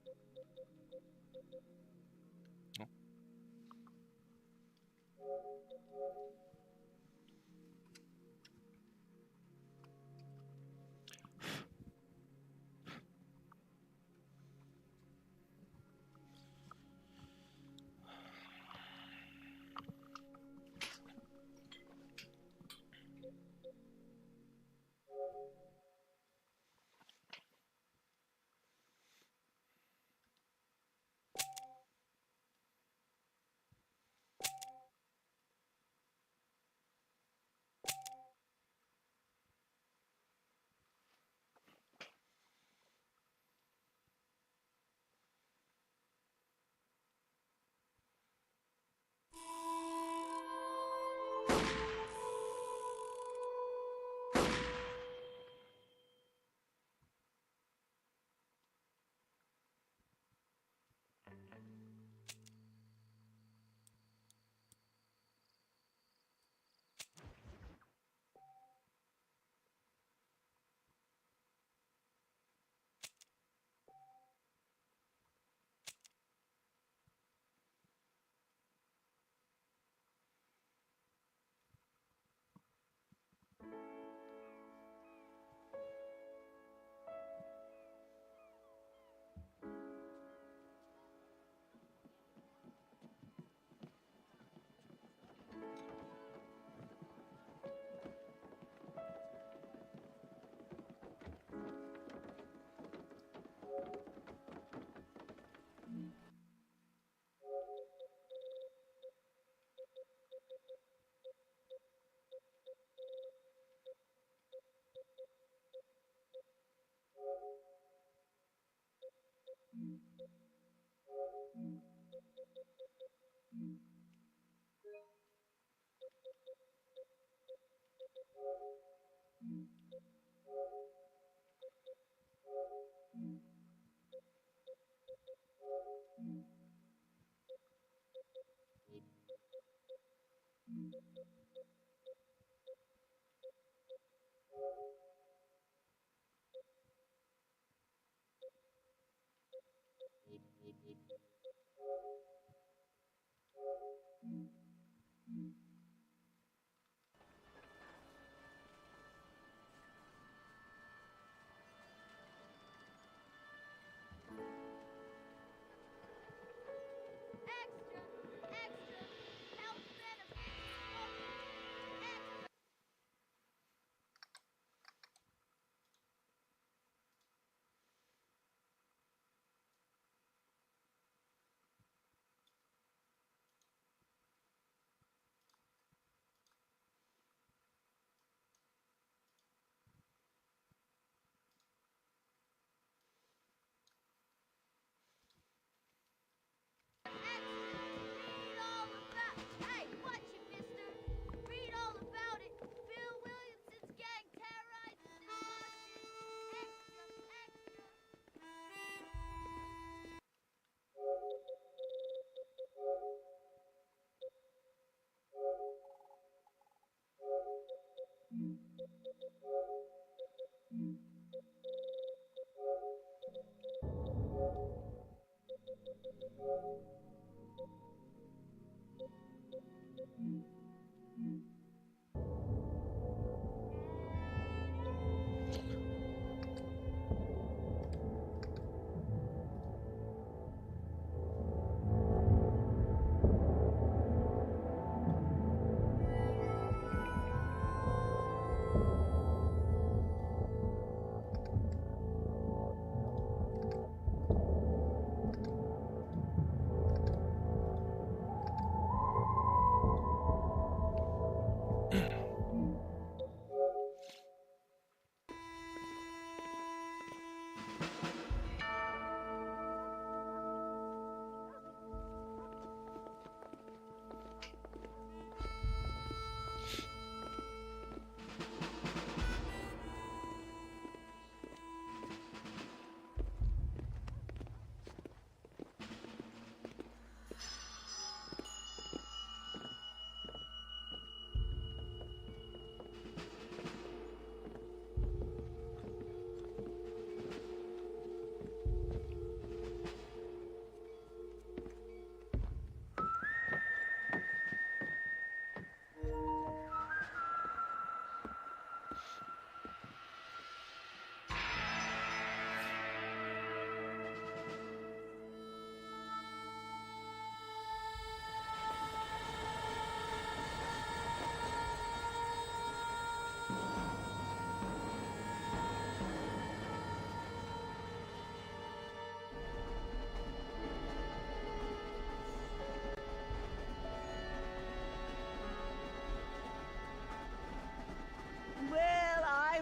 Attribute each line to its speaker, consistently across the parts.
Speaker 1: Non.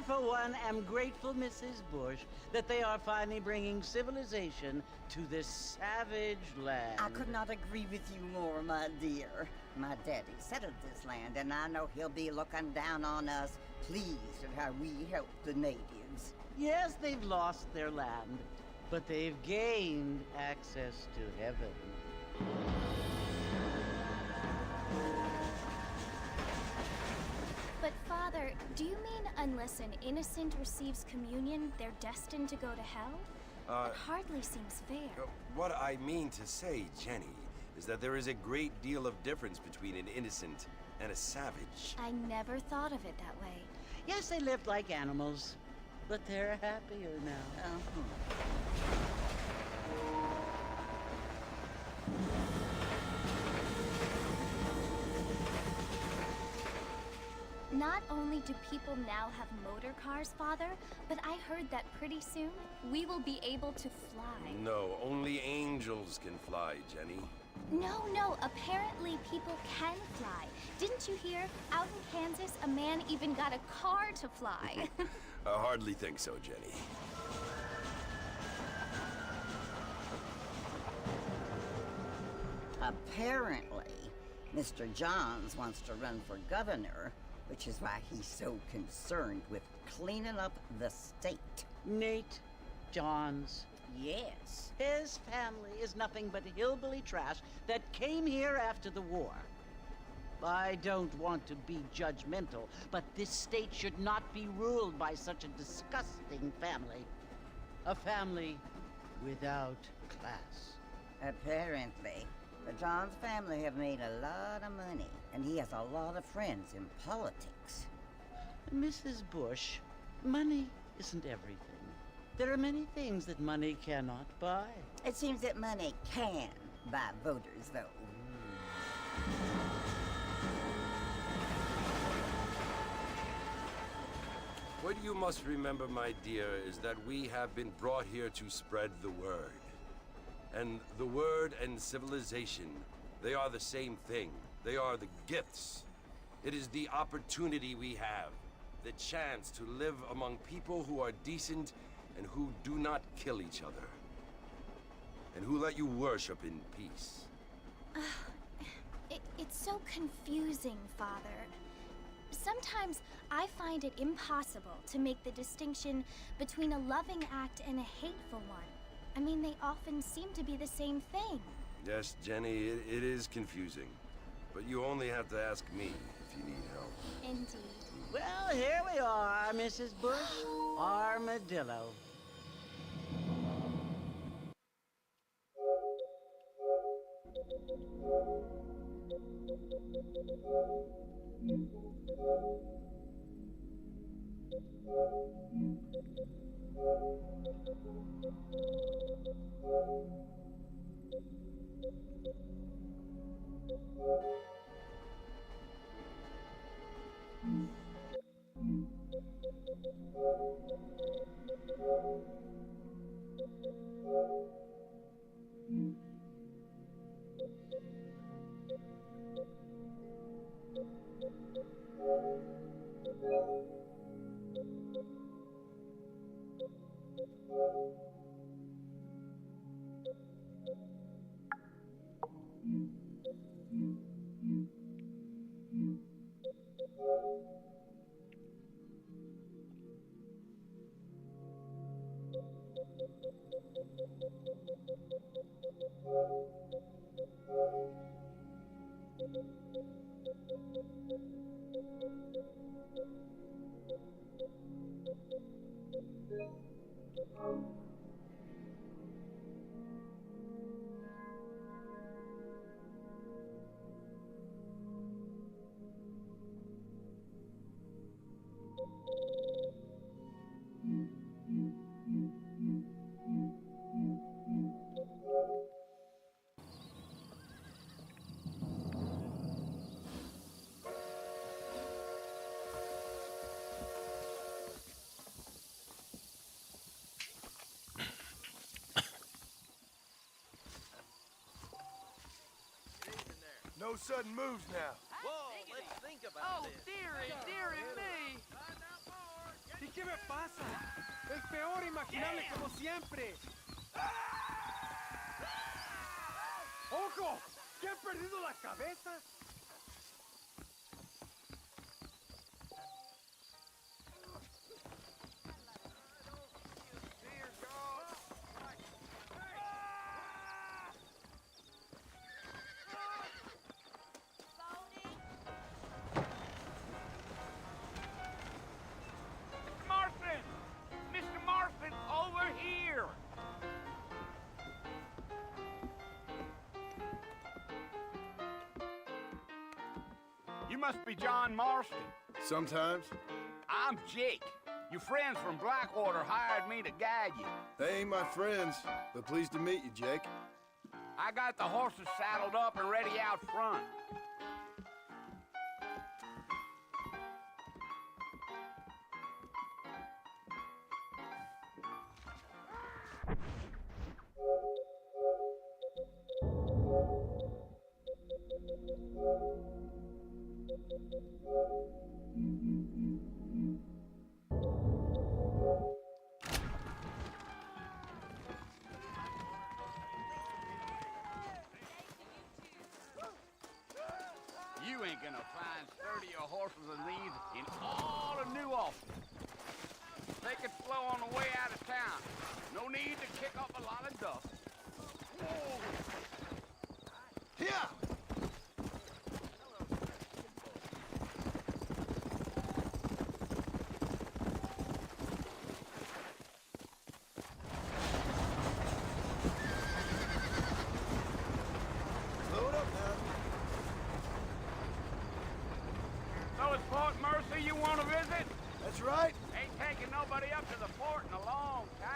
Speaker 2: for one, am grateful, Mrs. Bush, that they are finally bringing civilization to this savage land.
Speaker 3: I could not agree with you more, my dear. My daddy settled this land, and I know he'll be looking down on us, pleased at how we help the natives.
Speaker 2: Yes, they've lost their land, but they've gained access to heaven.
Speaker 4: But Father, do you mean unless an innocent receives communion, they're destined to go to hell? It hardly seems fair.
Speaker 5: What I mean to say, Jenny, is that there is a great deal of difference between an innocent and a savage.
Speaker 4: I never thought of it that way.
Speaker 2: Yes, they lived like animals, but they're happier now.
Speaker 4: Not only do people now have motor cars, Father, but I heard that pretty soon we will be able to fly.
Speaker 5: No, only angels can fly, Jenny.
Speaker 4: No, apparently people can fly. Didn't you hear? Out in Kansas, a man even got a car to fly.
Speaker 5: I hardly think so, Jenny.
Speaker 3: Apparently, Mr. Johns wants to run for governor, which is why he's so concerned with cleaning up the state.
Speaker 2: Nate Johns.
Speaker 3: Yes.
Speaker 2: His family is nothing but hillbilly trash that came here after the war. I don't want to be judgmental, but this state should not be ruled by such a disgusting family. A family without class.
Speaker 3: Apparently. The Johns family have made a lot of money, and he has a lot of friends in politics.
Speaker 2: Mrs. Bush, money isn't everything. There are many things that money cannot buy.
Speaker 3: It seems that money can buy voters, though.
Speaker 5: What you must remember, my dear, is that we have been brought here to spread the word. And the word and civilization, they are the same thing. They are the gifts. It is the opportunity we have, the chance to live among people who are decent and who do not kill each other, and who let you worship in peace.
Speaker 4: It's so confusing, Father. Sometimes I find it impossible to make the distinction between a loving act and a hateful one. I mean, they often seem to be the same thing.
Speaker 5: Yes, Jenny, it is confusing. But you only have to ask me if you need help.
Speaker 4: Indeed.
Speaker 2: Well, here we are, Mrs. Bush. Armadillo.
Speaker 6: No sudden moves now.
Speaker 7: Whoa, let's think about this.
Speaker 8: Dearie me!
Speaker 6: ¿Y qué me pasa? El peor imaginable como siempre. ¡Ojo! ¿Que han perdido la cabeza?
Speaker 7: Marston! Mr. Marston, over here! You must be John Marston.
Speaker 8: Sometimes.
Speaker 7: I'm Jake. Your friends from Blackwater hired me to guide you.
Speaker 8: They ain't my friends, but pleased to meet you, Jake.
Speaker 7: I got the horses saddled up and ready out front. You ain't gonna find sturdier horses than these in all of New Austin. Take it slow on the way out of town. No need to kick up a lot of dust. Whoa.
Speaker 8: Yeah! Slow it up now.
Speaker 7: So it's Fort Mercy you want to visit?
Speaker 8: That's right.
Speaker 7: Ain't taking nobody up to the fort in a long time.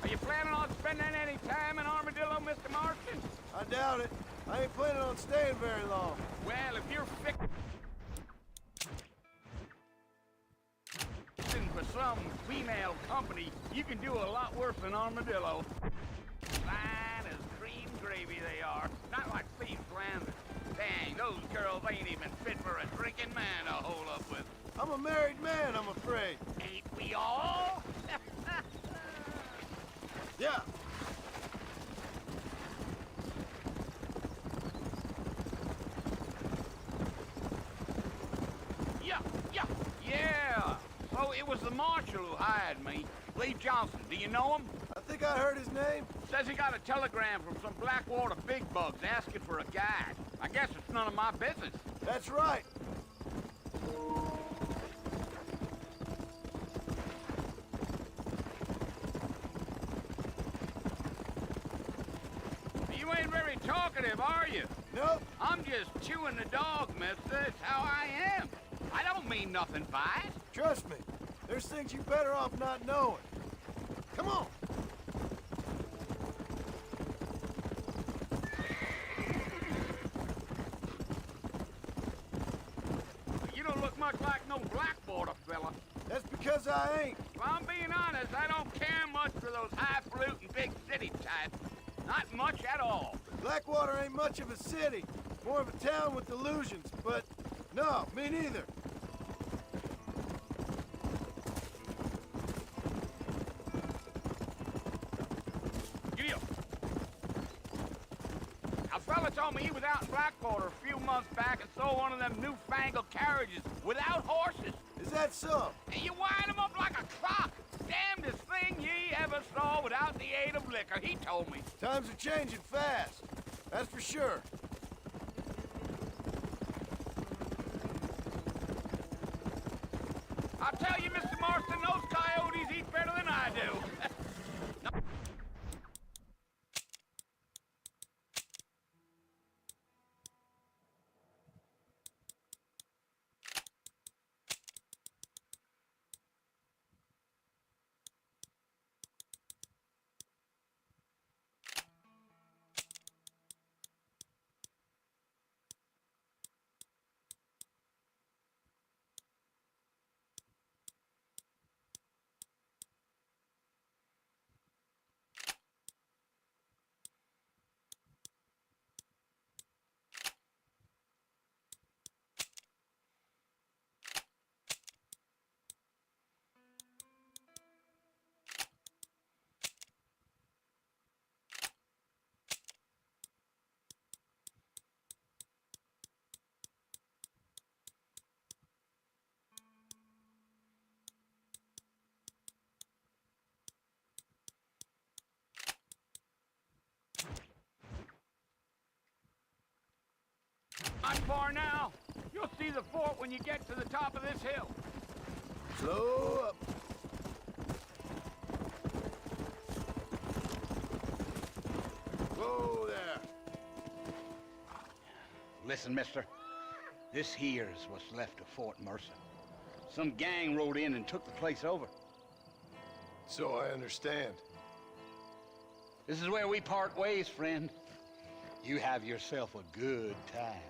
Speaker 7: Are you planning on spending any time in Armadillo, Mr. Marston?
Speaker 8: I doubt it. I ain't planning on staying very long.
Speaker 7: Well, if you're fixing for some female company, you can do a lot worse than Armadillo. Fine as cream gravy they are. Not like Steve Flanders. Dang, those girls ain't even fit for a drinking man to hold up with.
Speaker 8: I'm a married man, I'm afraid.
Speaker 7: Ain't we all?
Speaker 8: Yeah.
Speaker 7: Yeah. So it was the marshal who hired me. Lee Johnson. Do you know him?
Speaker 8: I think I heard his name.
Speaker 7: Says he got a telegram from some Blackwater big bugs asking for a guide. I guess it's none of my business.
Speaker 8: That's right.
Speaker 7: You ain't very talkative, are you?
Speaker 8: Nope.
Speaker 7: I'm just chewing the dog, mister. It's how I am. I don't mean nothing by it.
Speaker 8: Trust me. There's things you better off not knowing. Come on.
Speaker 7: You don't look much like no Blackwater fella.
Speaker 8: That's because I ain't.
Speaker 7: If I'm being honest, I don't care much for those highfalutin big city types. Not much at all.
Speaker 8: Blackwater ain't much of a city. More of a town with illusions, but no, me neither.
Speaker 7: Giddy up. A fella told me he was out in Blackwater a few months back and saw one of them newfangled carriages without horses.
Speaker 8: Is that so?
Speaker 7: And you wind them up like a clock. Damnedest thing ye ever saw without the aid of liquor, he told me.
Speaker 8: Times are changing fast. That's for sure.
Speaker 7: I I'll tell you, Mr. Marston, those coyotes eat better than I do. Not far now. You'll see the fort when you get to the top of this hill.
Speaker 8: Slow up. Whoa there.
Speaker 7: Listen, mister. This here is what's left of Fort Mercer. Some gang rode in and took the place over.
Speaker 8: So I understand.
Speaker 7: This is where we part ways, friend. You have yourself a good time.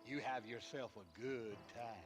Speaker 7: You have yourself a good time.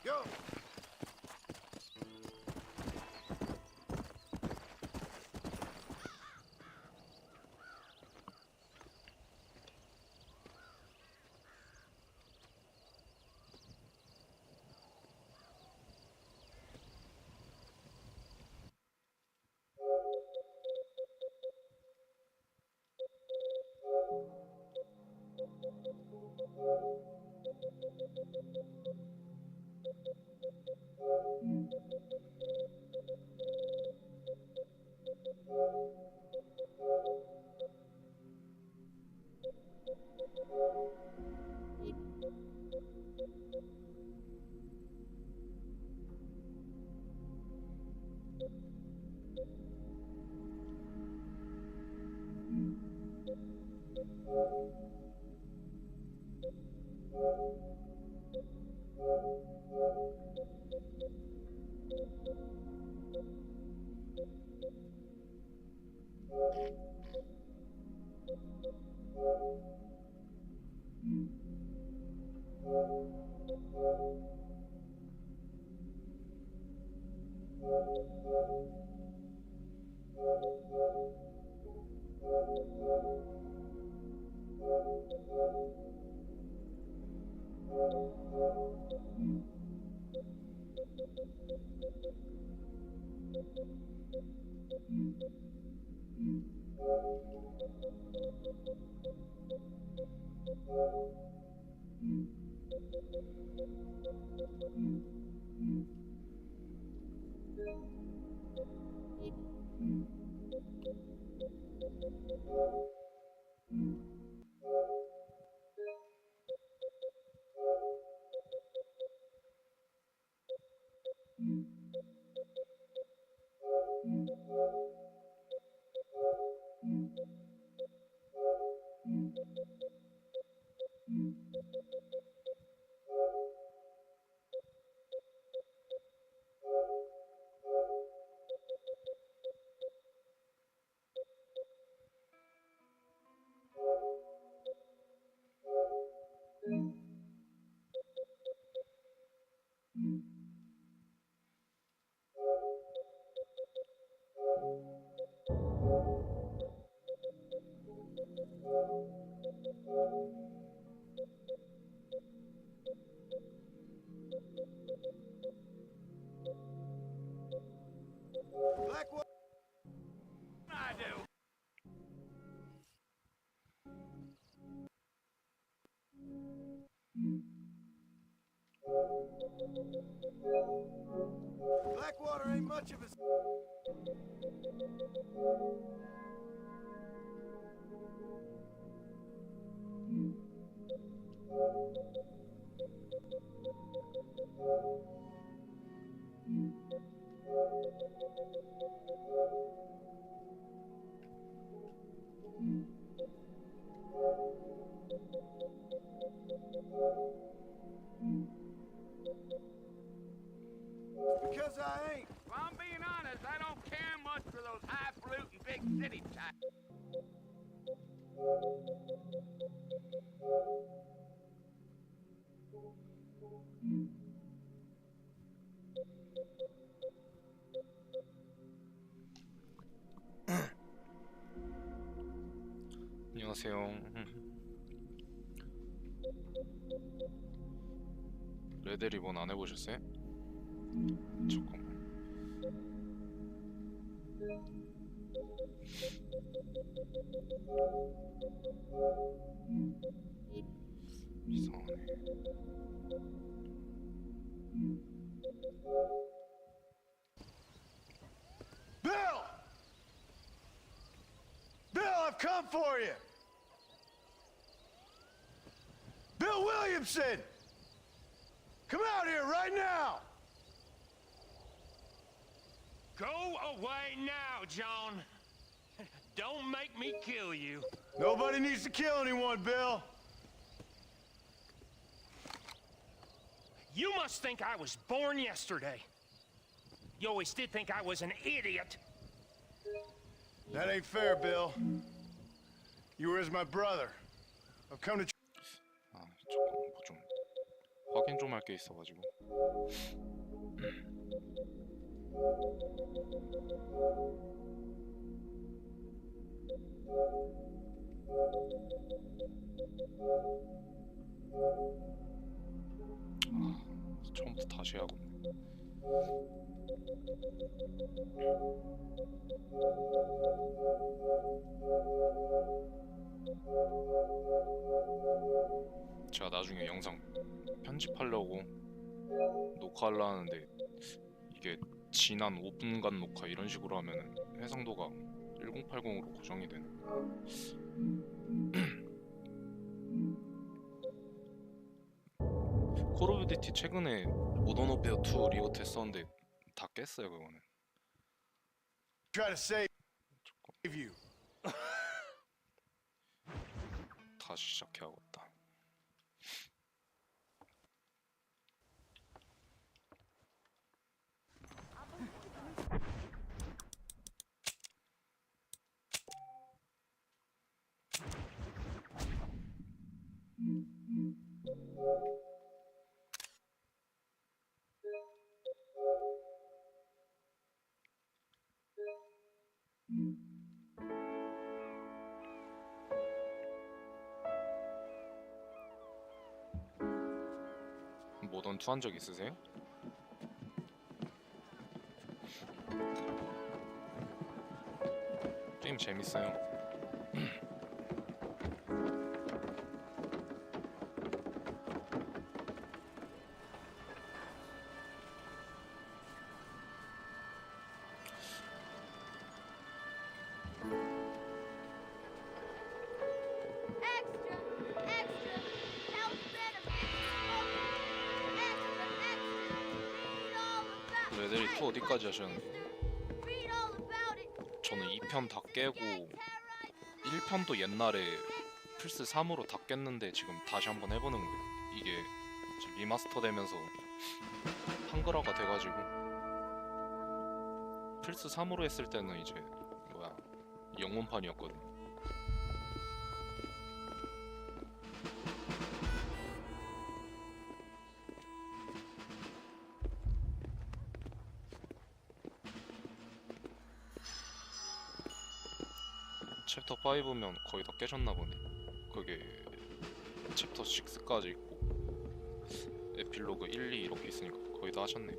Speaker 8: Go! Blackwater.
Speaker 7: I do.
Speaker 8: Blackwater ain't much of a. Because I ain't.
Speaker 7: If I'm being honest, I don't care much for those highfalutin big city types.
Speaker 1: 안녕하세요. 레드리본 안 해보셨어요? 잠깐만. 이상하네.
Speaker 8: Bill! Bill, I've come for you! Bill Williamson! Come out here right now!
Speaker 6: Go away now, John. Don't make me kill you.
Speaker 8: Nobody needs to kill anyone, Bill.
Speaker 6: You must think I was born yesterday. You always did think I was an idiot.
Speaker 8: That ain't fair, Bill. You were as my brother. I've come to...
Speaker 1: 아, 잠깐 뭐좀 확인 좀 할 게 있어가지고. 아, 처음부터 다시 해야겠네. 제가 나중에 영상 편집하려고 녹화하려 하는데 이게 지난 5분간 녹화 이런 식으로 하면은 해상도가 1080으로 고정이 되는. 콜 오브 듀티 최근에 모던 오페어 2 리오트 했었는데 다 깼어요 그거는.
Speaker 8: Try to save you.
Speaker 1: 다시 시작해야겠다. 모던 2 한 적 있으세요? 게임 재밌어요.
Speaker 4: Extra! Extra! Health benefits! Extra! Extra! Read all about it!
Speaker 1: 레데리 2 어디까지 하셨는데?
Speaker 4: Read all about it!
Speaker 1: 저는 2편 다 깨고 1편도 옛날에 플스 3으로 다 깼는데 지금 다시 한번 해보는 거예요. 이게 지금 리마스터 되면서 한글화가 돼가지고 플스 3으로 했을 때는 이제 뭐야 영문판이었거든. 챕터 5면 거의 다 깨졌나 보네. 그게 챕터 6까지 있고 에필로그 1, 2 이렇게 있으니까 거의 다 하셨네.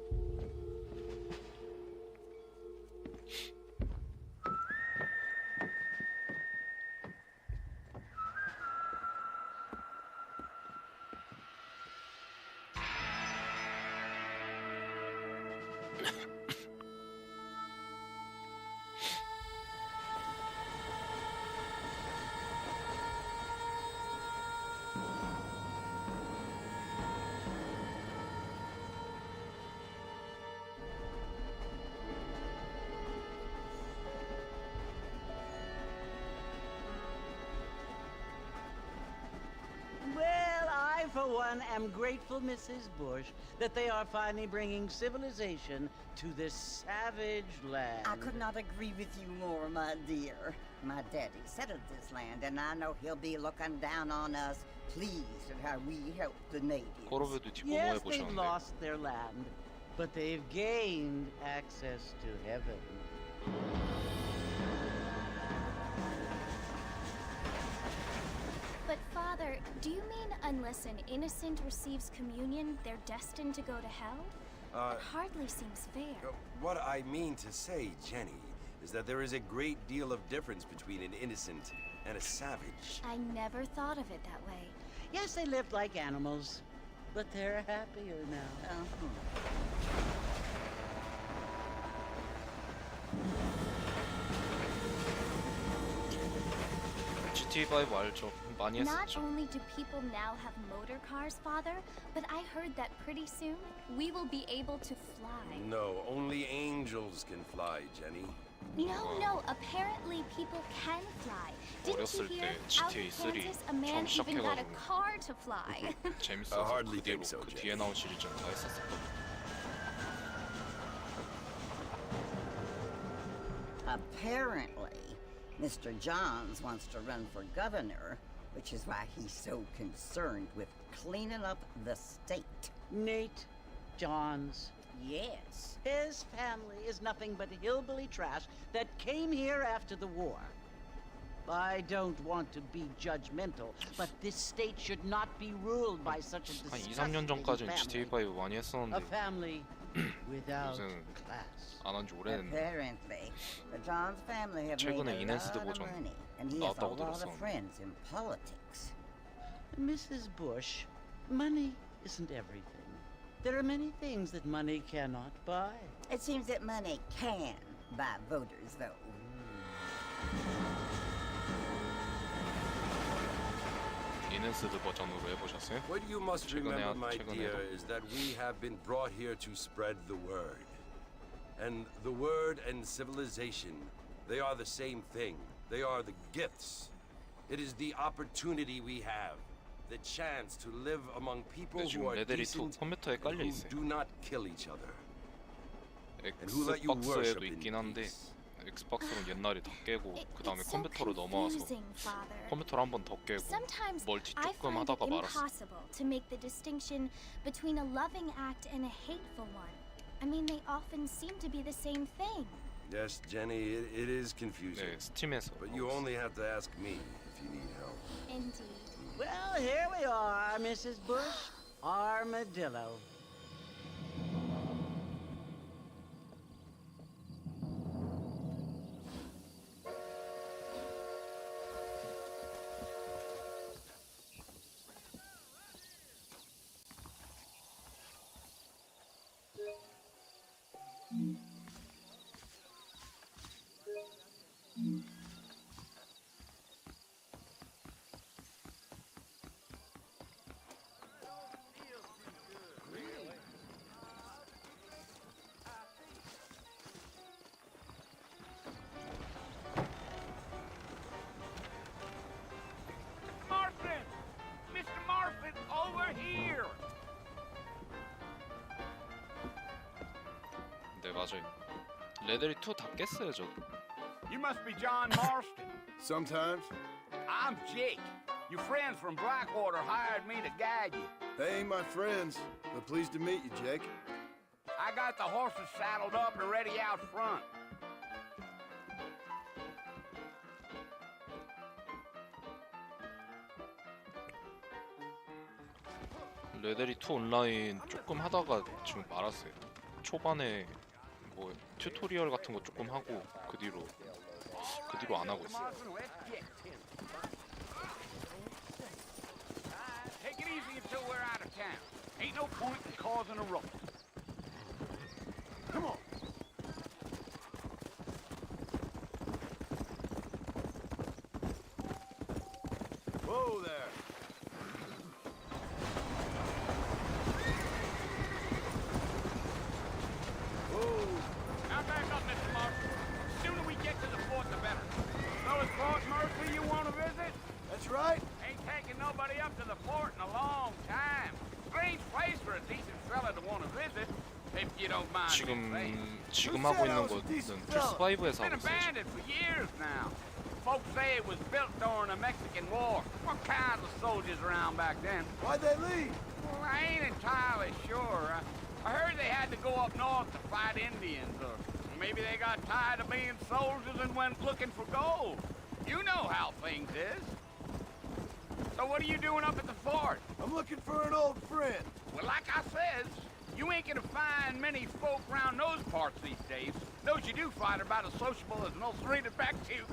Speaker 2: Well, I, for one, am grateful, Mrs. Bush, that they are finally bringing civilization to this savage land.
Speaker 3: I could not agree with you more, my dear. My daddy settled this land, and I know he'll be looking down on us, pleased at how we help the natives.
Speaker 1: 콜 오브 듀티 모모
Speaker 2: Yes, they've
Speaker 1: 해보셨는데
Speaker 2: lost their land, but they've gained access to heaven.
Speaker 4: But Father, do you mean unless an innocent receives communion, they're destined to go to hell? That hardly seems fair.
Speaker 5: What I mean to say, Jenny, is that there is a great deal of difference between an innocent and a savage.
Speaker 4: I never thought of it that way.
Speaker 2: Yes, they lived like animals, but they're happier now.
Speaker 1: GTA 5 알죠? 많이
Speaker 4: Not
Speaker 1: 했었죠.
Speaker 4: only do people now have motor cars, Father, but I heard that pretty soon we will be able to fly.
Speaker 5: No, only angels can fly, Jenny.
Speaker 4: No, apparently people can fly. Didn't you
Speaker 1: 어렸을
Speaker 4: hear?
Speaker 1: 때
Speaker 4: Out
Speaker 1: GTA
Speaker 4: in
Speaker 1: 3
Speaker 4: Kansas, a man
Speaker 1: 처음
Speaker 4: even got a
Speaker 1: 시작해가지고
Speaker 4: car to fly.
Speaker 1: 재밌어서
Speaker 5: hardly
Speaker 1: 그 뒤로
Speaker 5: think so,
Speaker 1: 그
Speaker 5: Jay.
Speaker 1: 뒤에 나온 시리즈는 다 했었거든.
Speaker 3: Apparently, Mr. Johns wants to run for governor, which is why he's so concerned with cleaning up the state.
Speaker 2: Nate Johns.
Speaker 3: Yes.
Speaker 2: His family is nothing but hillbilly trash that came here after the war. I don't want to be judgmental, but this state should not be ruled by such a
Speaker 1: 한 2,
Speaker 2: disgusting
Speaker 1: 3년 전까지는 GTA
Speaker 2: family.
Speaker 1: 5 많이
Speaker 2: A
Speaker 1: 했었는데
Speaker 2: family without
Speaker 1: 요새는
Speaker 2: class.
Speaker 1: 안 한 지 오래됐는데
Speaker 3: Apparently, the Johns family have made
Speaker 1: 최근에
Speaker 3: a
Speaker 1: 이네스드
Speaker 3: lot of
Speaker 1: 버전
Speaker 3: money, and he has a
Speaker 1: 나왔다고
Speaker 3: lot of
Speaker 1: 들었었는데.
Speaker 3: friends in politics.
Speaker 2: Mrs. Bush, money isn't everything. There are many things that money cannot buy.
Speaker 3: It seems that money can buy voters, though.
Speaker 1: 이네스드 버전으로 해보셨어요?
Speaker 5: What you must
Speaker 1: 최근에
Speaker 5: remember, my
Speaker 1: 최근에도.
Speaker 5: dear, is that we have been brought here to spread the word. And the word and civilization, they are the same thing. They are the gifts. It is the opportunity we have, the chance to live among people
Speaker 1: 근데
Speaker 5: who
Speaker 1: 지금
Speaker 5: are
Speaker 1: 레데리 2
Speaker 5: decent
Speaker 1: 컴퓨터에
Speaker 5: and
Speaker 1: 깔려
Speaker 5: who
Speaker 1: 있어요.
Speaker 5: do not kill each other. And who let you worship
Speaker 1: 엑스박스에도
Speaker 5: in
Speaker 1: 있긴 한데
Speaker 5: peace.
Speaker 1: 엑스박스는 옛날에 다 깨고 그 다음에
Speaker 4: It's so
Speaker 1: 컴퓨터로 넘어와서
Speaker 4: confusing, Father.
Speaker 1: 컴퓨터를 한 번 더 깨고
Speaker 4: Sometimes
Speaker 1: 멀티
Speaker 4: I
Speaker 1: 조금
Speaker 4: find it
Speaker 1: 하다가 말았어.
Speaker 4: impossible to make the distinction between a loving act and a hateful one. I mean, they often seem to be the same thing.
Speaker 5: Yes, Jenny, it is confusing.
Speaker 1: 네, 스팀에서
Speaker 5: But you only have to ask me if you need help.
Speaker 4: Indeed.
Speaker 2: Well, here we are, Mrs. Bush. Armadillo.
Speaker 1: 맞아요. 레데리 2 다 깼어요 저도.
Speaker 7: You must be John Marston.
Speaker 8: Sometimes.
Speaker 7: I'm Jake. Your friends from Blackwater hired me to guide you.
Speaker 8: They ain't my friends, but pleased to meet you, Jake.
Speaker 7: I got the horses saddled up and ready out front.
Speaker 1: 레데리 2 온라인 조금 하다가 지금 말았어요. 초반에 뭐 튜토리얼 같은 거 조금 하고 그 뒤로 안 하고 있어요.
Speaker 7: Marston, let's get to it. Take it easy until we're out of town. Ain't no point in causing a ruckus.
Speaker 8: Come on. Whoa there. Whoa.
Speaker 7: Now back up, Mr. Marston. The sooner we get to the fort, the better. So it's Fort Mercy you want to visit?
Speaker 8: That's right.
Speaker 7: Ain't taking nobody up to the fort in a long time. Strange place for a decent fella to want to visit, if you don't mind me saying.
Speaker 1: 지금 하고 있는 거는 플스 5에서
Speaker 7: Been
Speaker 1: 하고 있어요.
Speaker 7: abandoned for years now. Folks say it was built during the Mexican War. What kinds of soldiers around back then?
Speaker 8: Why'd they leave?
Speaker 7: Well, I ain't entirely sure. I heard they had to go up north to fight Indians, or maybe they got tired of being soldiers and went looking for gold. You know how things is. So what are you doing up at the fort?
Speaker 8: I'm looking for an old friend.
Speaker 7: Well, like I says, you ain't gonna find many folk round those parts these days. Those you do find are about as sociable as an old serrated back tooth.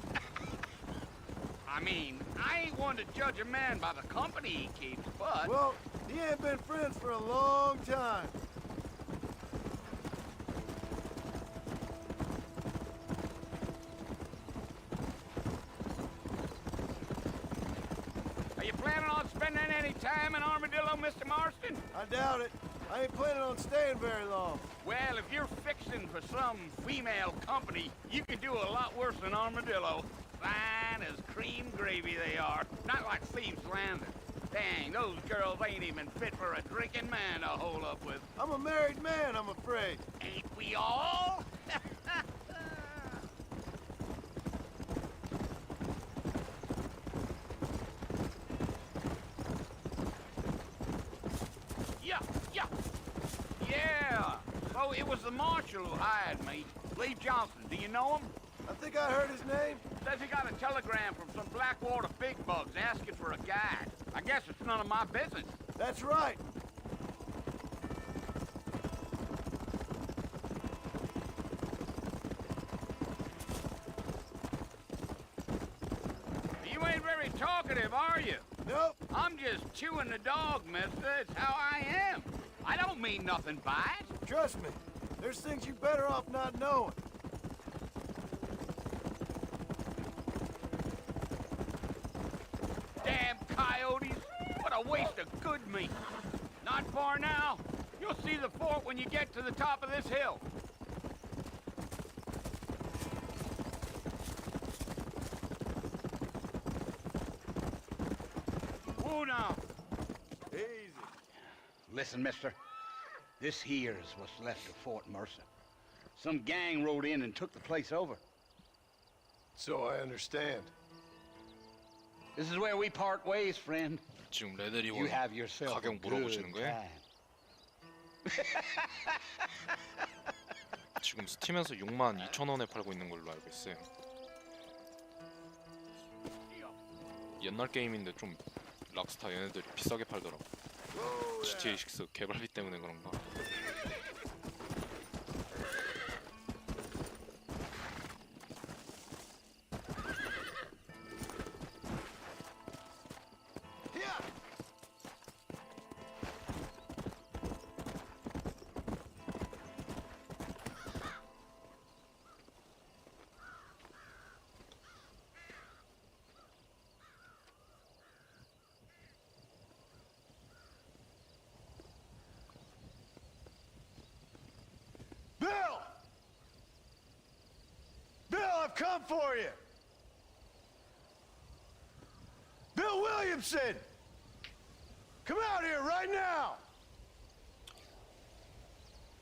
Speaker 7: I mean, I ain't one to judge a man by the company he keeps, but...
Speaker 8: Well, he ain't been friends for a long time.
Speaker 7: Are you planning on spending any time in Armadillo, Mr. Marston?
Speaker 8: I doubt it. I ain't planning on staying very long.
Speaker 7: Well, if you're fixing for some female company, you can do a lot worse than Armadillo. Fine as cream gravy they are. Not like thieves slander. Dang, those girls ain't even fit for a drinking man to hole up with.
Speaker 8: I'm a married man, I'm afraid.
Speaker 7: Ain't we all? Yeah. So it was the marshal who hired me. Lee Johnson, do you know him?
Speaker 8: I think I heard his name.
Speaker 7: Says he got a telegram from some Blackwater big bugs asking for a guide. I guess it's none of my business.
Speaker 8: That's right.
Speaker 7: You ain't very talkative, are you?
Speaker 8: Nope.
Speaker 7: I'm just chewing the dog, mister. It's how I am. I don't mean nothing by it.
Speaker 8: Trust me. There's things you better off not knowing.
Speaker 7: Damn coyotes. What a waste of good meat. Not far now. You'll see the fort when you get to the top of this hill. Whoa now.
Speaker 8: Easy.
Speaker 7: Listen, mister. This here's what's left of Fort Mercer. Some gang rode in and took the place over.
Speaker 8: So I understand.
Speaker 7: This is where we part ways, friend.
Speaker 1: 지금 레데리
Speaker 7: You
Speaker 1: 1
Speaker 7: have yourself a
Speaker 1: 가격 물어보시는
Speaker 7: good
Speaker 1: 거예요?
Speaker 7: time.
Speaker 1: 지금 스팀에서 62,000원에 팔고 있는 걸로 알고 있어요. 옛날 게임인데 좀 락스타 얘네들이 비싸게 팔더라고. GTA 6 개발비 때문에 그런가.
Speaker 8: Bill! Bill, I've come for you! Bill Williamson! Come out here right now!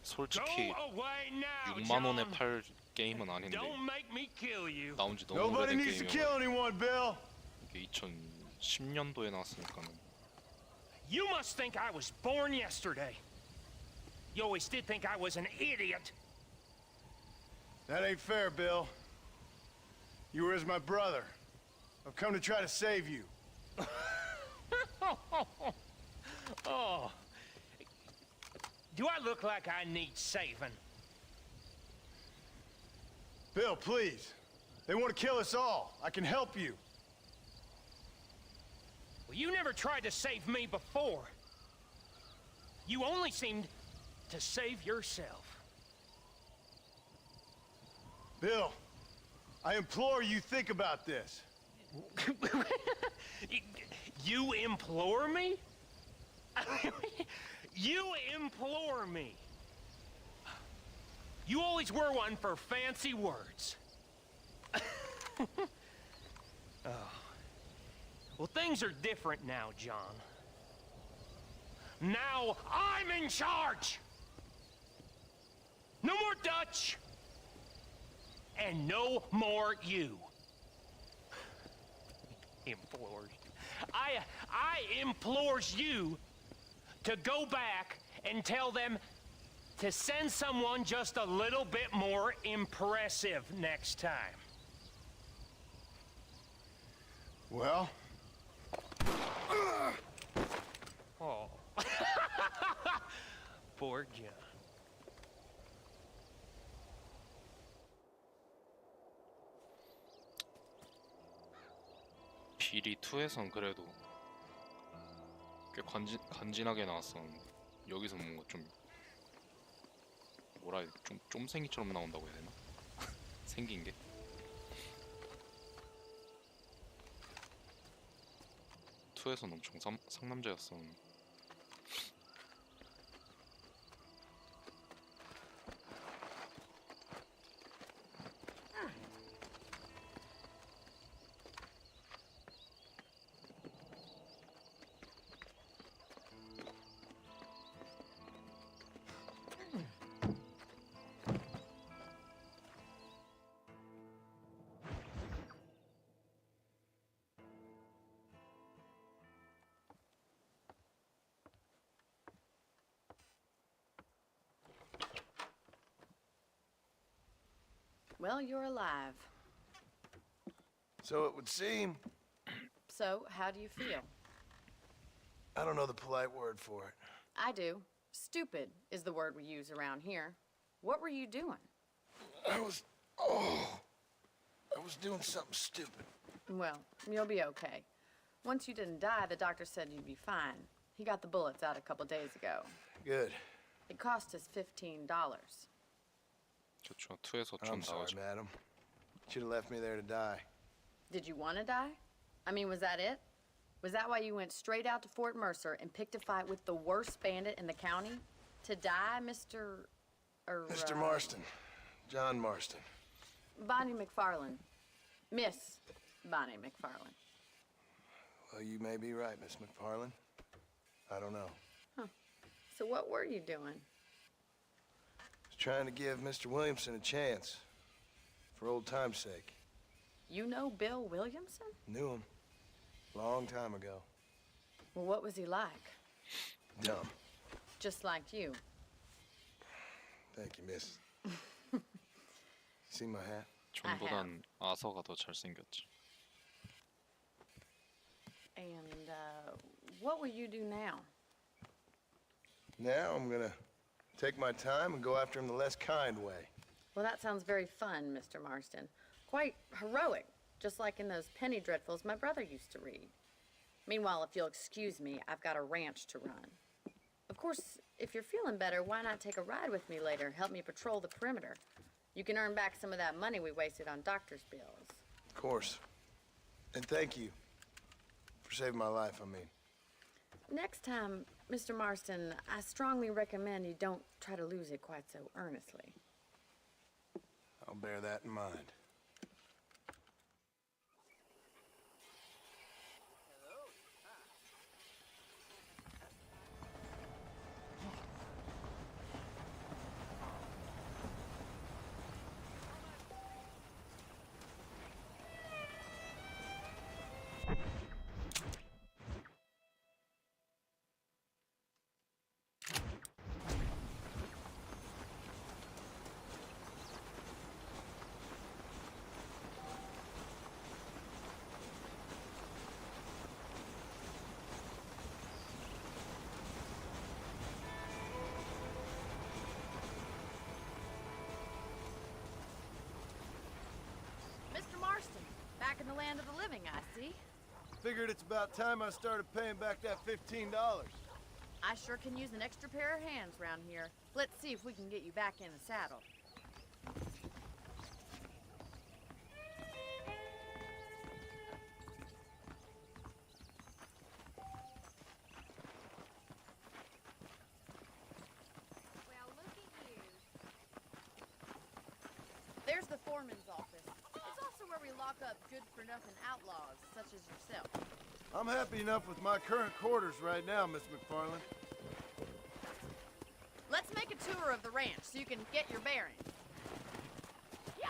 Speaker 1: 솔직히
Speaker 6: Go away now,
Speaker 1: 6만 원에
Speaker 6: John.
Speaker 1: 팔 게임은 아닌데
Speaker 6: Don't make me kill you.
Speaker 1: 나온 지 너무
Speaker 8: Nobody
Speaker 1: 오래된
Speaker 8: needs to
Speaker 1: 게임이고
Speaker 8: kill anyone, Bill.
Speaker 1: 이게 2010년도에 나왔으니까는
Speaker 6: You must think I was born yesterday. You always did think I was an idiot.
Speaker 8: That ain't fair, Bill. You were as my brother. I've come to try to save you.
Speaker 6: Oh. Do I look like I need saving?
Speaker 8: Bill, please. They want to kill us all. I can help you.
Speaker 6: Well, you never tried to save me before. You only seemed to save yourself.
Speaker 8: Bill, I implore you think about this.
Speaker 6: You implore me? You implore me. You always were one for fancy words. Oh. Well, things are different now, John. Now I'm in charge! No more Dutch! And no more you. Implores. I implores you to go back and tell them to send someone just a little bit more impressive next time.
Speaker 8: Well,
Speaker 6: Oh. Poor John.
Speaker 1: 비리 2에선 그래도 꽤 간지나게 나왔었는데 여기서 뭔가 좀 뭐라 해야 돼? 좀 쫌생이처럼 나온다고 해야 되나? 생긴 게 2에선 엄청 상남자였었는데
Speaker 9: Well, you're alive.
Speaker 8: so it would seem.
Speaker 9: So, how do you feel?
Speaker 8: I don't know the polite word for it.
Speaker 9: I do. Stupid is the word we use around here. What were you doing?
Speaker 8: I was doing something stupid.
Speaker 9: Well, you'll be okay. Once you didn't die, the doctor said you'd be fine. He got the bullets out a couple days ago.
Speaker 8: Good.
Speaker 9: It cost us $15.
Speaker 1: 그렇죠. 2에서 좀
Speaker 8: I'm sorry,
Speaker 1: 나오죠.
Speaker 8: madam. Should have left me there to die.
Speaker 9: Did you want to die? I mean, was that it? Was that why you went straight out to Fort Mercer and picked a fight with the worst bandit in the county? To die, Mr.
Speaker 8: Mr. Marston. John Marston.
Speaker 9: Bonnie McFarland. Miss Bonnie McFarland.
Speaker 8: Well, you may be right, Miss McFarland. I don't know.
Speaker 9: So what were you doing?
Speaker 8: Was trying to give Mr. Williamson a chance. For old time's sake.
Speaker 9: You know Bill Williamson?
Speaker 8: Knew him. Long time ago.
Speaker 9: Well, what was he like?
Speaker 8: Dumb.
Speaker 9: Just like you.
Speaker 8: Thank you, miss. See my hat?
Speaker 1: 존보단 아서가 더 잘생겼지.
Speaker 9: And, what will you do now?
Speaker 8: Now I'm gonna take my time and go after him the less kind way.
Speaker 9: Well, that sounds very fun, Mr. Marston. Quite heroic, just like in those penny dreadfuls my brother used to read. Meanwhile, if you'll excuse me, I've got a ranch to run. Of course, if you're feeling better, why not take a ride with me later? Help me patrol the perimeter. You can earn back some of that money we wasted on doctor's bills.
Speaker 8: Of course. And thank you for saving my life, I mean.
Speaker 9: Next time, Mr. Marston, I strongly recommend you don't try to lose it quite so earnestly.
Speaker 8: I'll bear that in mind.
Speaker 9: land of the living, I see.
Speaker 8: Figured it's about time I started paying back that $15.
Speaker 9: I sure can use an extra pair of hands round here. Let's see if we can get you back in the saddle. Well, look at you. There's the foreman's office. It's also where we lock up good-for-nothing outlaws, such as yourself.
Speaker 8: I'm happy enough with my current quarters right now, Miss McFarland.
Speaker 9: Let's make a tour of the ranch so you can get your bearings. Yeah!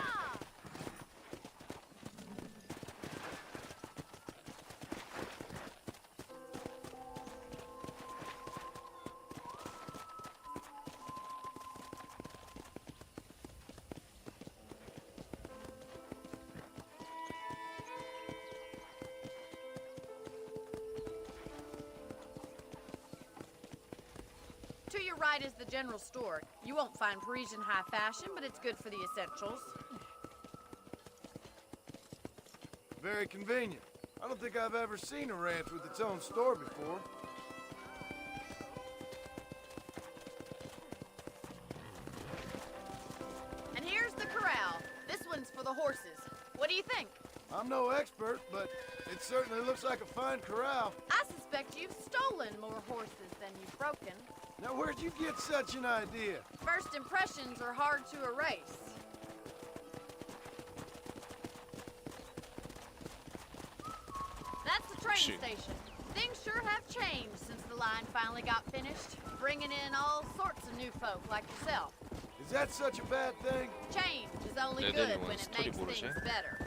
Speaker 9: To your right is the general store. You won't find Parisian high fashion, but it's good for the essentials.
Speaker 8: Very convenient. I don't think I've ever seen a ranch with its own store before.
Speaker 9: And here's the corral. This one's for the horses. What do you think?
Speaker 8: I'm no expert, but it certainly looks like a fine corral.
Speaker 9: I suspect you've stolen more horses than you've broken.
Speaker 8: Now, where'd you get such an idea?
Speaker 9: First impressions are hard to erase. That's the train
Speaker 1: Shoot.
Speaker 9: station. Things sure have changed since the line finally got finished, bringing in all sorts of new folk like yourself.
Speaker 8: Is that such a bad thing?
Speaker 9: Change is only
Speaker 1: 네,
Speaker 9: good
Speaker 1: 네,
Speaker 9: when
Speaker 1: 이건
Speaker 9: it makes
Speaker 1: 스토리보드지.
Speaker 9: things better.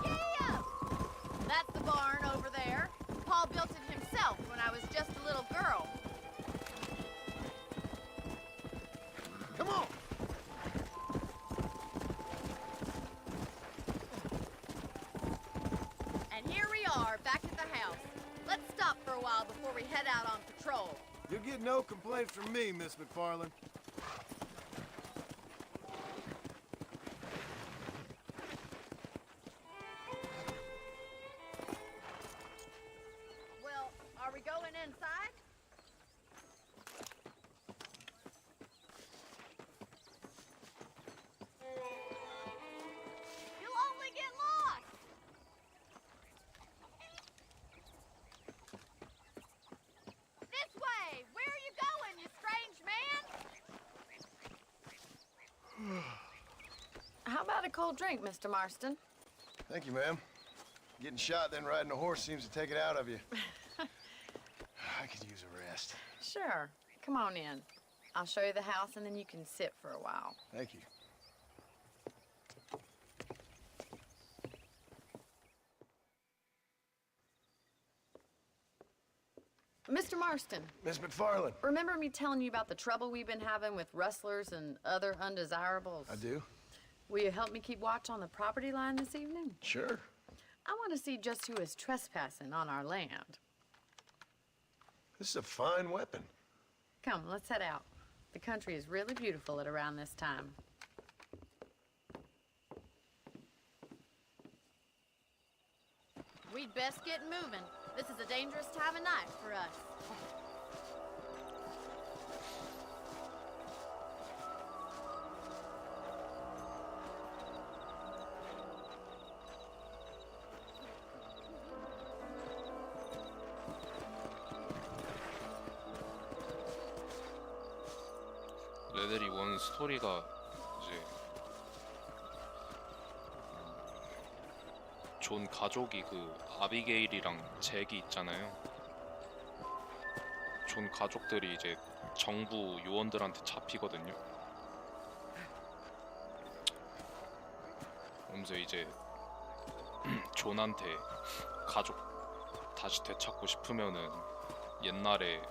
Speaker 9: Yeah! That's the barn over there. Paul built it himself when I was just a little girl.
Speaker 8: Come on!
Speaker 9: And here we are, back at the house. Let's stop for a while before we head out on patrol.
Speaker 8: You'll get no complaints from me, Miss McFarland.
Speaker 9: Well, are we going inside? You'll only get lost! This way! Where are you going, you strange man? How about a cold drink, Mr. Marston?
Speaker 8: Thank you, ma'am. Getting shot, then riding a horse seems to take it out of you. I could use a rest.
Speaker 9: Sure. Come on in. I'll show you the house and then you can sit for a while.
Speaker 8: Thank you.
Speaker 9: Mr. Marston,
Speaker 8: Miss McFarland.
Speaker 9: remember me telling you about the trouble we've been having with rustlers and other undesirables?
Speaker 8: I do?
Speaker 9: Will you help me keep watch on the property line this evening?
Speaker 8: Sure.
Speaker 9: I want to see just who is trespassing on our land.
Speaker 8: This is a fine weapon.
Speaker 9: Come, let's head out. The country is really beautiful at around this time. We'd best get moving. This is a dangerous time of night for us.
Speaker 1: 레데리 원 스토리가 이제 존 가족이 그 아비게일이랑 잭이 있잖아요. 존 가족들이 이제 정부 요원들한테 잡히거든요. 그러면서 이제 존한테 가족 다시 되찾고 싶으면은 옛날에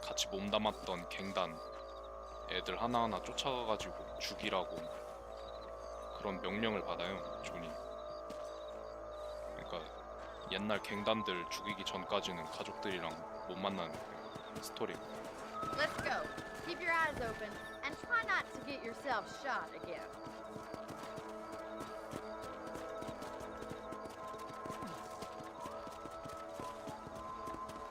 Speaker 1: 같이 몸담았던 갱단 애들 하나하나 쫓아가가지고 죽이라고 그런 명령을 받아요, 존이. 그러니까 옛날 갱단들 죽이기 전까지는 가족들이랑 못 만나는 스토리.
Speaker 9: Let's go. Keep your eyes open and try not to get yourself shot again.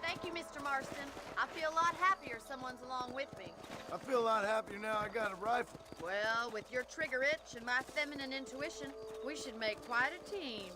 Speaker 9: Thank you, Mr. Marston. I feel a lot happier someone's along with me.
Speaker 8: I feel a lot happier now I got a rifle.
Speaker 9: Well, with your trigger itch and my feminine intuition, we should make quite a team.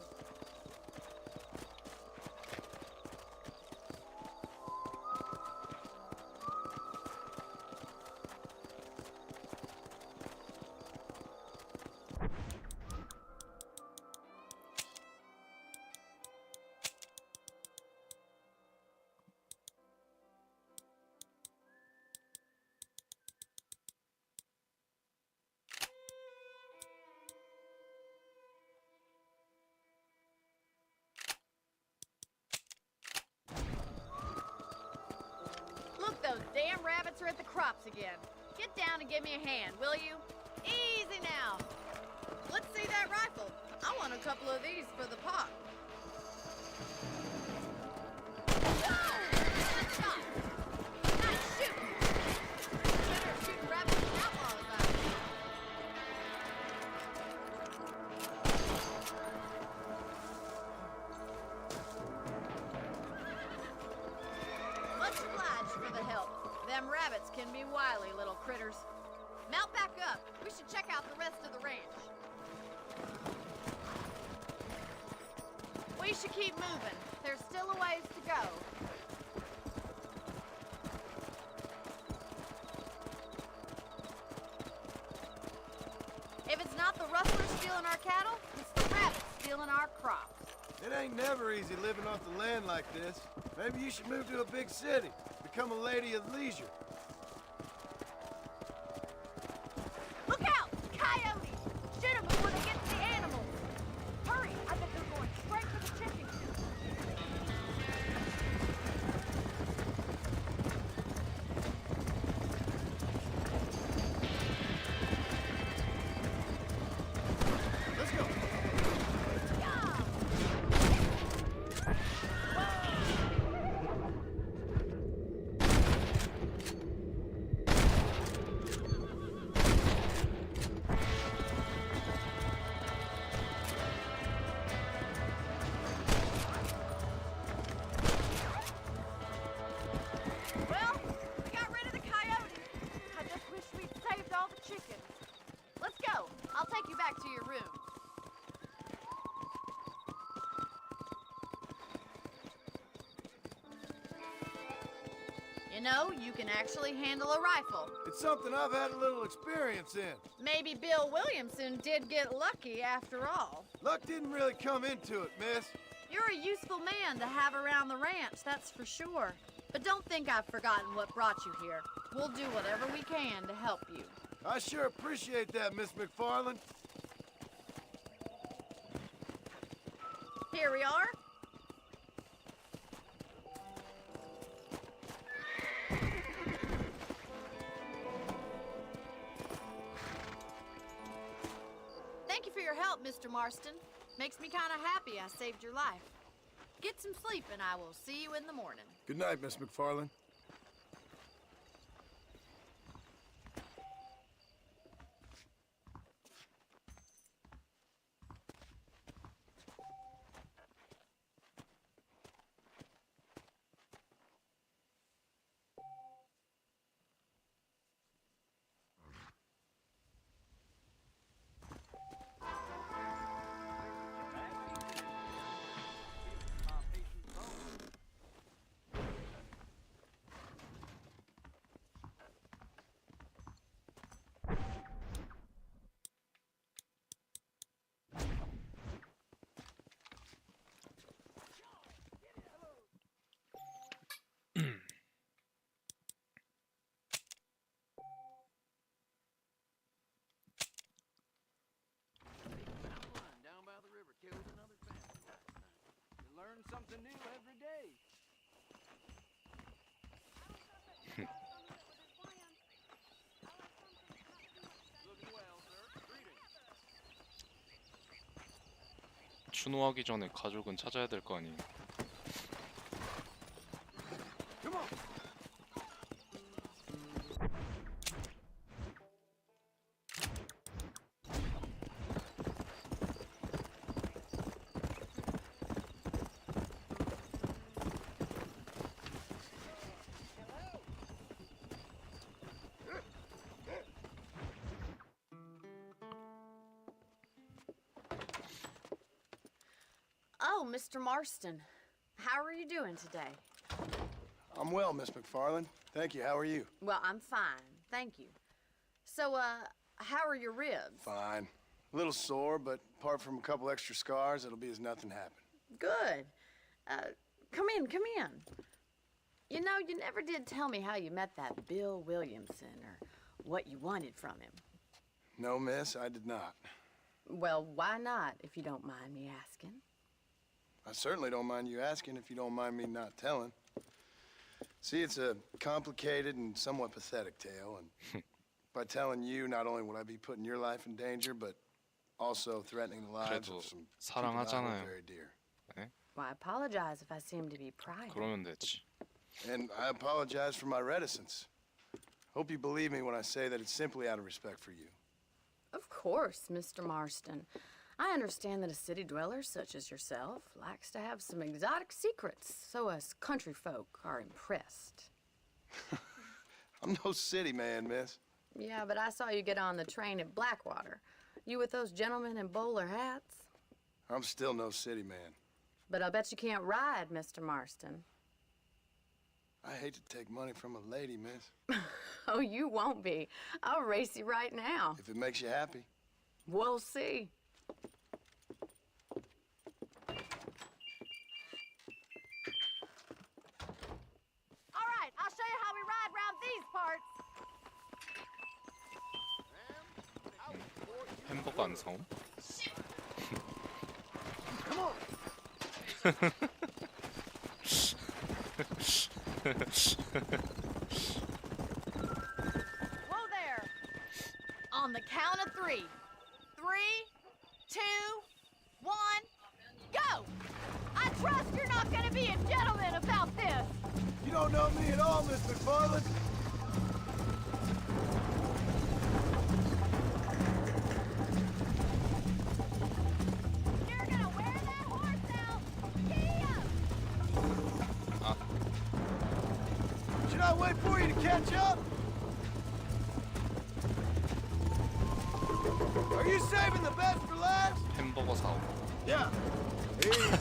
Speaker 9: Look, those damn rabbits are at the crops again. Get down and give me a hand, will you? Easy now. Let's see that rifle. I want a couple of these for the pot. Whoa! Good shot. Nice shooting. Better shoot rabbits than outlaws out here. Much obliged for the help. Them rabbits can be wily little critters. Mount back up. We should check out the rest of the ranch. We should keep moving. There's still a ways to go. If it's not the rustlers stealing our cattle, it's the rabbits stealing our crops.
Speaker 8: It ain't never easy living off the land like this. Maybe you should move to a big city. Become a lady of leisure.
Speaker 9: Look out! Coyotes! Shoot them before they get to the animals! Hurry! I bet they're going straight for the chicken coop.
Speaker 8: Let's go.
Speaker 9: Well, we got rid of the coyotes. I just wish we'd saved all the chickens. Let's go. I'll take you back to your room. You know, you can actually handle a rifle.
Speaker 8: It's something I've had a little experience in.
Speaker 9: Maybe Bill Williamson did get lucky after all.
Speaker 8: Luck didn't really come into it, miss.
Speaker 9: You're a useful man to have around the ranch, that's for sure. But don't think I've forgotten what brought you here. We'll do whatever we can to help you.
Speaker 8: I sure appreciate that, Miss McFarland.
Speaker 9: Here we are. Thank you for your help, Mr. Marston. Makes me kind of happy I saved your life. Get some sleep and I will see you in the morning.
Speaker 8: Good night, Miss McFarland.
Speaker 1: 추노하기 전에 가족은 찾아야 될 거 아니.
Speaker 9: Oh, Mr. Marston. How are you doing today?
Speaker 8: I'm well, Miss McFarland. Thank you. How are you?
Speaker 9: Well, I'm fine. Thank you. So, how are your ribs?
Speaker 8: Fine. A little sore, but apart from a couple extra scars, it'll be as nothing happened.
Speaker 9: Good. Come in, come in. You know, you never did tell me how you met that Bill Williamson or what you wanted from him.
Speaker 8: No, miss, I did not.
Speaker 9: Well, why not, if you don't mind me asking?
Speaker 8: I certainly don't mind you asking if you don't mind me not telling. See, it's a complicated and somewhat pathetic tale, and by telling you, not only would I be putting your life in danger, but also threatening the lives
Speaker 1: 그래도
Speaker 8: of some people that I hold
Speaker 1: 사랑하잖아요.
Speaker 8: very dear.
Speaker 9: Well, I apologize if I seem to be prying.
Speaker 1: 그러면 되지.
Speaker 8: And I apologize for my reticence. Hope you believe me when I say that it's simply out of respect for you.
Speaker 9: Of course, Mr. Marston. I understand that a city dweller such as yourself likes to have some exotic secrets, so us country folk are impressed.
Speaker 8: I'm no city man, miss.
Speaker 9: Yeah, but I saw you get on the train at Blackwater. You with those gentlemen in bowler hats?
Speaker 8: I'm still no city man.
Speaker 9: But I bet you can't ride, Mr. Marston.
Speaker 8: I hate to take money from a lady, miss.
Speaker 9: Oh, you won't be. I'll race you right now.
Speaker 8: If it makes you happy.
Speaker 9: We'll see. All right, I'll show you how we ride round these parts.
Speaker 1: 햄버거 안 사옴?
Speaker 9: Whoa there! On the count of 3. 3, 2, 1, go! I trust you're not gonna be a gentleman about this.
Speaker 8: You don't know me at all, Miss McFarland.
Speaker 9: You're gonna wear that horse out. Gee up!
Speaker 8: Should I wait for you to catch up? Are you saving the best for last?
Speaker 1: 햄버거 사옴.
Speaker 8: Yeah. Easy.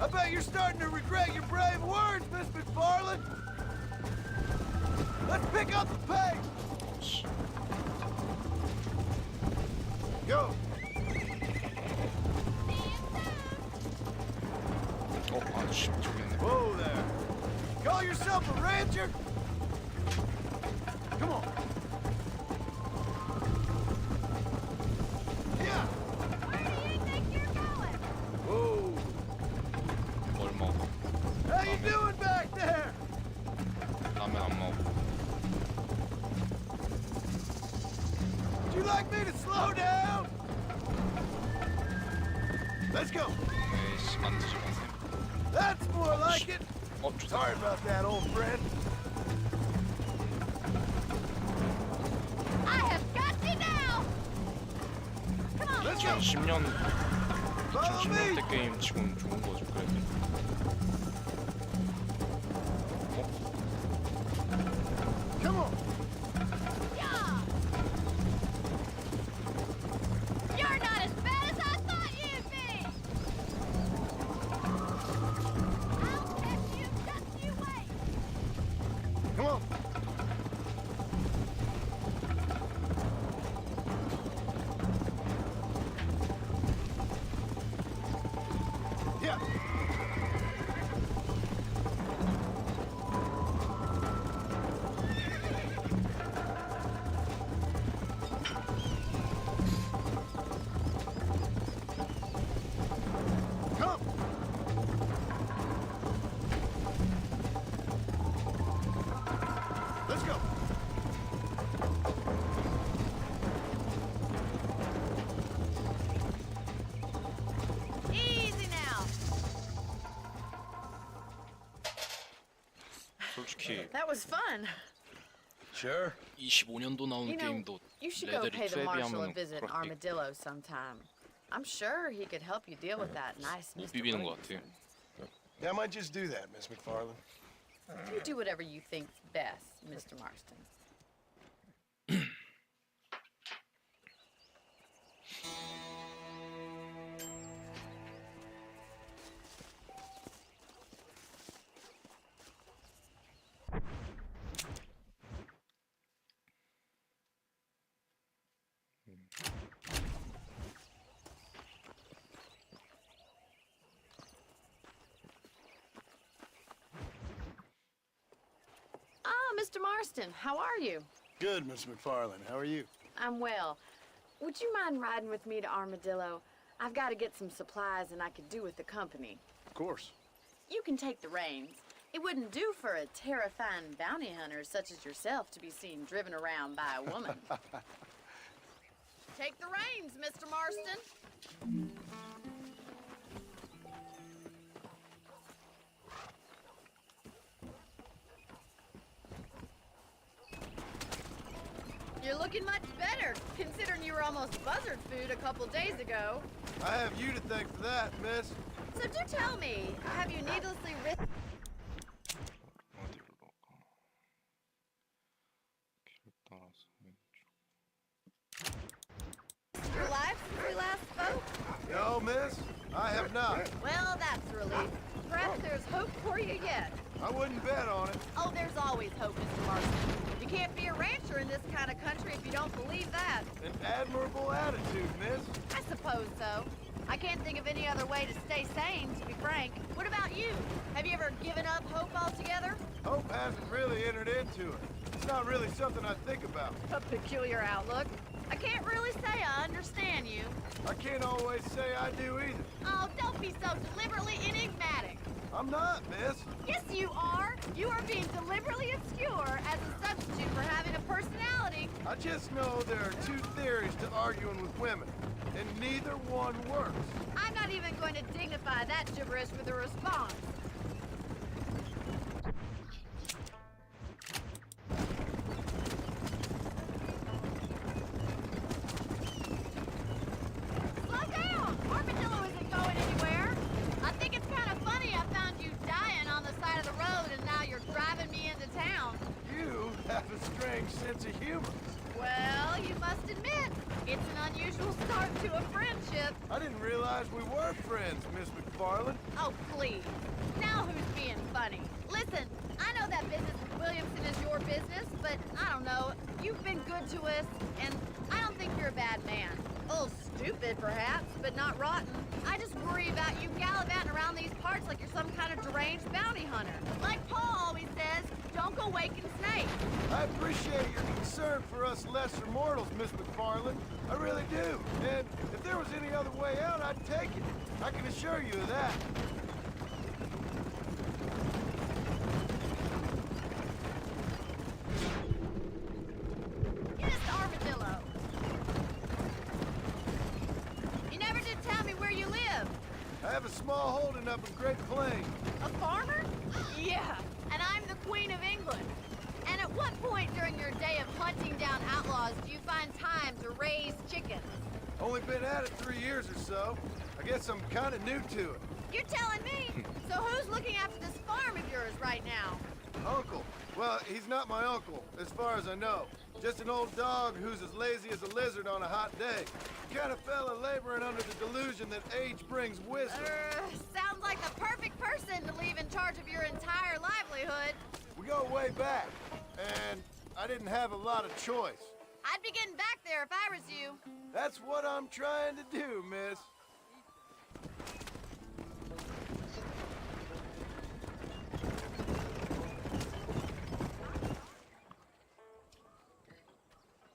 Speaker 8: I bet you're starting to regret your brave words, Miss McFarland. Let's pick up the pace. Go.
Speaker 1: 아씨 저기네.
Speaker 8: Whoa there. Call yourself a rancher? Come on. Yeah.
Speaker 9: Where do you think you're going?
Speaker 8: Whoa.
Speaker 1: 뭘 먹어?
Speaker 8: How you doing back there?
Speaker 1: 라면 안 먹어.
Speaker 8: Would you like me to slow down? Let's go.
Speaker 1: 에이씨 만지지 마세요.
Speaker 8: That's more like it.
Speaker 1: 좋다.
Speaker 8: Sorry about that, old friend.
Speaker 9: I have got you now. Come on,
Speaker 8: Let's
Speaker 9: boy.
Speaker 8: go.
Speaker 1: 10년
Speaker 8: Follow
Speaker 1: 2010년대
Speaker 8: me.
Speaker 1: 게임 치고는 좋은 거죠 그래도.
Speaker 8: Come on.
Speaker 9: Yeah. You're not as bad as I thought you'd be. I'll catch you. Just you wait.
Speaker 8: Come on. Yeah. Come.
Speaker 1: 솔직히
Speaker 9: That was fun.
Speaker 5: Sure.
Speaker 1: 25년도 나온
Speaker 9: You know,
Speaker 1: 게임도
Speaker 9: you should go
Speaker 1: 레벨이
Speaker 9: pay the
Speaker 1: 2에
Speaker 9: marshal a
Speaker 1: 비하면
Speaker 9: visit in
Speaker 1: 그렇게
Speaker 9: Armadillo sometime. I'm sure he could help you deal with that nice
Speaker 1: 못
Speaker 9: Mr.
Speaker 1: 비비는 것 같아.
Speaker 9: Williamson.
Speaker 8: Yeah, I might just do that, Miss McFarland.
Speaker 9: You do whatever you think's best, Mr. Marston. Ah, Mr. Marston, how are you?
Speaker 8: Good, Miss McFarland. How are you?
Speaker 9: I'm well. Would you mind riding with me to Armadillo? I've got to get some supplies and I could do with the company.
Speaker 8: Of course.
Speaker 9: You can take the reins. It wouldn't do for a terrifying bounty hunter such as yourself to be seen driven around by a woman. Take the reins, Mr. Marston. You're looking much better, considering you were almost buzzard food a couple days ago.
Speaker 8: I have you to thank for that, miss.
Speaker 9: So do tell me, have you needlessly risked
Speaker 1: 어디로 갈까? 길 따라서 왼쪽.
Speaker 9: your life since we last spoke?
Speaker 8: No, miss, I have not.
Speaker 9: Well, that's a relief. Perhaps there's hope for you yet.
Speaker 8: I wouldn't bet on it.
Speaker 9: Oh, there's always hope, Mr. Marston. You can't be a rancher in this kind of country if you don't believe that.
Speaker 8: An admirable attitude, miss.
Speaker 9: I suppose so. I can't think of any other way to stay sane, to be frank. What about you? Have you ever given up hope altogether?
Speaker 8: Hope hasn't really entered into it. It's not really something I think about.
Speaker 9: A peculiar outlook. I can't really say I understand you.
Speaker 8: I can't always say I do either.
Speaker 9: Oh, don't be so deliberately enigmatic.
Speaker 8: I'm not, miss.
Speaker 9: Yes, you are. You are being deliberately obscure as a substitute for having a personality.
Speaker 8: I just know there are two theories to arguing with women, and neither one works.
Speaker 9: I'm not even going to dignify that gibberish with a response. Slow down! Armadillo isn't going anywhere. I think it's kind of funny I found you dying on the side of the road and now you're driving me into town.
Speaker 8: You have a strange sense of humor.
Speaker 9: Well, you must admit, it's an unusual start to a friendship.
Speaker 8: I didn't realize we were friends, Miss McFarland.
Speaker 9: Oh, please. Now who's being funny? Listen, I know that business with Williamson is your business, but I don't know. You've been good to us, and I don't think you're a bad man. A little stupid, perhaps, but not rotten. I just worry about you gallivanting around these parts like you're some kind of deranged bounty hunter. Like Paul always says, don't go waking snakes.
Speaker 8: I appreciate your concern for us lesser mortals, Miss McFarland. I really do. And if there was any other way out, I'd take it. I can assure you of that.
Speaker 9: Get us to Armadillo. You never did tell me where you live.
Speaker 8: I have a small holding up in Great Plains.
Speaker 9: A farmer? Yeah, and I'm the Queen of England. And at what point during your day of hunting down outlaws do you find time to raise chickens?
Speaker 8: Only been at it 3 years or so. I guess I'm kind of new to it.
Speaker 9: You're telling me? So who's looking after this farm of yours right now?
Speaker 8: Uncle. Well, he's not my uncle, as far as I know. Just an old dog who's as lazy as a lizard on a hot day. The kind of fella laboring under the delusion that age brings wisdom.
Speaker 9: Sounds like the perfect person to leave in charge of your entire livelihood.
Speaker 8: We go way back, and I didn't have a lot of choice.
Speaker 9: I'd be getting back there if I was you.
Speaker 8: That's what I'm trying to do, miss.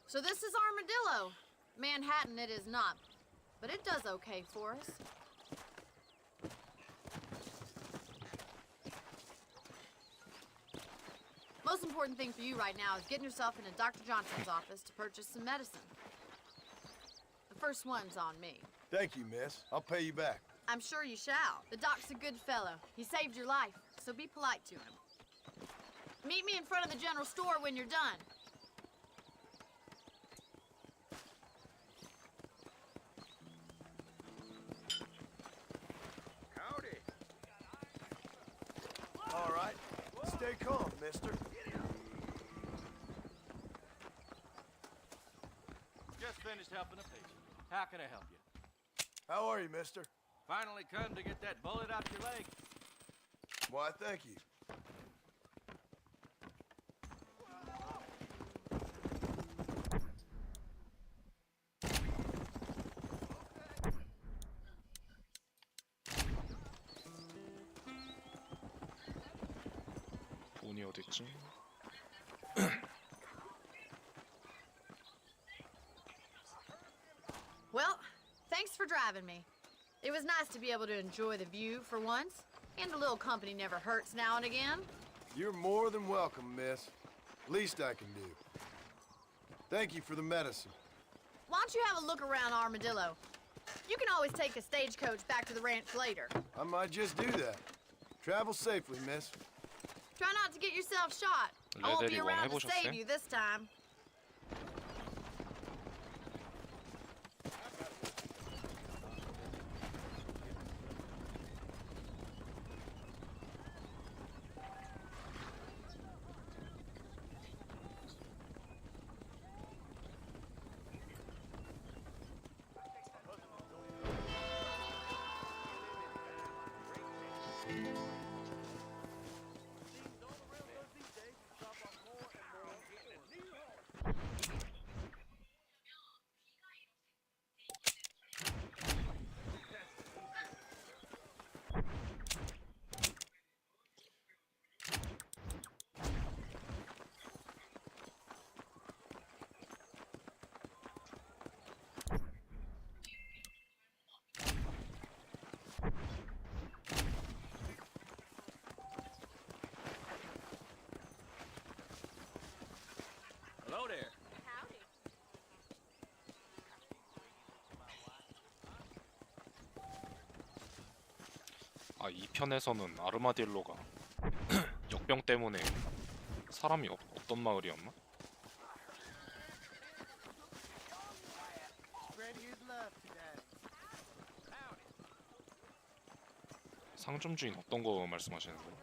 Speaker 9: So this is Armadillo. Manhattan it is not, but it does okay for us. Most important thing for you right now is getting yourself into Dr. Johnson's office to purchase some medicine. The first one's on me.
Speaker 8: Thank you, miss. I'll pay you back.
Speaker 9: I'm sure you shall. The doc's a good fellow. He saved your life, so be polite to him. Meet me in front of the general store when you're done.
Speaker 7: Howdy.
Speaker 8: All right. Stay calm, mister.
Speaker 10: Just finished helping a patient. How can I help you?
Speaker 8: How are you, mister?
Speaker 10: Finally come to get that bullet out your leg.
Speaker 8: Why, thank you.
Speaker 1: 돈이 어딨지?
Speaker 9: Well, thanks for driving me. It was nice to be able to enjoy the view for once, and a little company never hurts now and again.
Speaker 8: You're more than welcome, miss. Least I can do. Thank you for the medicine.
Speaker 9: Why don't you have a look around Armadillo? You can always take a stagecoach back to the ranch later.
Speaker 8: I might just do that. Travel safely, miss.
Speaker 9: Try not to get yourself shot. I won't be
Speaker 1: 레데리 원
Speaker 9: around to
Speaker 1: 해보셨어요?
Speaker 9: save you this time.
Speaker 10: Hello there.
Speaker 1: 아, 이 편에서는 아르마딜로가 역병 때문에 사람이 없던 마을이었나? 상점 주인 어떤 거 말씀하시는 거예요?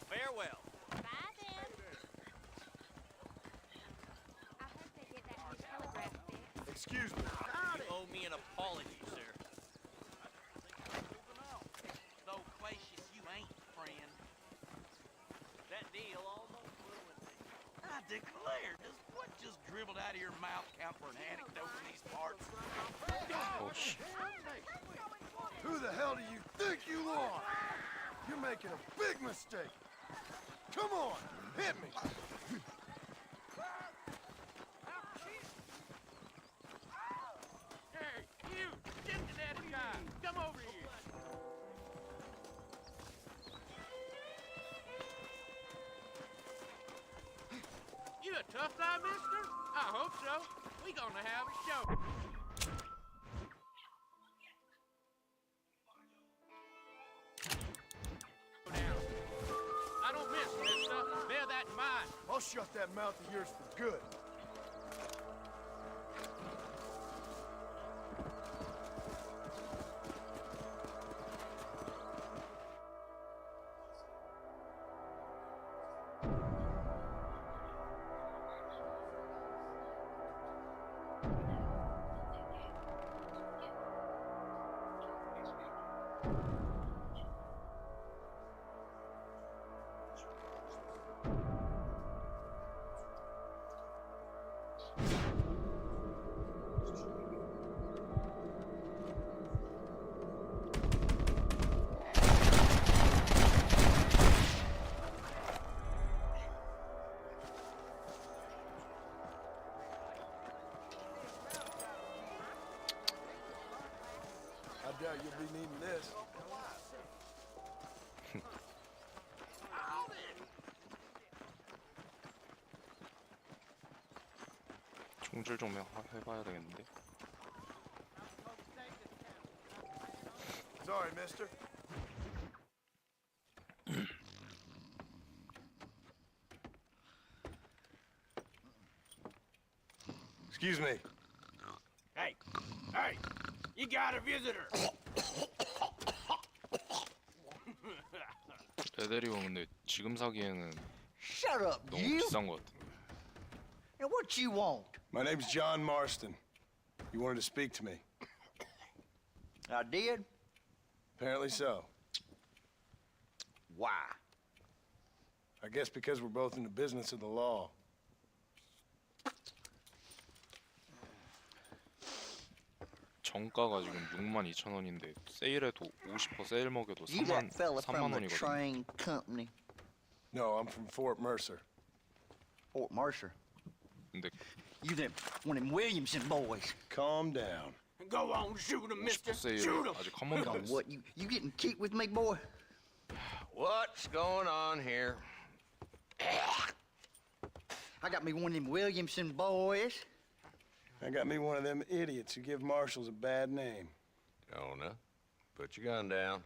Speaker 10: Farewell.
Speaker 4: Bye then. I hope they get that new telegraph fixed.
Speaker 8: Excuse me.
Speaker 10: You owe me an apology, sir.
Speaker 11: Though Clacius, you ain't, friend.
Speaker 10: That deal almost ruined me.
Speaker 11: I declare, does what just dribbled out of your mouth count for an anecdote in these parts?
Speaker 1: 오씨.
Speaker 8: Who the hell do you think you are? You're making a big mistake. Come on, hit me.
Speaker 7: Hey, you! Get to that guy! Come over here! You a tough guy, mister? I hope so. We gonna have a show. Down. I don't miss, mister. Bear that in mind.
Speaker 8: I'll shut that mouth of yours for good. I doubt you'll be needing this.
Speaker 1: 총질 좀 해봐야 되겠는데.
Speaker 8: Sorry, mister. Excuse me.
Speaker 7: Hey, hey, you got a visitor.
Speaker 1: 레데리오 근데 지금 사기에는
Speaker 12: Shut up,
Speaker 1: 너무
Speaker 12: you!
Speaker 1: 비싼 것 같은데.
Speaker 12: And what you want?
Speaker 8: My name's John Marston. You wanted to speak to me.
Speaker 12: I did?
Speaker 8: Apparently so.
Speaker 12: Why?
Speaker 8: I guess because we're both in the business of the law.
Speaker 1: 정가가 지금 62,000원인데 세일해도 50% 세일 먹여도
Speaker 12: You
Speaker 1: 3만
Speaker 12: that fella
Speaker 1: 3만
Speaker 12: from the
Speaker 1: 원이거든.
Speaker 12: train company,
Speaker 8: No, I'm from Fort Mercer.
Speaker 12: Fort Mercer.
Speaker 1: 근데
Speaker 12: You them one of them Williamson boys.
Speaker 8: Calm down.
Speaker 7: Go on, shoot him, mister.
Speaker 1: 50% 세일
Speaker 7: Shoot him.
Speaker 1: 아직 한 번도 안 했어.
Speaker 12: What, you getting kicked with me, boy?
Speaker 13: What's going on here?
Speaker 12: I got me one of them Williamson boys.
Speaker 8: I got me one of them idiots who give marshals a bad name.
Speaker 13: Jonah, put your gun down.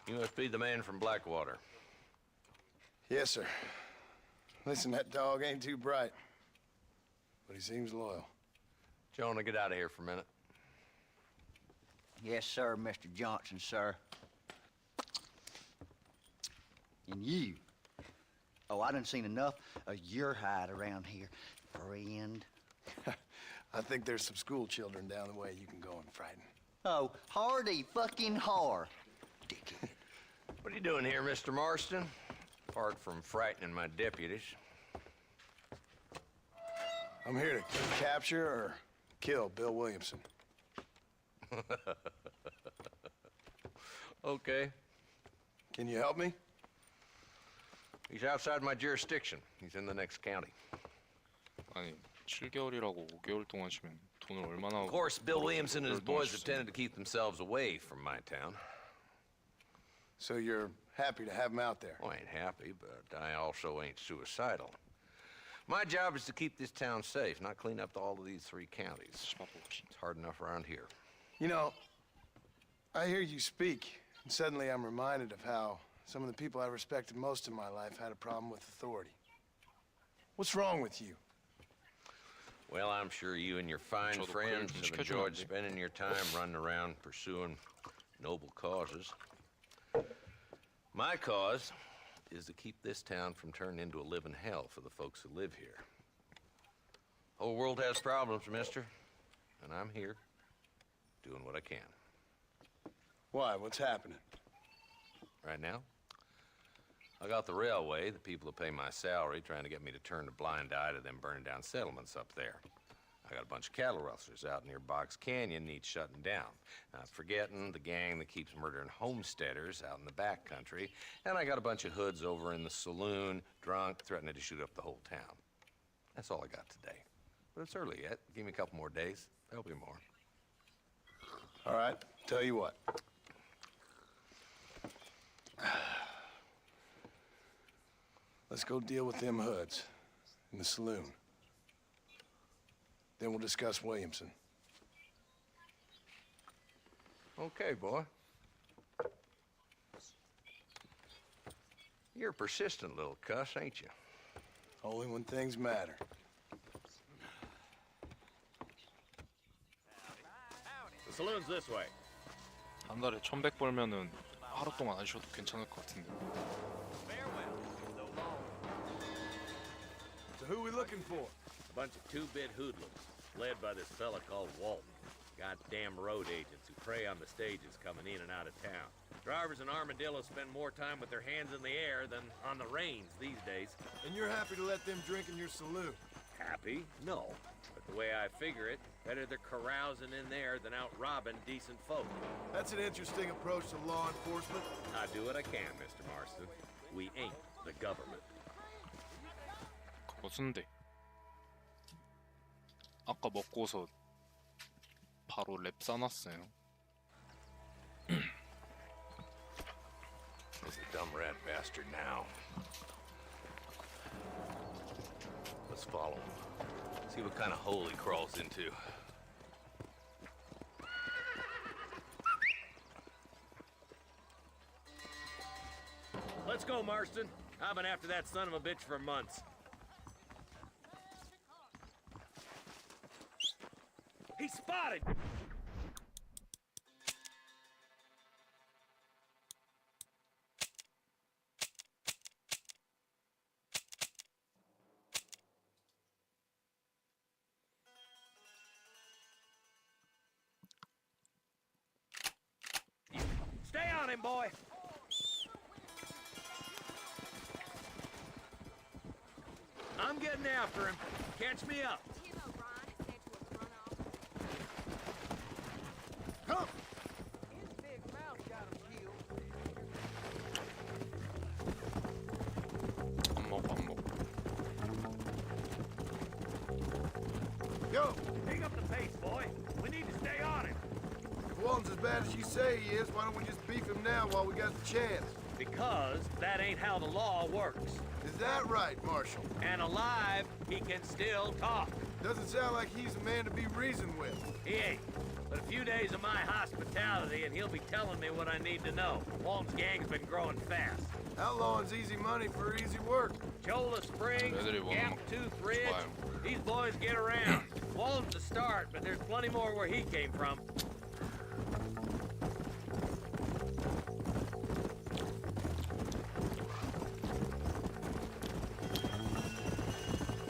Speaker 13: You must be the man from Blackwater.
Speaker 8: Yes, sir. Listen, that dog ain't too bright, but he seems loyal.
Speaker 13: Jonah, get out of here for a minute.
Speaker 12: Yes, sir, Mr. Johnson, sir. And you. Oh, I done seen enough of your hide around here, friend.
Speaker 8: I think there's some school children down the way you can go and frighten.
Speaker 12: Oh, hardy fucking har. Dickhead.
Speaker 13: What are you doing here, Mr. Marston? Apart from frightening my deputies.
Speaker 8: I'm here to capture or kill Bill Williamson.
Speaker 13: Okay.
Speaker 8: Can you help me?
Speaker 13: He's outside my jurisdiction. He's in the next county.
Speaker 1: 아니 7개월이라고 5개월 동안 쉬면 돈을 얼마나
Speaker 13: Of course, Bill Williamson and his
Speaker 1: 5개월 동안
Speaker 13: boys
Speaker 1: 쉴
Speaker 13: have
Speaker 1: 수
Speaker 13: tended
Speaker 1: 있는데.
Speaker 13: to keep themselves away from my town.
Speaker 8: So you're happy to have him out there?
Speaker 13: Well, I ain't happy, but I also ain't suicidal. My job is to keep this town safe, not clean up all of these 3 counties. It's hard enough around here.
Speaker 8: You know, I hear you speak, and suddenly I'm reminded of how some of the people I respected most in my life had a problem with authority. What's wrong with you?
Speaker 13: Well, I'm sure you and your fine
Speaker 1: 저도
Speaker 13: friends
Speaker 1: 그걸 좀
Speaker 13: have
Speaker 1: 시켜주면
Speaker 13: enjoyed
Speaker 1: 안 돼?
Speaker 13: spending your time running around pursuing noble causes. My cause is to keep this town from turning into a living hell for the folks who live here. Whole world has problems, mister, and I'm here doing what I can.
Speaker 8: Why? What's happening?
Speaker 13: Right now, I got the railway, the people who pay my salary, trying to get me to turn a blind eye to them burning down settlements up there. I got a bunch of cattle rustlers out near Box Canyon needs shutting down. Not forgetting the gang that keeps murdering homesteaders out in the back country. And I got a bunch of hoods over in the saloon, drunk, threatening to shoot up the whole town. That's all I got today. But it's early yet. Give me a couple more days. There'll be more.
Speaker 8: All right, tell you what. Let's go deal with them hoods in the saloon. Then we'll discuss Williamson.
Speaker 13: Okay, boy. You're a persistent little cuss, ain't you?
Speaker 8: Only when things matter.
Speaker 6: The saloon's this way.
Speaker 1: 한 달에 1,100 벌면은 하루 동안 안 쉬어도 괜찮을 것 같은데.
Speaker 8: So who we looking for?
Speaker 10: A bunch of two-bit hoodlums, led by this fella called Walton. Goddamn road agents who prey on the stages coming in and out of town. Drivers in Armadillo spend more time with their hands in the air than on the reins these days.
Speaker 8: And you're happy to let them drink in your saloon?
Speaker 10: Happy? No. But the way I figure it, better they're carousing in there than out robbing decent folk.
Speaker 8: That's an interesting approach to law enforcement.
Speaker 10: I do what I can, Mr. Marston. We ain't the government.
Speaker 1: 그것은데 아까 먹고서 바로 랩 싸놨어요.
Speaker 13: He's a dumb rat bastard now. Let's follow him. See what kind of hole he crawls into.
Speaker 10: Let's go, Marston. I've been after that son of a bitch for months. He's spotted! Stay on him, boy! I'm getting after him. Catch me up.
Speaker 8: Come!
Speaker 7: His big mouth got him killed.
Speaker 1: 안 먹어 안 먹어.
Speaker 8: Go!
Speaker 10: Pick up the pace, boy. We need to stay on him.
Speaker 8: If Walton's as bad as you say he is, why don't we just beef him now while we got the chance?
Speaker 10: Because that ain't how the law works.
Speaker 8: Is that right, Marshal?
Speaker 10: And alive, he can still talk.
Speaker 8: Doesn't sound like he's a man to be reasoned with.
Speaker 10: He ain't. But a few days of my hospitality and he'll be telling me what I need to know. Walton's gang's been growing fast.
Speaker 8: Outlawing's easy money for easy work.
Speaker 10: Cholla Springs,
Speaker 1: 애들이 뭐
Speaker 10: Gap Tooth Ridge,
Speaker 1: 좋아요.
Speaker 10: these boys get around. Walton's the start, but there's plenty more where he came from.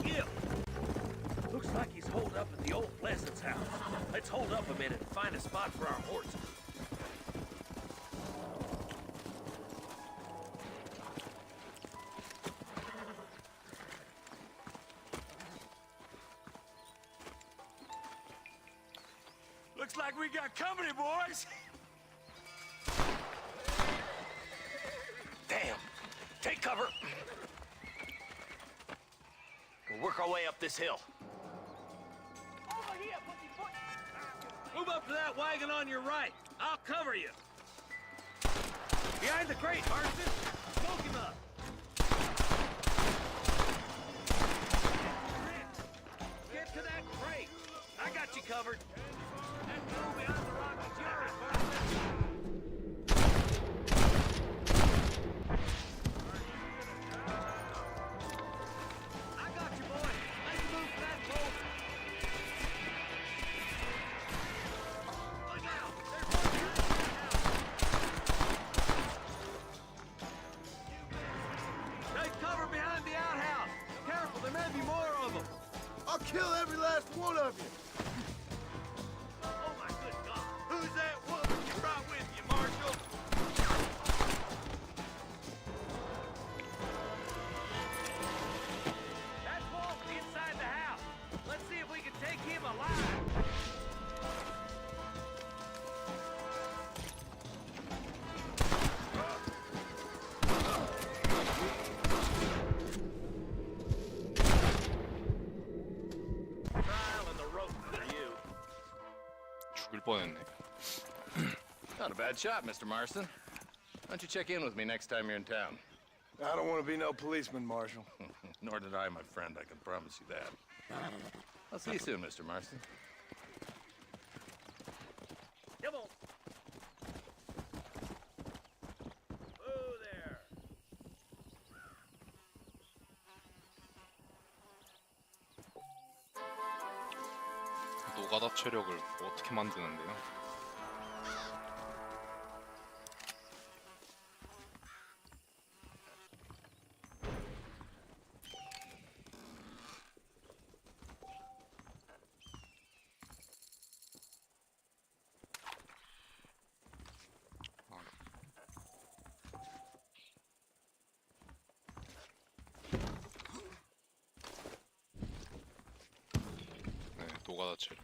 Speaker 10: Gil! Looks like he's holed up at the old Pleasance house. Let's hold up a minute and find a spot for our horses.
Speaker 11: Looks like we got company, boys.
Speaker 6: Damn. Take cover. We'll work our way up this hill.
Speaker 10: Move up to that wagon on your right. I'll cover you. Behind the crate, Marston. Smoke him up. Get to that crate. I got you covered. And go behind the rock and Jerry, I got you, boy. Let's move that boat. Look out! There's one here. Take cover behind the outhouse. Careful, there may be more of them.
Speaker 8: I'll kill every last one of you.
Speaker 10: Oh my good God!
Speaker 11: Who's that woman you brought with you, Marshal?
Speaker 10: That's Walt inside the house. Let's see if we can take him alive. Trial and the rope for you.
Speaker 1: 죽을 뻔했네.
Speaker 14: Not a bad shot, Mr. Marston. Why don't you check in with me next time you're in town?
Speaker 8: I don't want to be no policeman, Marshal.
Speaker 14: Nor did I, my friend. I can promise you that. I'll see you soon, Mr. Marston.
Speaker 10: Come on. Oh, there.
Speaker 1: 노가다 체력을 어떻게 만드는데요? 네, 노가다 체력.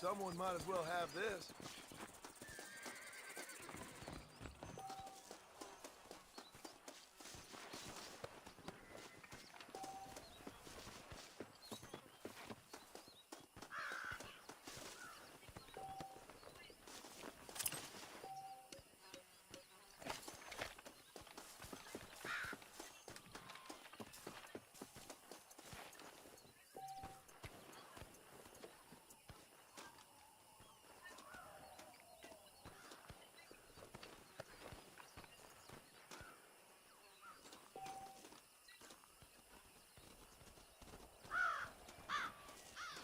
Speaker 8: Someone might as well have this.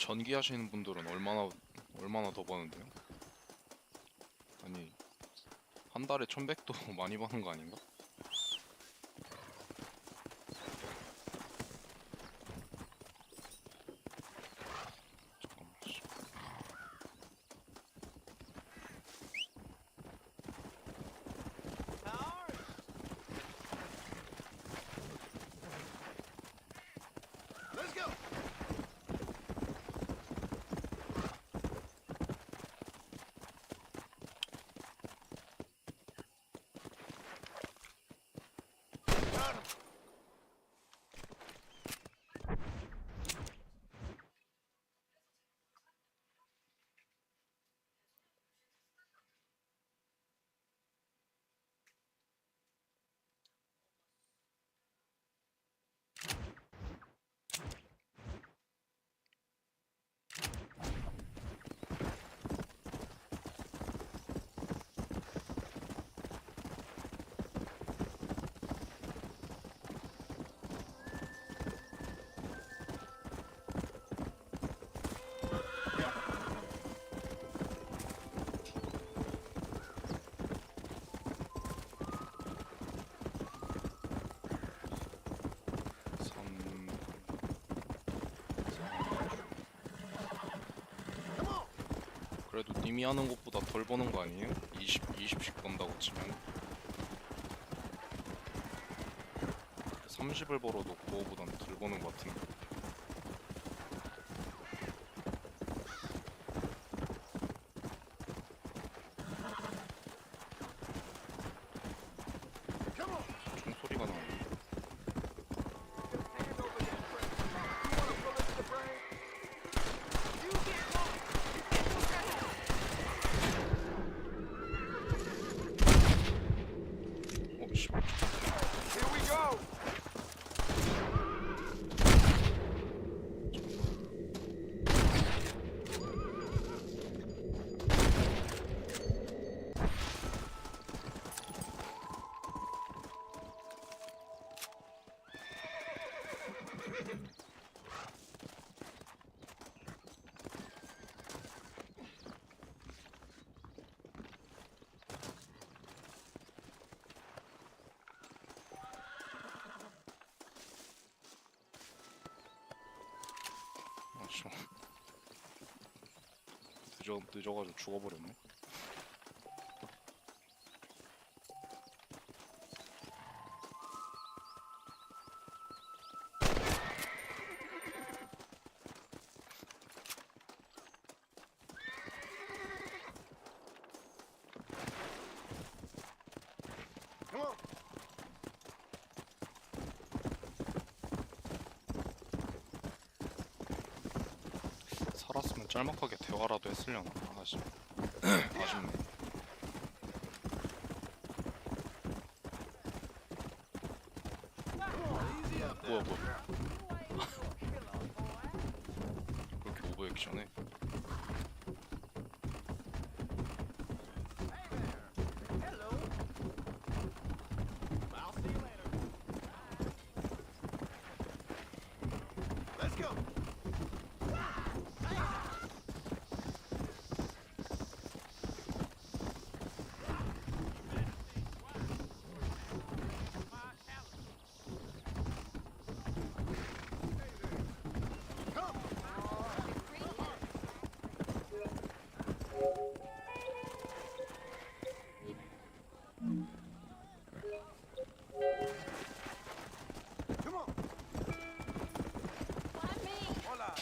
Speaker 1: 전기 하시는 분들은 얼마나 더 버는데요? 아니 한 달에 1,100도 많이 버는 거 아닌가?
Speaker 8: Let's go. Got him.
Speaker 1: 그래도 님이 하는 것보다 덜 버는 거 아니에요? 20씩 번다고 치면 30을 벌어도 그거보단 덜 버는 것 같은데. 총소리가 나네.
Speaker 8: Here we go.
Speaker 1: 늦어가지고 죽어버렸네.
Speaker 8: Come on.
Speaker 1: 살았으면 짤막하게 대화라도 했으려나. 아쉽네. 뭐야 그렇게 오버 액션해?
Speaker 8: Let's go. Come on.
Speaker 4: Why me?
Speaker 8: Hola.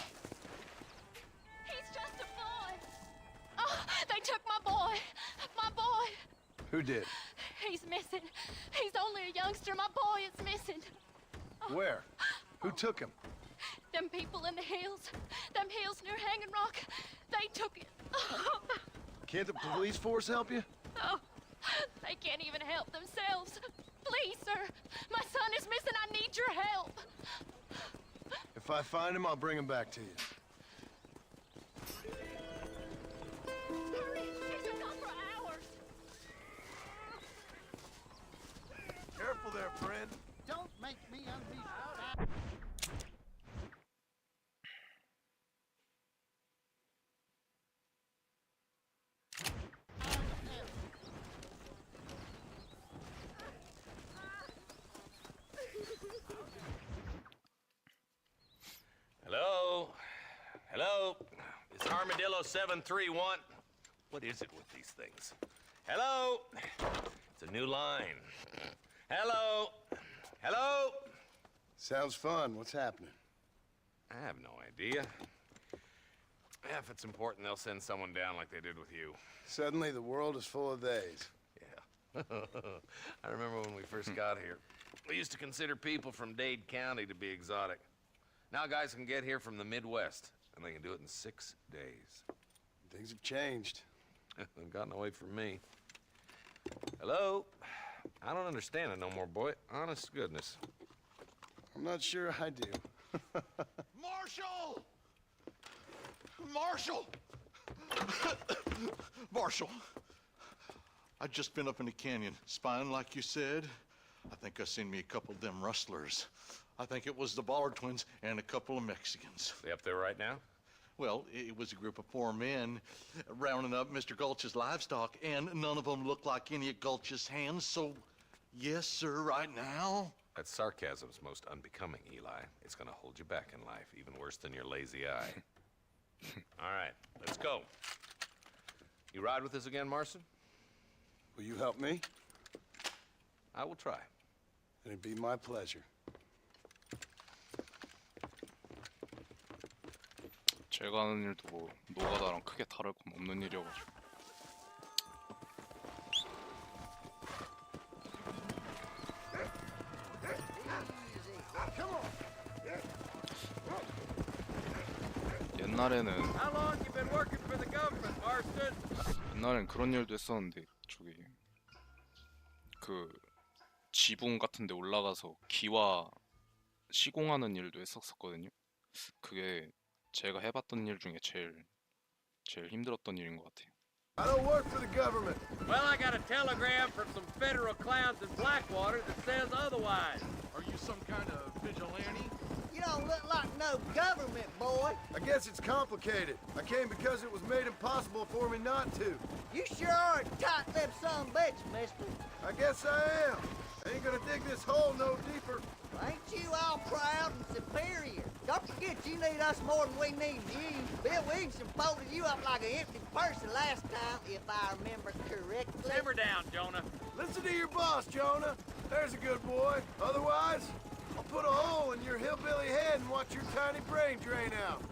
Speaker 4: He's just a boy. Oh, they took my boy. My boy.
Speaker 8: Who did?
Speaker 4: He's missing. He's only a youngster. My boy is missing.
Speaker 8: Where? Who took him?
Speaker 4: Them people in the hills. Them hills near Hanging Rock. They took it.
Speaker 8: Can't the police force help you?
Speaker 4: Oh, they can't even help themselves. Please, sir. My son is missing. I need your help.
Speaker 8: If I find him, I'll bring him back to you.
Speaker 4: Hurry. He's been gone for hours.
Speaker 8: Careful there, friend.
Speaker 7: Don't make me unleash
Speaker 10: Hello? Is Armadillo 731? What is it with these things? Hello? It's a new line. Hello? Hello?
Speaker 8: Sounds fun. What's happening?
Speaker 13: I have no idea. If it's important, they'll send someone down like they did with you.
Speaker 8: Suddenly, the world is full of theys.
Speaker 13: Yeah. I remember when we first got here. We used to consider people from Dade County to be exotic. Now guys can get here from the Midwest, and they can do it in 6 days.
Speaker 8: Things have changed.
Speaker 13: They've gotten away from me. Hello? I don't understand it no more, boy. Honest to goodness.
Speaker 8: I'm not sure I do.
Speaker 11: Marshall! Marshall!
Speaker 15: Marshal, I'd just been up in the canyon, spying like you said. I think I seen me a couple of them rustlers. I think it was the Ballard twins and a couple of Mexicans.
Speaker 13: They up there right now?
Speaker 15: Well, it was a group of 4 men rounding up Mr. Gulch's livestock, and none of them looked like any of Gulch's hands, so yes, sir, right now.
Speaker 13: That sarcasm's most unbecoming, Eli. It's gonna hold you back in life, even worse than your lazy eye. All right, let's go. You ride with us again, Marston?
Speaker 8: Will you help me?
Speaker 13: I will try.
Speaker 8: It'd be my pleasure.
Speaker 1: 제가 하는 일도 뭐 노가다랑 크게 다를 건 없는 일이어가지고. 옛날에는
Speaker 10: How long you been working for the government, Marston?
Speaker 1: 옛날엔 그런 일도 했었는데 저기 그 지붕 같은데 올라가서 기와 시공하는 일도 했었거든요. 그게 제가 해봤던 일 중에 제일 힘들었던 일인 것 같아요.
Speaker 8: I don't work for the government.
Speaker 10: Well, I got a telegram from some federal clowns in Blackwater that says otherwise.
Speaker 11: Are you some kind of vigilante?
Speaker 3: You don't look like no government, boy.
Speaker 8: I guess it's complicated. I came because it was made impossible for me not to.
Speaker 3: You sure are a tight-lipped son of a bitch, mister.
Speaker 8: I guess I am. I ain't gonna dig this hole no deeper.
Speaker 3: Ain't you all proud and superior? Don't forget you need us more than we need you. Bill Williamson folded you up like an empty person last time, if I remember correctly.
Speaker 10: Simmer down, Jonah.
Speaker 8: Listen to your boss, Jonah. There's a good boy. Otherwise, I'll put a hole in your hillbilly head and watch your tiny brain drain out.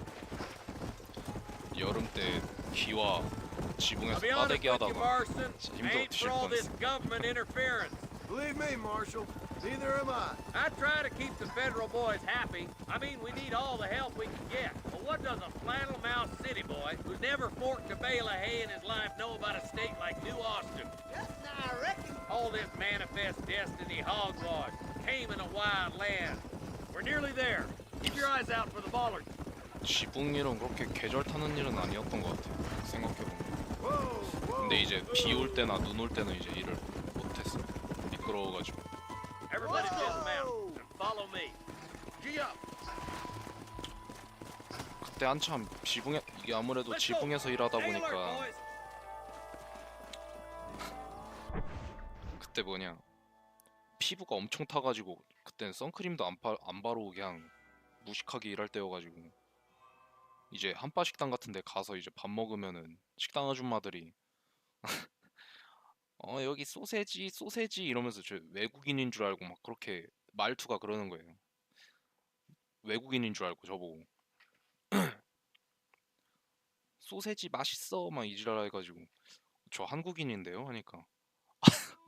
Speaker 1: 여름 때 기와
Speaker 10: I'll
Speaker 1: 지붕에서
Speaker 10: be honest
Speaker 1: 빠대기
Speaker 10: with you,
Speaker 1: 하다가
Speaker 10: Marston.
Speaker 1: 진짜
Speaker 10: I
Speaker 1: 힘들어
Speaker 10: ain't
Speaker 1: 뒤질
Speaker 10: for all this
Speaker 1: 뻔했어.
Speaker 10: government interference.
Speaker 8: Believe me, Marshal, neither am I.
Speaker 10: I try to keep the federal boys happy. I mean, we need all the help we can get. But what does a flannel-mouthed city boy who's never forked a bale of hay in his life know about a state like New Austin?
Speaker 3: Just I reckon.
Speaker 10: All this manifest destiny hogwash, taming a wild land. We're nearly there. Keep your eyes out for the Ballards.
Speaker 1: 지붕 일은 그렇게 계절 타는 일은 아니었던 것 같아요. 생각해보면. 근데 이제 비 올 때나 눈 올 때는 이제 일을 못했어. 미끄러워가지고.
Speaker 10: Everybody dismount and follow me. Gee up.
Speaker 1: 그때 한참 지붕에 이게 아무래도
Speaker 10: Let's go.
Speaker 1: 지붕에서 일하다
Speaker 10: Hang alert,
Speaker 1: 보니까
Speaker 10: boys.
Speaker 1: 그때 뭐냐 피부가 엄청 타가지고 그때는 선크림도 안 바르고 그냥 무식하게 일할 때여가지고 이제 한바 식당 같은데 가서 이제 밥 먹으면은 식당 아줌마들이 여기 소세지 이러면서 저 외국인인 줄 알고 막 그렇게 말투가 그러는 거예요. 외국인인 줄 알고 저보고 소세지 맛있어 막 이지랄 해가지고 저 한국인인데요 하니까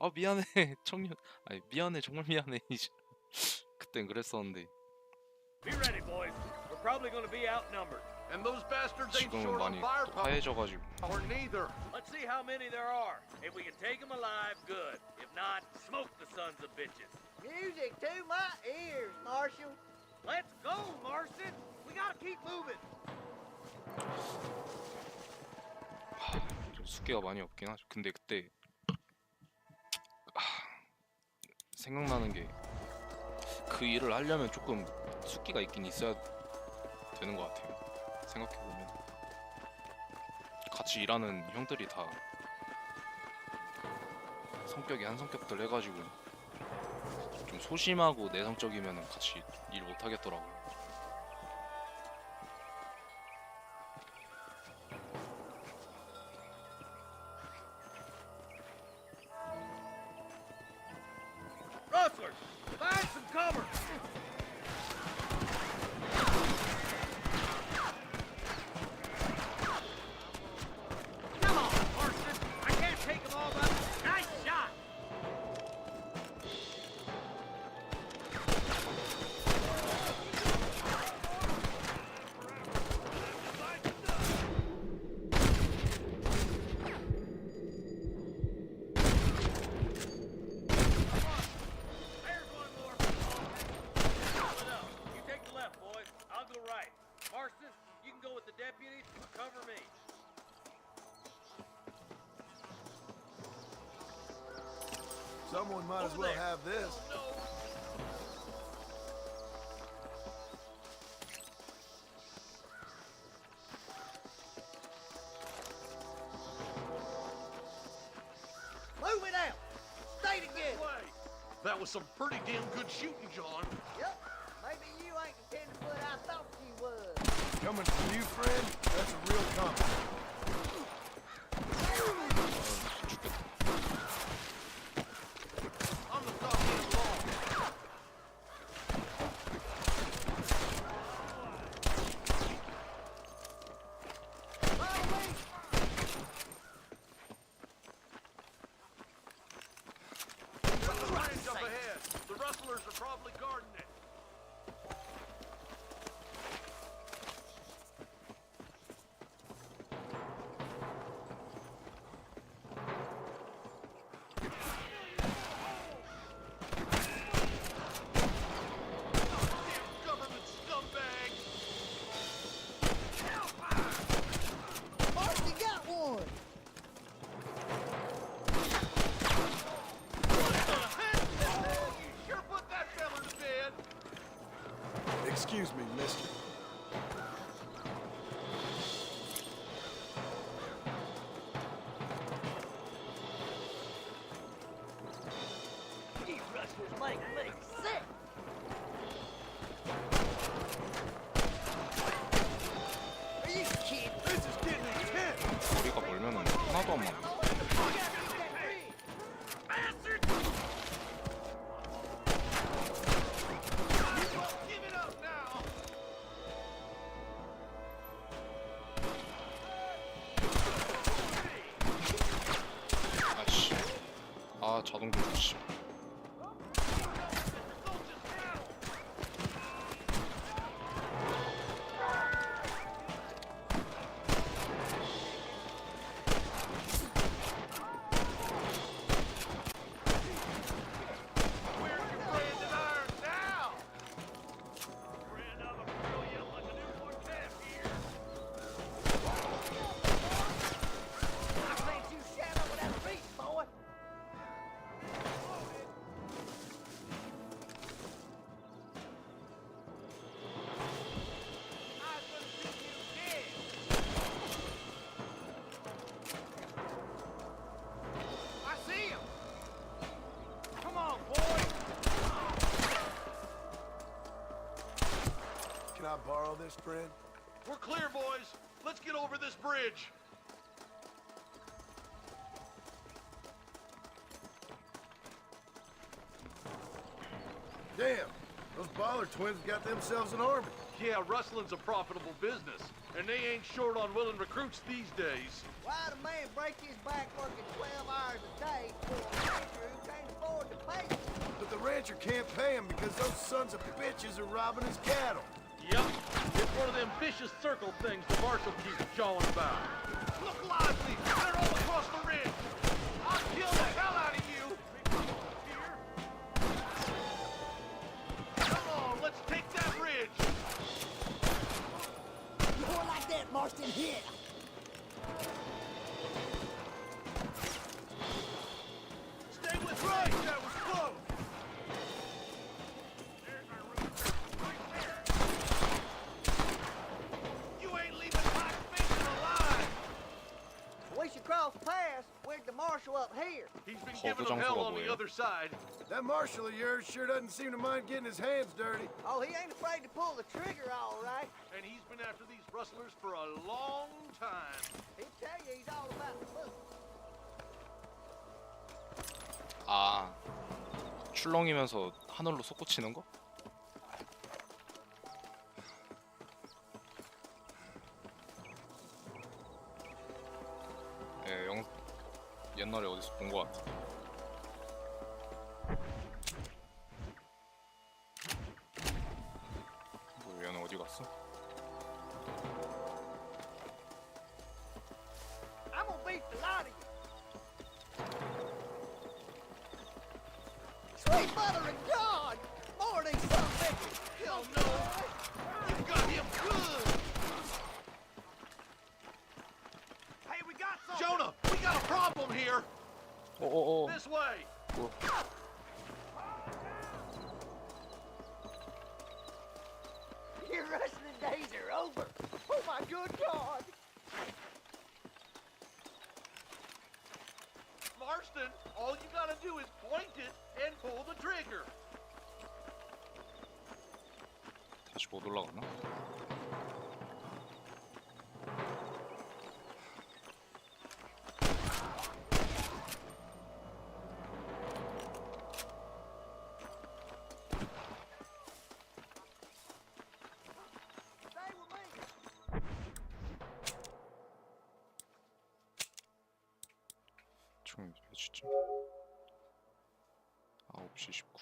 Speaker 1: 아 미안해 청년 아니 미안해 정말 미안해 이제 그땐 그랬었는데
Speaker 10: Be ready, boys. We're probably going to be outnumbered.
Speaker 11: And those bastards ain't
Speaker 1: 지금은
Speaker 11: short on
Speaker 1: 많이 또
Speaker 11: firepower.
Speaker 1: 하얘져가지고
Speaker 11: Or neither.
Speaker 10: Let's see how many there are. If we can take them alive, good. If not, smoke the sons of bitches.
Speaker 3: Music to my ears, Marshal.
Speaker 10: Let's go, Marston. We gotta keep moving.
Speaker 1: 좀 숫기가 많이 없긴 하죠. 근데 그때 생각나는 게 그 일을 하려면 조금 숫기가 있긴 있어야 되는 것 같아요. 생각해보면 같이 일하는 형들이 다 성격이 한 성격들 해가지고 좀 소심하고 내성적이면 같이 일 못하겠더라고요.
Speaker 7: rustlers! Find some cover! Come on, Marston! I can't take them all, but nice shot! There's one more. Split up. You take the left, boys. I'll go right. Marston, you can go with the deputies. Cover me.
Speaker 8: Someone might as well have this.
Speaker 3: Move it out! Stay together!
Speaker 15: That was some pretty damn good shooting, John.
Speaker 3: Yep. Maybe you ain't the tenderfoot I thought you was.
Speaker 8: Coming from you, friend, that's a real compliment.
Speaker 15: I'm the top man along.
Speaker 3: Follow me!
Speaker 15: The range up ahead. The rustlers are probably guarding it. Government scumbag!
Speaker 3: Mark, you got one!
Speaker 15: You sure put that fella to bed.
Speaker 8: Excuse me, mister.
Speaker 3: These rustlers make me sick! Are you kidding?
Speaker 8: This is getting intense.
Speaker 1: 거리가 멀면은 하나도 안 맞네.
Speaker 15: Give it up now!
Speaker 1: 아씨. 아 자동 조절 씨.
Speaker 15: Where's your branded iron now?
Speaker 3: I think you shadow with that beast, boy!
Speaker 7: I see him! Come on, boy!
Speaker 8: Can I borrow this, friend?
Speaker 15: We're clear, boys. Let's get over this bridge.
Speaker 8: Damn, those Ballard twins got themselves an army.
Speaker 15: Yeah, rustling's a profitable business, and they ain't short on willing recruits these days.
Speaker 3: Why'd a man break his back working 12 hours a day for a rancher who can't afford to pay him?
Speaker 8: But the rancher can't pay him because those sons of bitches are robbing his cattle.
Speaker 15: Yep, it's one of them vicious circle things the marshal keeps jawing about. Look lively! They're all across the ridge! I'll kill the hell out of you! Come on, let's take that ridge!
Speaker 3: More like that, Marston, here!
Speaker 15: Stay with right! That was close! You ain't leaving my Mason alive!
Speaker 3: We should cross paths with the marshal up here.
Speaker 15: He's been giving them hell on the other side.
Speaker 8: That marshal of yours sure doesn't seem to mind getting his hands dirty.
Speaker 3: Oh, he ain't afraid to pull the trigger, all right.
Speaker 15: And he's been after these rustlers for a long time.
Speaker 3: He'll tell you he's all about the loot.
Speaker 1: 아 출렁이면서 하늘로 솟구치는 거? 예, 옛날에 어디서 본 것 같아. 뭐 얘는 어디 갔어?
Speaker 3: I'm gonna beat the lot of you. Sweet mother of God! More than some bitches! Hell no! You got him good!
Speaker 11: Hey, we got something! Jonah, we got a problem here!
Speaker 1: 어어어.
Speaker 11: This way!
Speaker 1: 뭐.
Speaker 3: Your wrestling days are over! Oh my good God!
Speaker 11: Marston, all you gotta do is point it and pull the trigger.
Speaker 1: 다시 못 올라가나?
Speaker 3: Stay with me!
Speaker 1: 총 몇 시쯤? 9시 19분.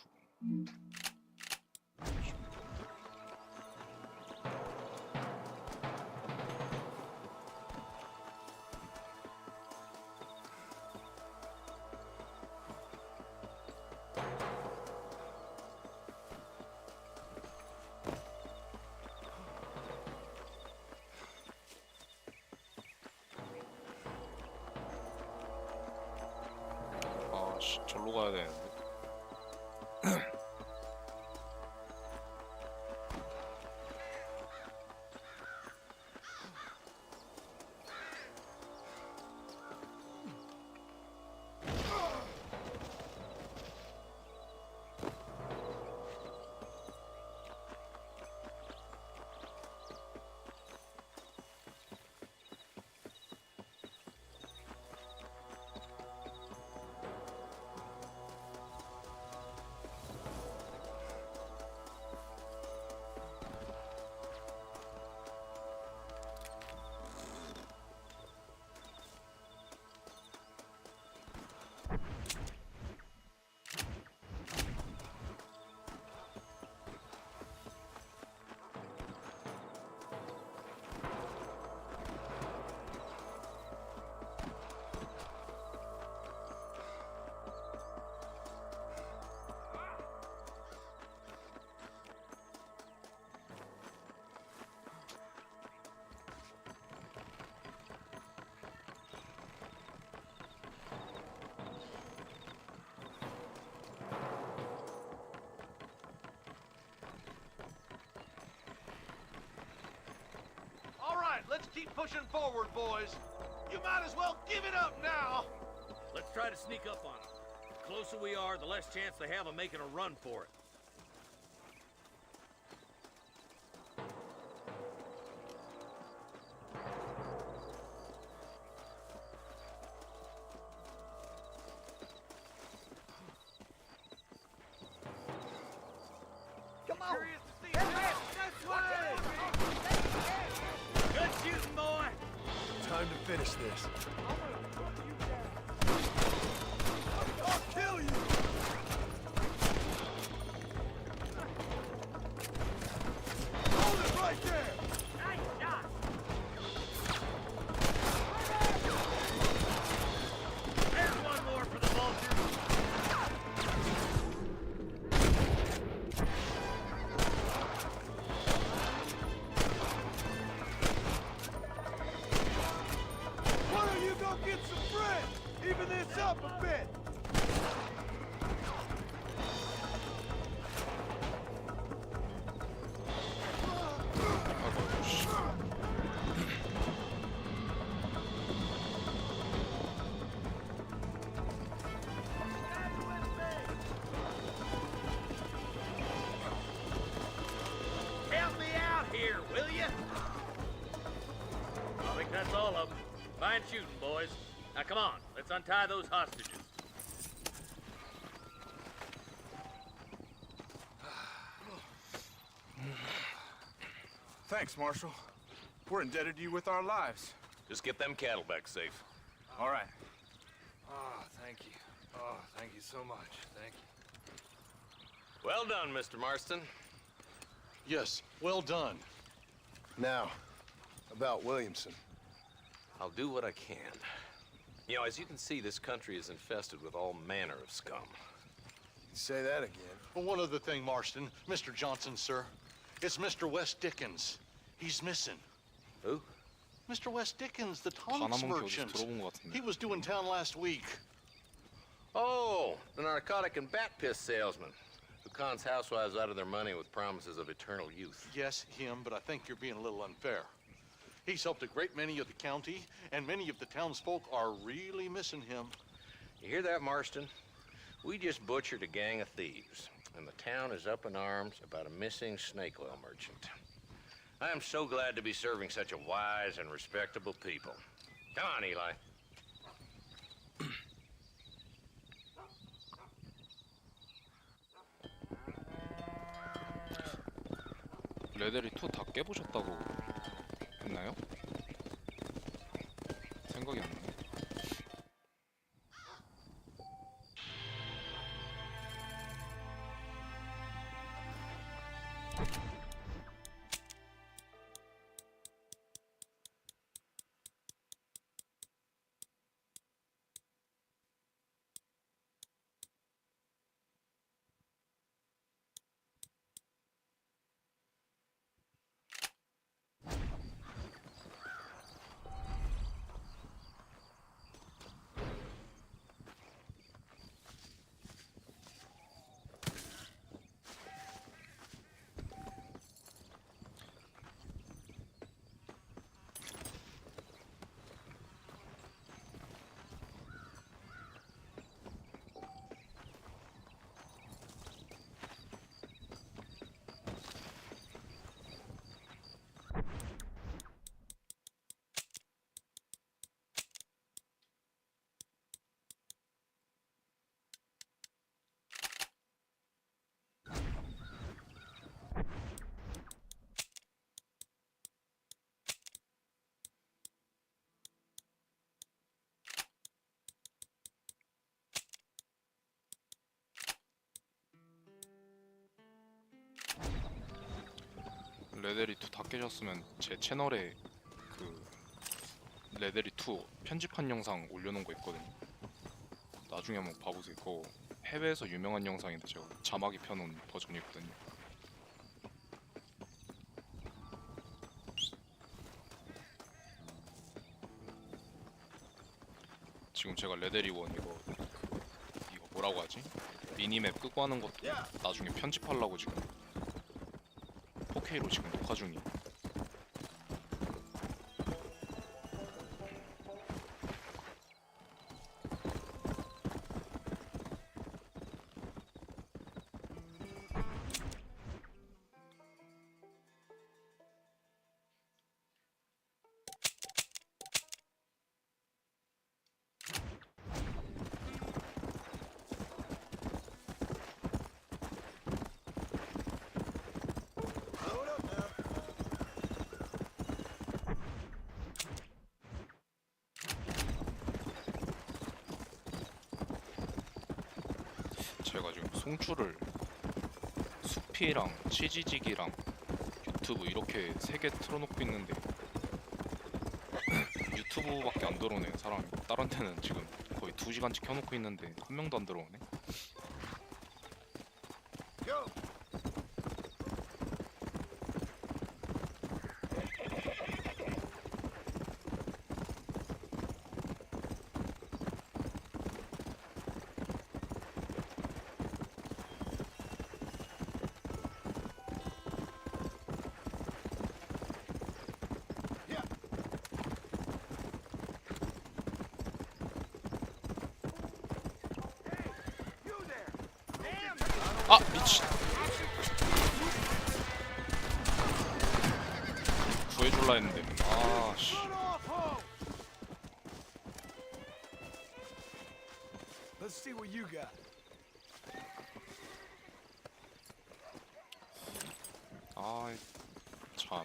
Speaker 1: 아씨, 절로 가야 되는데.
Speaker 11: All right, let's keep pushing forward, boys. You might as well give it up now.
Speaker 10: Let's try to sneak up on them. The closer we are, the less chance they have of making a run for it.
Speaker 3: Come on!
Speaker 11: Curious to see this way.
Speaker 10: Good shooting, boy!
Speaker 8: Time to finish this.
Speaker 11: I'll kill you. Hold it right there.
Speaker 6: Nice shot!
Speaker 10: There's one more for the vultures.
Speaker 11: Why don't you go get some friends? Even this up a bit.
Speaker 1: 아이고, 씨.
Speaker 10: Help me out here, will you? I think that's all of them. Fine shooting, boys. Now come on, let's untie those hostages.
Speaker 16: Thanks, Marshal. We're indebted to you with our lives.
Speaker 13: Just get them cattle back safe.
Speaker 16: All right.
Speaker 11: Oh, thank you. Oh, thank you so much. Thank you.
Speaker 13: Well done, Mr. Marston.
Speaker 15: Yes, well done.
Speaker 8: Now, about Williamson.
Speaker 13: I'll do what I can. You know, as you can see, this country is infested with all manner of scum.
Speaker 8: Say that again.
Speaker 15: Well, one other thing, Marston. Mr. Johnson, sir. It's Mr. Wes Dickens. He's missing.
Speaker 13: Who?
Speaker 15: Mr. Wes Dickens, the tonics
Speaker 1: 바나몬 어디서
Speaker 15: merchant.
Speaker 1: 들어본 것 같은데.
Speaker 15: He was due in town last week.
Speaker 13: Oh, the narcotic and bat piss salesman who cons housewives out of their money with promises of eternal youth.
Speaker 15: Yes, him, but I think you're being a little unfair. He's helped a great many of the county, and many of the townsfolk are really missing him.
Speaker 13: You hear that, Marston? We just butchered a gang of thieves, and the town is up in arms about a missing snake oil merchant. I am so glad to be serving such a wise and respectable people. Come on, Eli.
Speaker 1: 레데리 2 다 깨보셨다고 했나요? 생각이 안 나요. 레데리 2 다 깨셨으면 제 채널에 그 레데리 2 편집한 영상 올려놓은 거 있거든요. 나중에 한번 봐보세요. 그거 해외에서 유명한 영상인데 제가 자막 입혀놓은 버전이 있거든요. 지금 제가 레데리 1 이거 뭐라고 하지? 미니맵 끄고 하는 것도 나중에 편집하려고 지금 4K로 지금 녹화 중이에요. 제가 지금 송출을 수피랑 치지직이랑 유튜브 이렇게 3개 틀어놓고 있는데 유튜브밖에 안 들어오네 사람이. 다른 데는 지금 거의 2시간째 켜놓고 있는데 한 명도 안 들어오네. 아 미친. 구해줄라 했는데 아씨.
Speaker 16: Let's see what you got.
Speaker 1: 아 참.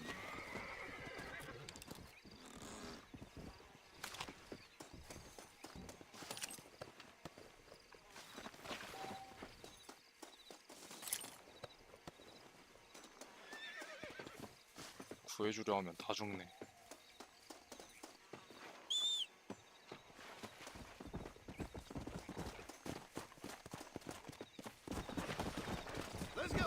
Speaker 1: 구해주려 하면 다 죽네.
Speaker 11: Let's go.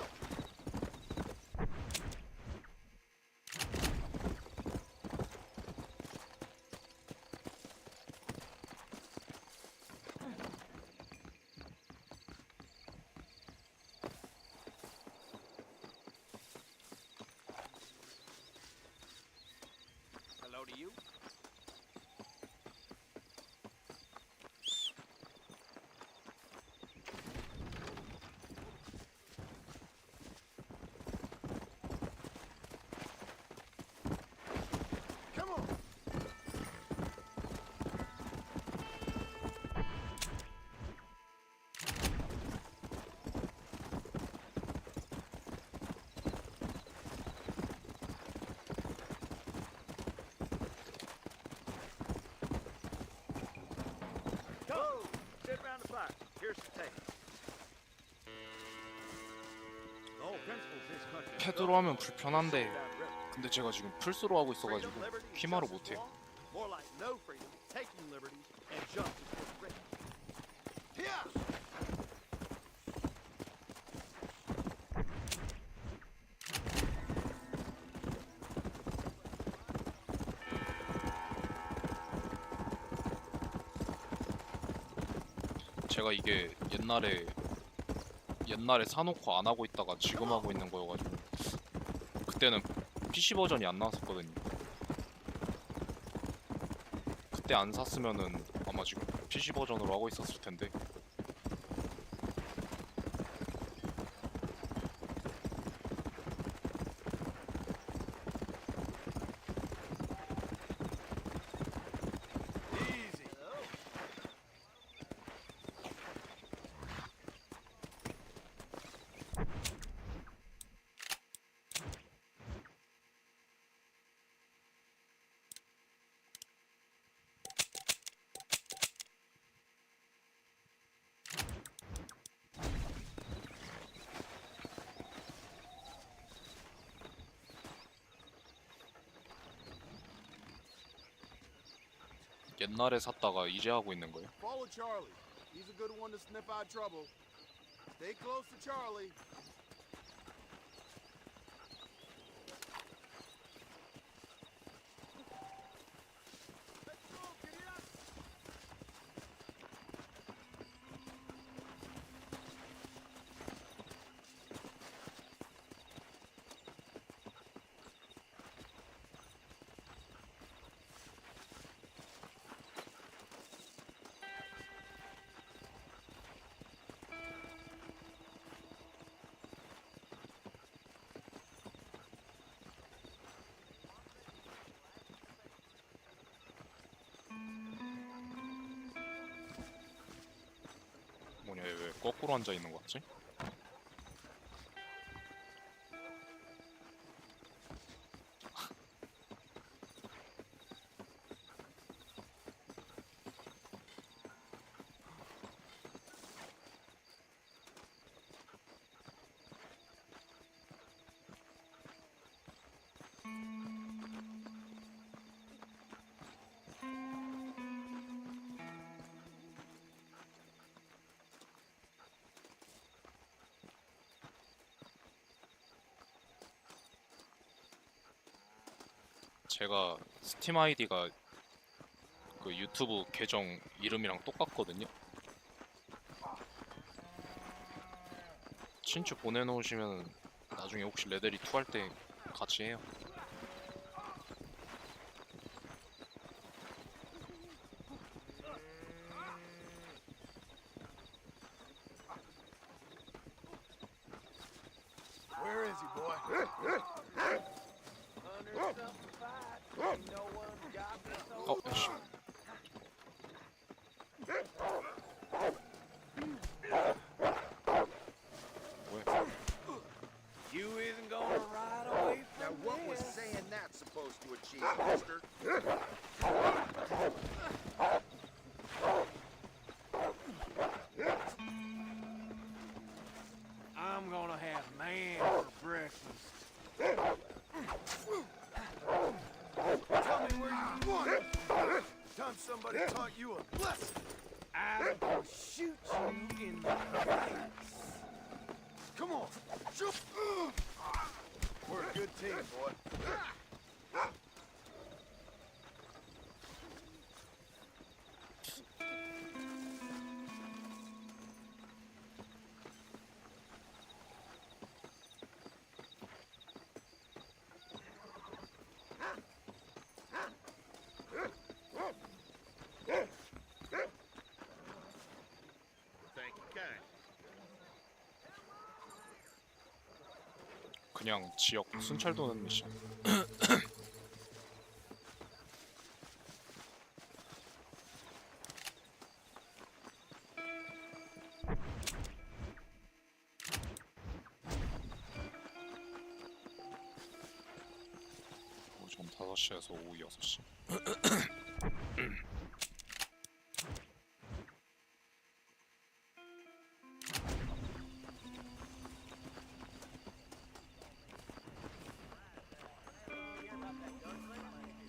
Speaker 11: Hello to you. Come on. Go! Sit around the fire. Here's the tape. The whole principles this country.
Speaker 1: 패드로 하면 불편한데 근데 제가 지금 플스로 하고 있어가지고 키마로 못해요.
Speaker 11: More like no freedom, taking liberties, and justice for the rich. Yeah!
Speaker 1: 제가 이게 옛날에 사놓고 안 하고 있다가 지금 하고 있는 거여가지고 그때는 PC 버전이 안 나왔었거든요. 그때 안 샀으면은 아마 지금 PC 버전으로 하고 있었을 텐데. 옛날에 샀다가 이제 하고 있는 거예요.
Speaker 11: Follow Charlie. He's a good one to sniff out trouble. Stay close to Charlie.
Speaker 1: 뭐냐, 얘 왜 거꾸로 앉아 있는 거 같지? 제가 스팀 아이디가 그 유튜브 계정 이름이랑 똑같거든요. 친추 보내놓으시면 나중에 혹시 레데리 2 할 때 같이 해요.
Speaker 11: Where is he, boy?
Speaker 1: 씨.
Speaker 11: You isn't gonna ride away from
Speaker 17: Now, what was
Speaker 11: this.
Speaker 17: saying that supposed to achieve, mister?
Speaker 11: I'm gonna have man for breakfast.
Speaker 17: somebody taught you a lesson.
Speaker 3: I will shoot you in the face.
Speaker 17: Come on, shoot! We're a good team, boy.
Speaker 10: Thank you, kind.
Speaker 1: 그냥 지역 순찰 도는 미션. 오전 5시에서 오후 6시.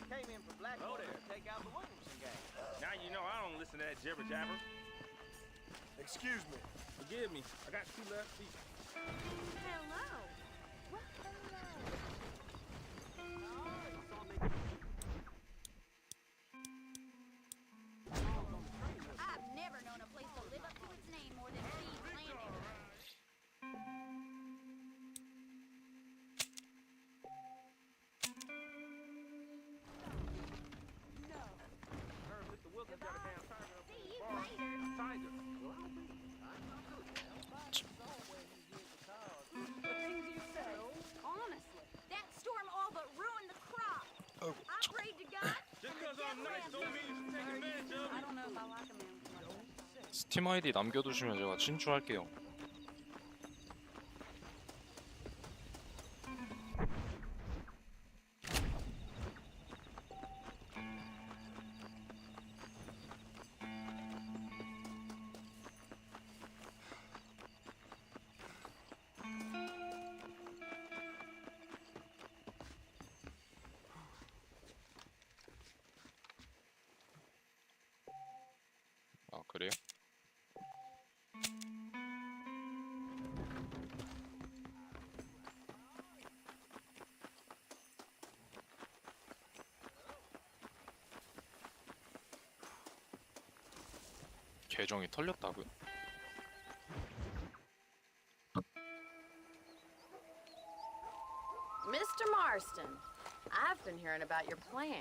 Speaker 3: Came in from Blackwater to take out the Williamson gang.
Speaker 7: Now you know I don't listen to that jibber jabber.
Speaker 17: Excuse me.
Speaker 7: Forgive me. I got 2 left feet.
Speaker 4: Hello. Well, hello. I've never known a place to live up to its name more than Thieves Landing.
Speaker 7: Heard Mr. Wilkins got a damn tiger up
Speaker 4: See
Speaker 7: in
Speaker 4: you
Speaker 7: the bar.
Speaker 4: later.
Speaker 7: Tiger.
Speaker 4: Honestly, that storm all but ruined the crop. I prayed to God.
Speaker 7: Just because I'm nice don't mean you should take advantage of
Speaker 4: I
Speaker 7: me.
Speaker 4: don't know if I like a man like that.
Speaker 1: 스팀 아이디 남겨두시면 제가 친추할게요. 아, 그래요? 계정이 털렸다고요?
Speaker 9: Mr. Marston, I've been hearing about your plans.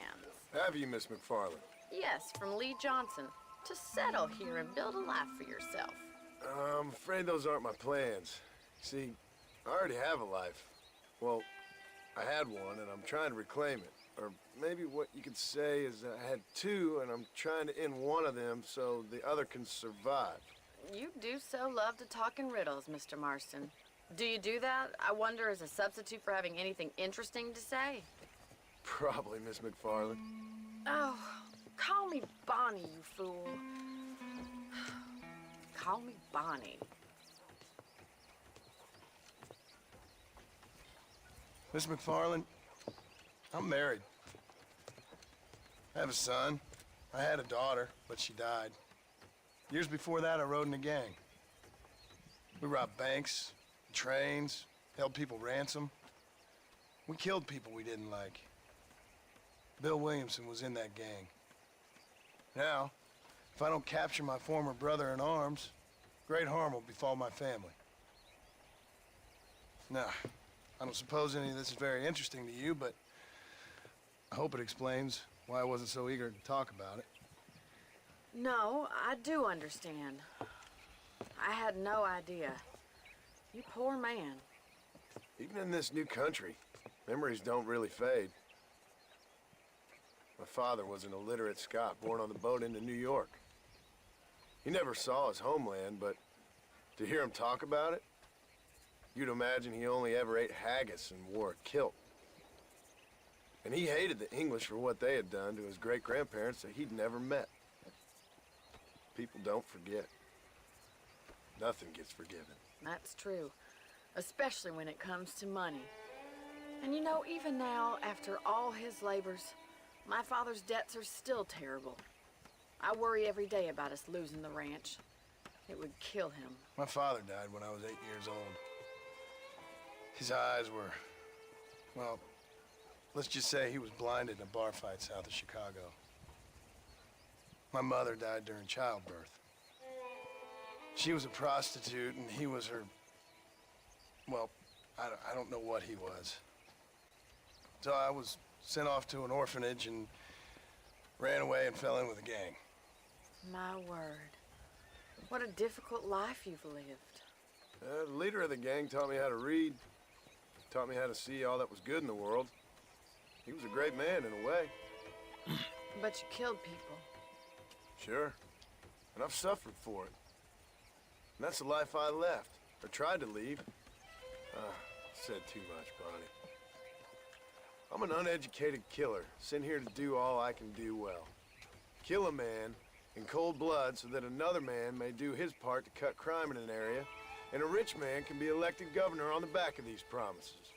Speaker 8: Have you, Miss McFarland?
Speaker 9: Yes, from Lee Johnson. To settle here and build a life for yourself.
Speaker 8: I'm afraid those aren't my plans. See, I already have a life. Well, I had one, and I'm trying to reclaim it. Or maybe what you could say is I had 2, and I'm trying to end one of them so the other can survive.
Speaker 9: You do so love to talk in riddles, Mr. Marston. Do you do that, I wonder, as a substitute for having anything interesting to say?
Speaker 8: Probably, Miss McFarland.
Speaker 9: Oh, call me Bonnie, you fool. Call me Bonnie.
Speaker 8: Miss McFarland, I'm married. I have a son. I had a daughter, but she died. Years before that, I rode in a gang. We robbed banks, trains, held people ransom. We killed people we didn't like. Bill Williamson was in that gang. Now, if I don't capture my former brother in arms, great harm will befall my family. Now, I don't suppose any of this is very interesting to you, but I hope it explains why I wasn't so eager to talk about it.
Speaker 9: No, I do understand. I had no idea. You poor man.
Speaker 8: Even in this new country, memories don't really fade. My father was an illiterate Scot born on the boat into New York. He never saw his homeland, but to hear him talk about it, you'd imagine he only ever ate haggis and wore a kilt. And he hated the English for what they had done to his great-grandparents that he'd never met. People don't forget. Nothing gets forgiven.
Speaker 9: That's true. Especially when it comes to money. And you know, even now, after all his labors, my father's debts are still terrible. I worry every day about us losing the ranch. It would kill him.
Speaker 8: My father died when I was 8 years old. His eyes were, well, let's just say he was blinded in a bar fight south of Chicago. My mother died during childbirth. She was a prostitute, and he was her, well, I don't know what he was. So I was sent off to an orphanage and ran away and fell in with a gang.
Speaker 9: My word. What a difficult life you've lived.
Speaker 8: The leader of the gang taught me how to read, taught me how to see all that was good in the world. He was a great man in a way.
Speaker 9: But you killed people.
Speaker 8: Sure. And I've suffered for it. And that's the life I left, or tried to leave. Said too much, Bonnie. I'm an uneducated killer, sent here to do all I can do well. Kill a man in cold blood so that another man may do his part to cut crime in an area, and a rich man can be elected governor on the back of these promises.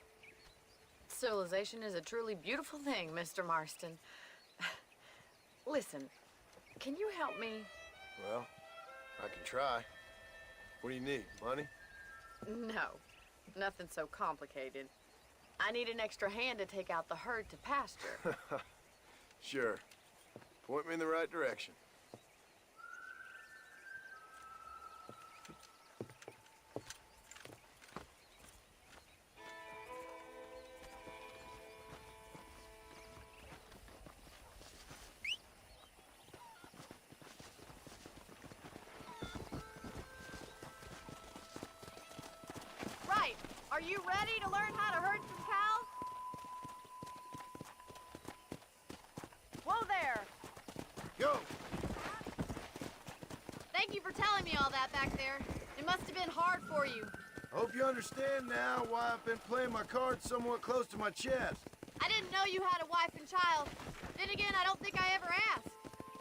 Speaker 9: Civilization is a truly beautiful thing, Mr. Marston. Listen, can you help me?
Speaker 8: Well, I can try. What do you need, money?
Speaker 9: No, nothing so complicated. I need an extra hand to take out the herd to pasture.
Speaker 8: Sure. Point me in the right direction.
Speaker 9: Right. Are you ready to learn how to herd some cows? Whoa there.
Speaker 8: Go!
Speaker 9: Thank you for telling me all that back there. It must have been hard for you.
Speaker 8: Hope you understand now why I've been playing my cards somewhat close to my chest.
Speaker 9: I didn't know you had a wife and child. Then again, I don't think I ever asked.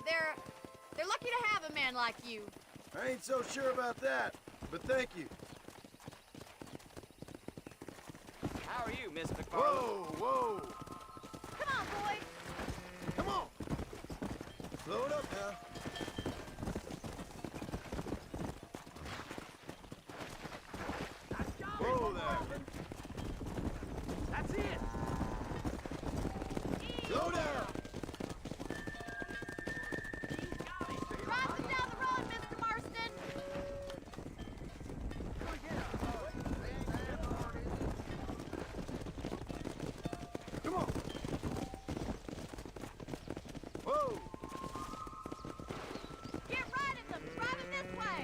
Speaker 9: They're lucky to have a man like you.
Speaker 8: I ain't so sure about that, but thank you.
Speaker 18: How are you, Miss McFarland?
Speaker 8: Whoa, whoa!
Speaker 9: Come on, boy.
Speaker 8: Come on! Slow it up now. Whoa there!
Speaker 7: That's it.
Speaker 8: Slow down!
Speaker 9: Driving down the road, Mr. Marston.
Speaker 8: Come on! Whoa!
Speaker 9: Get right at them. Driving this way.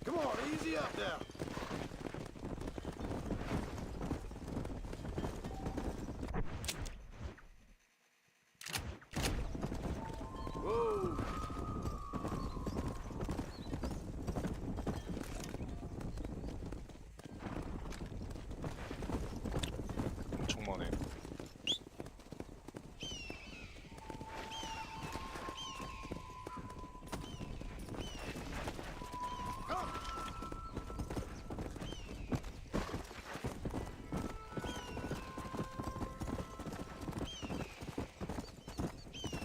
Speaker 8: Come on, easy up now. Whoa!
Speaker 1: 엄청 많네.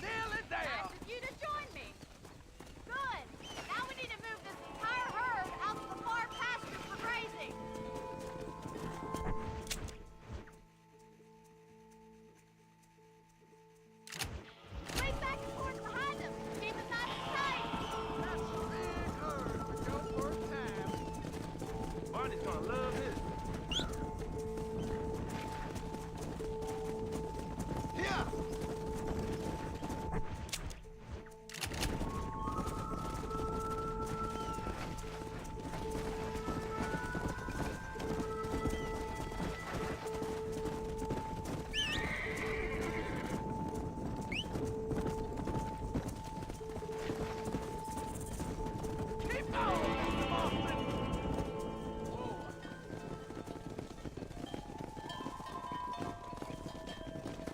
Speaker 7: Nail it down.
Speaker 9: Nice of you to join me. Good. Now we need to move this entire herd out to the far pasture for grazing. Swing back and forth behind them. Keep it nice and tight.
Speaker 7: That's a big herd for your first time. Barney's gonna love this.
Speaker 8: Yeah!
Speaker 7: Keep going, Mr. Marston.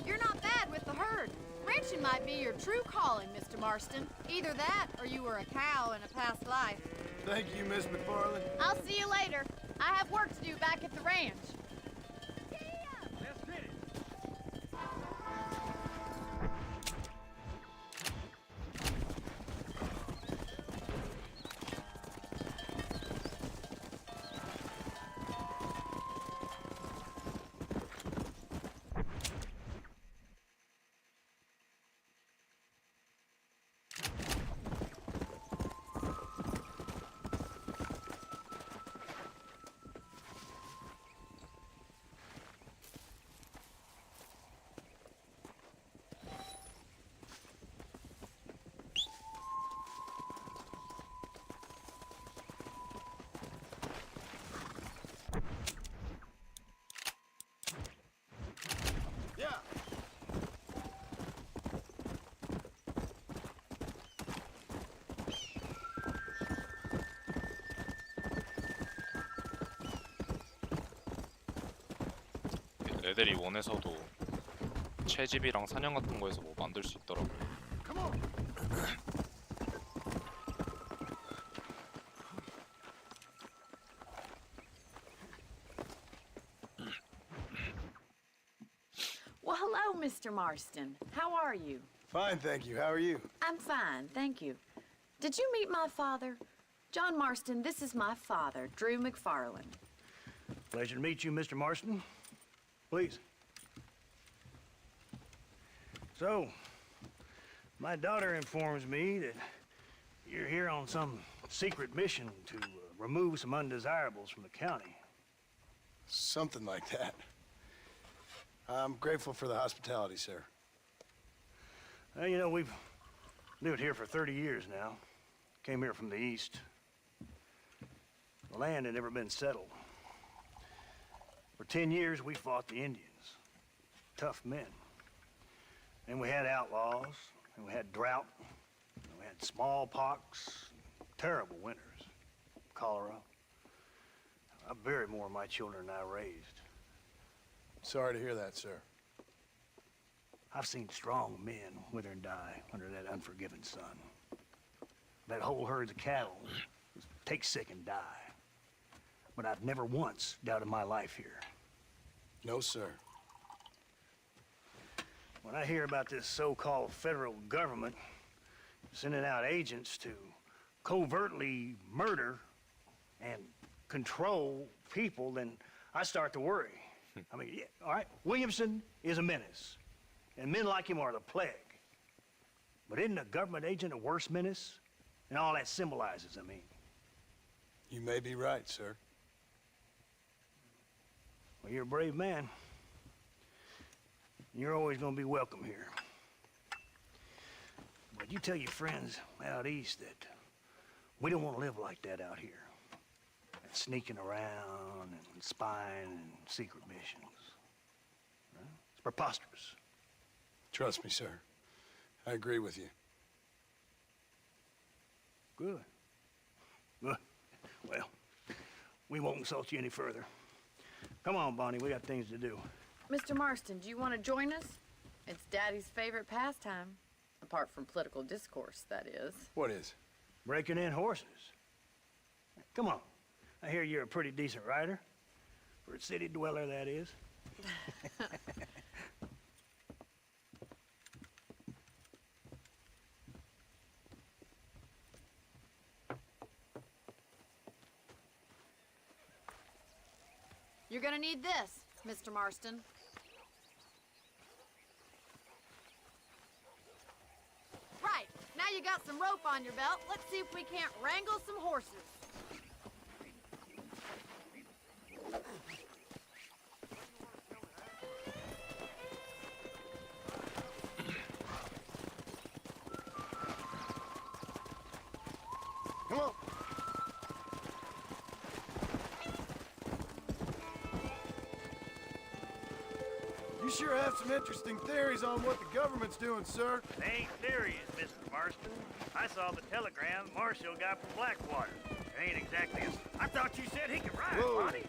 Speaker 9: You're not bad with the herd. Ranching might be your true calling, Mr. Marston. Either that, or you were a cow in a past life.
Speaker 8: Thank you, Miss McFarland.
Speaker 9: I'll see you later. I have work to do back at the ranch.
Speaker 7: Let's get it.
Speaker 1: 애들이 원에서도 채집이랑 사냥 같은 거에서 뭐 만들 수 있더라고.
Speaker 9: Well, hello, Mr. Marston. How are you?
Speaker 8: Fine, thank you. How are you?
Speaker 9: I'm fine, thank you. Did you meet my father? John Marston, this is my father, Drew McFarland.
Speaker 19: Pleasure to meet you, Mr. Marston. Please. So, my daughter informs me that you're here on some secret mission to remove some undesirables from the county.
Speaker 8: Something like that. I'm grateful for the hospitality, sir.
Speaker 19: Well, you know, we've lived here for 30 years now. Came here from the east. The land had never been settled. For 10 years, we fought the Indians. Tough men. And we had outlaws, and we had drought, and we had smallpox, terrible winters, cholera. I buried more of my children than I raised.
Speaker 8: Sorry to hear that, sir.
Speaker 19: I've seen strong men wither and die under that unforgiving sun. That whole herds of cattle take sick and die. But I've never once doubted my life here.
Speaker 8: No, sir.
Speaker 19: When I hear about this so-called federal government sending out agents to covertly murder and control people, then I start to worry. I mean, yeah, all right, Williamson is a menace, and men like him are the plague. But isn't a government agent a worse menace? And all that symbolizes, I mean.
Speaker 8: You may be right, sir.
Speaker 19: Well, you're a brave man. You're always gonna be welcome here. But you tell your friends out east that we don't want to live like that out here. That sneaking around and spying and secret missions. Huh? It's preposterous.
Speaker 8: Trust me, sir. I agree with you.
Speaker 19: Good. Good. Well, we won't insult you any further. Come on, Bonnie, we got things to do.
Speaker 9: Mr. Marston, do you want to join us? It's Daddy's favorite pastime. Apart from political discourse, that is.
Speaker 8: What is?
Speaker 19: Breaking in horses. Come on. I hear you're a pretty decent rider. For a city dweller, that is.
Speaker 9: You're gonna need this, Mr. Marston. Right, now you got some rope on your belt, let's see if we can't wrangle some horses.
Speaker 8: Come on. You sure have some interesting theories on what the government's doing, sir.
Speaker 19: They ain't theories, Mr. Marston. I saw the telegram Marshall got from Blackwater. It ain't exactly I thought you said he could ride,
Speaker 8: Whoa.
Speaker 19: Bonnie.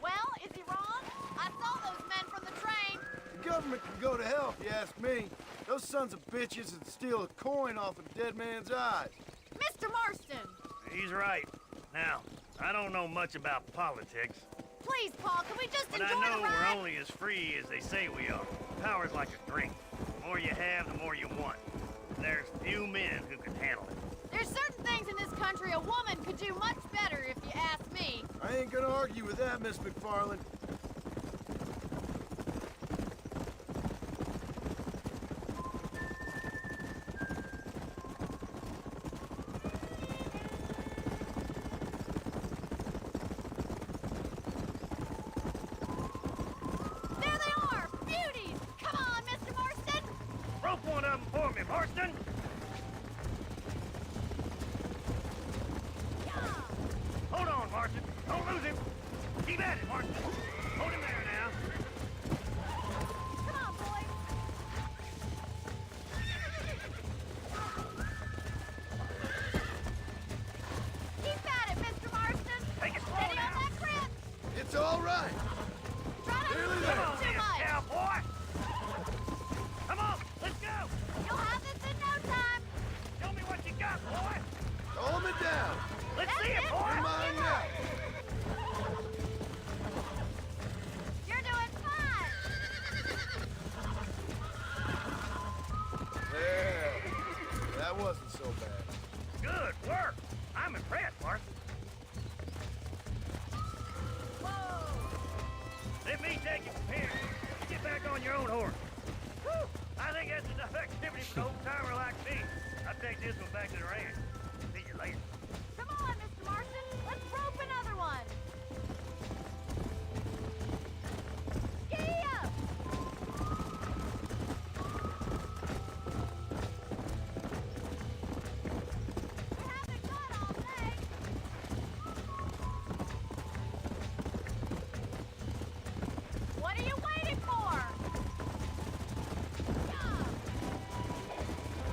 Speaker 9: Well, is he wrong? I saw those men from the train.
Speaker 8: The government can go to hell, if you ask me. Those sons of bitches would steal a coin off a dead man's eyes.
Speaker 9: Mr. Marston!
Speaker 19: He's right. Now, I don't know much about politics,
Speaker 9: Please, Paul, can we just
Speaker 19: but
Speaker 9: enjoy
Speaker 19: I know
Speaker 9: the ride?
Speaker 19: we're only as free as they say we are. Power's like a drink. The more you have, the more you want. And there's few men who can handle it.
Speaker 9: There's certain things in this country a woman could do much better, if you ask me.
Speaker 8: I ain't gonna argue with that, Miss McFarland.
Speaker 9: There they are! Beauties! Come on, Mr. Marston!
Speaker 19: Rope one of them for me, Marston! Hold on, Marston. Don't lose him. Keep at it, Marston. Hold him there now.
Speaker 9: Come on, boys! Keep at it, Mr. Marston!
Speaker 19: Take it slow
Speaker 9: Steady on
Speaker 19: now.
Speaker 9: that grip!
Speaker 8: It's all right.
Speaker 9: Try not to
Speaker 8: Nearly
Speaker 9: slip
Speaker 8: there. That wasn't so bad.
Speaker 19: Good work. I'm impressed, Marston. Let me take you from here. You get back on your own horse. Whew. I think that's enough activity for an old-timer like me. I'll take this one back to the ranch. See you later.
Speaker 9: Come on, Mr. Marston. Let's rope another one. Giddy up! We haven't got all day. What are you waiting for?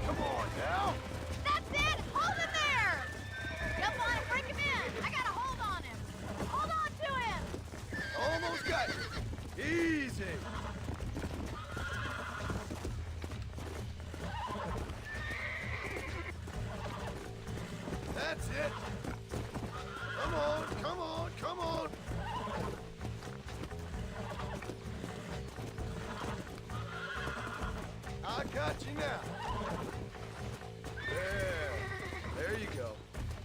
Speaker 8: Come on now!
Speaker 9: That's it! Hold him there! Jump on and bring him in! I got a hold on him! Hold on to him!
Speaker 8: Almost got you. Easy. That's it. Come on, come on, come on. I got you now. Yeah, there you go.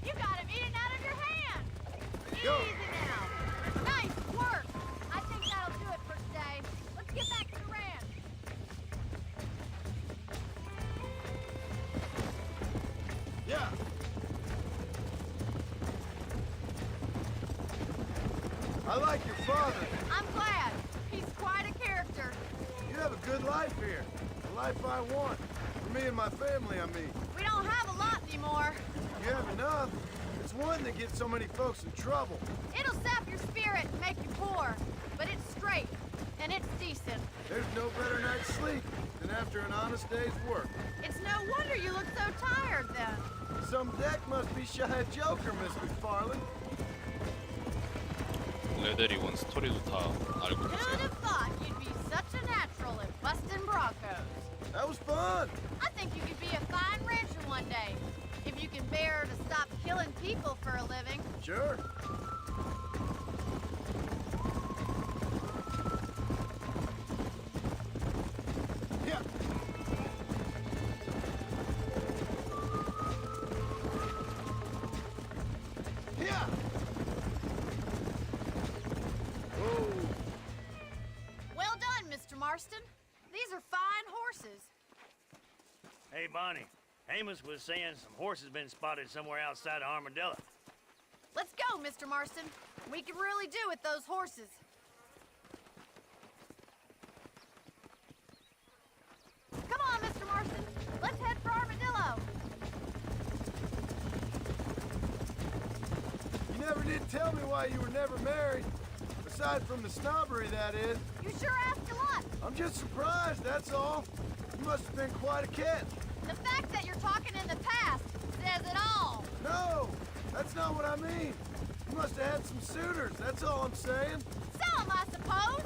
Speaker 9: You got him eating out of your hand!
Speaker 8: Go.
Speaker 9: Easy now! Nice work! I think that'll do it for today. Let's get back to the ranch.
Speaker 8: Yeah. I like your father.
Speaker 9: I'm glad. He's quite a character.
Speaker 8: You have a good life here. The life I want. For me and my family, I mean.
Speaker 9: We don't have a lot anymore.
Speaker 8: You have enough. It's one that gets so many folks in trouble.
Speaker 9: It'll sap your spirit and make you poor. But it's straight. And it's decent.
Speaker 8: There's no better night's sleep than after an honest day's work.
Speaker 9: It's no wonder you look so tired then.
Speaker 8: Some deck must be shy of Joker, Miss McFarland.
Speaker 1: 레데리원 스토리도 다 알고
Speaker 9: Who'd
Speaker 1: 계세요.
Speaker 9: have thought you'd be such a natural at busting Broncos?
Speaker 8: That was fun.
Speaker 9: I think you could be a fine rancher one day. If you can bear to stop killing people for a living.
Speaker 8: Sure. Yeah. Yeah. Oh.
Speaker 9: Well done, Mr. Marston. These are fine horses.
Speaker 19: Hey, Bonnie. Amos was saying some horses been spotted somewhere outside of Armadillo.
Speaker 9: Let's go, Mr. Marston. We can really do with those horses. Come on, Mr. Marston. Let's head for Armadillo.
Speaker 8: You never did tell me why you were never married. Aside from the snobbery, that is.
Speaker 9: You sure asked a lot.
Speaker 8: I'm just surprised, that's all. You must have been quite a catch.
Speaker 9: The fact that you're talking in the past says it all.
Speaker 8: No, that's not what I mean. You must have had some suitors, that's all I'm saying.
Speaker 9: Some, I suppose.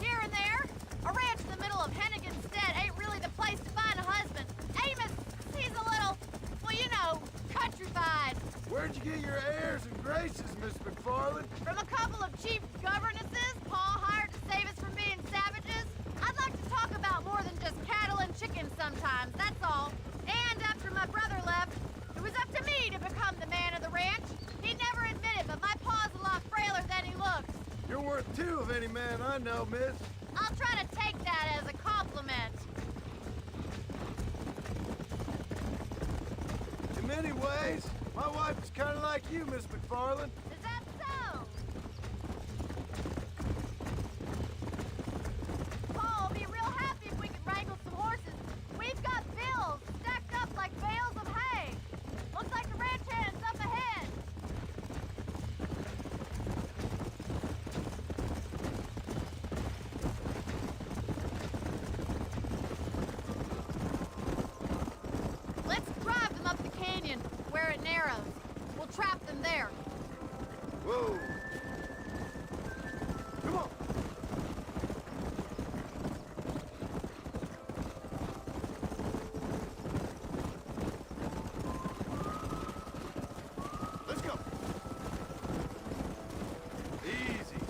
Speaker 9: Here and there. A ranch in the middle of Hennigan's Stead ain't really the place to find a husband. Amos, he's a little, well, you know, countrified.
Speaker 8: Where'd you get your airs and graces, Miss McFarland?
Speaker 9: From a couple of cheap governesses Paul hired to save us from being savages. I'd like to talk about more than just cattle and chickens sometimes, that's all. And after my brother left, it was up to me to become the man of the ranch. He'd never admit it, but my paw's a lot frailer than he looks.
Speaker 8: You're worth two of any man I know, miss.
Speaker 9: I'll try to take that as a compliment.
Speaker 8: In many ways, my wife is kind of like you, Miss McFarland.
Speaker 9: Is that so? Paul will be real happy if we can wrangle some horses. We've got bills stacked up like bales of hay. Looks like the ranch hand is up ahead. Let's drive them up the canyon where it narrows. We'll trap them there.
Speaker 8: Whoa. Come on. Let's go. Easy.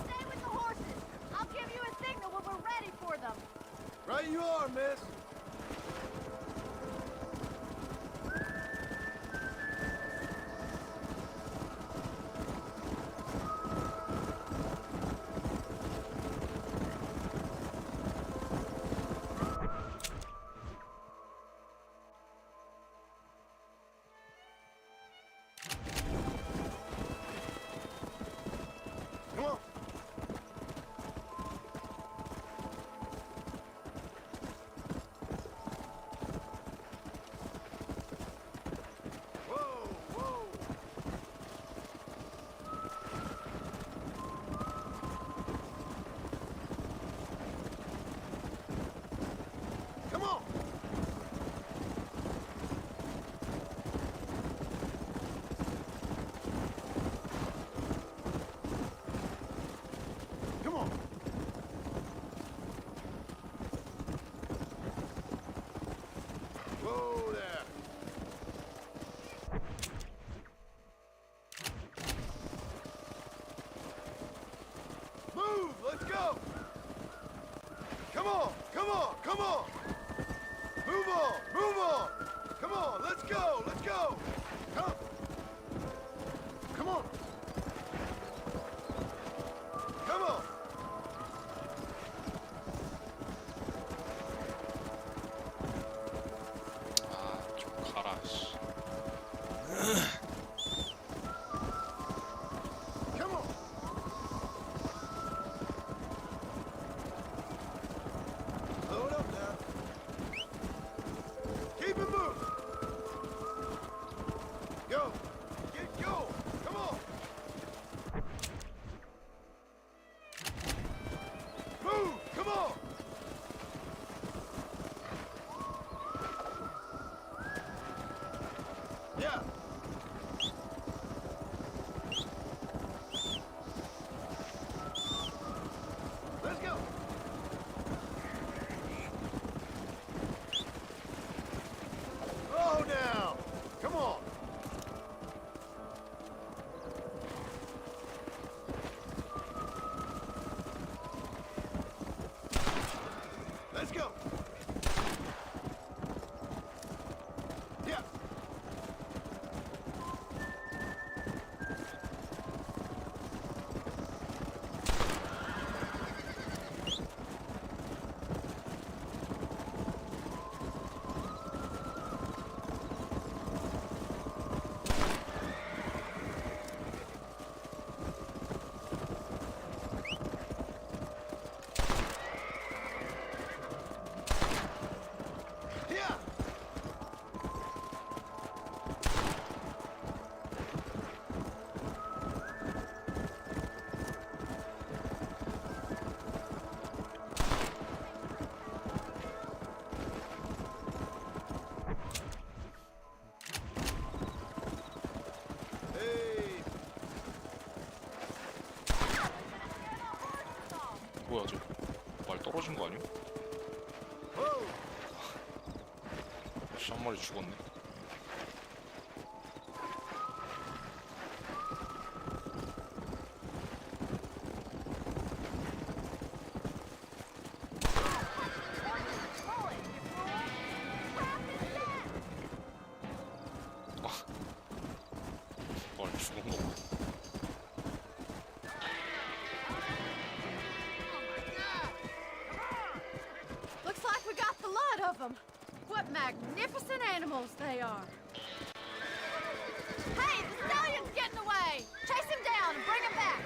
Speaker 9: Stay with the horses. I'll give
Speaker 17: bet you are, miss. Come on. Whoa, whoa. Come on. Come on. Whoa there. Move, let's go. Come on, come on, come on. Move on, move on. Come on, let's go, let's go. Come. Come on. Come on.
Speaker 1: 좀 가라 씨.
Speaker 17: Come on. Slow it up now. Keep it moving. Go. Get going. Come on. Move. Come on. Yeah. Let's go. Oh, now. Come on. Let's go. Yeah. Yeah. Hey.
Speaker 1: 뭐야 저 말 떨어진 거 아니야?
Speaker 17: Whoa.
Speaker 1: 씨, 한 마리 죽었네. 말 죽은 거 봐.
Speaker 9: Looks like we got the lot of them. What magnificent animals they are. Hey, the stallion's getting away! Chase him down and bring him back!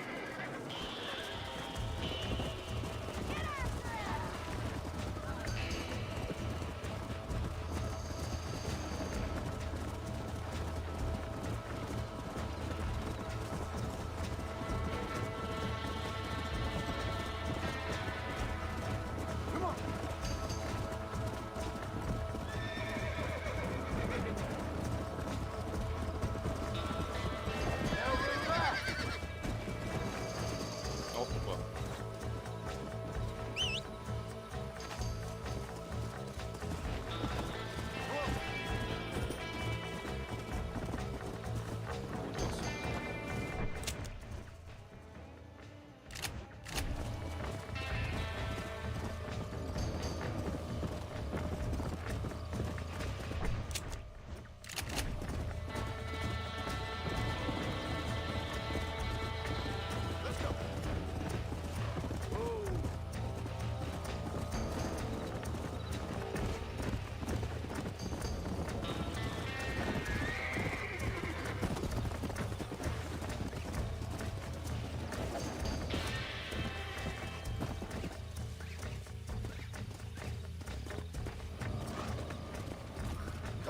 Speaker 17: Come on. Now bring it back.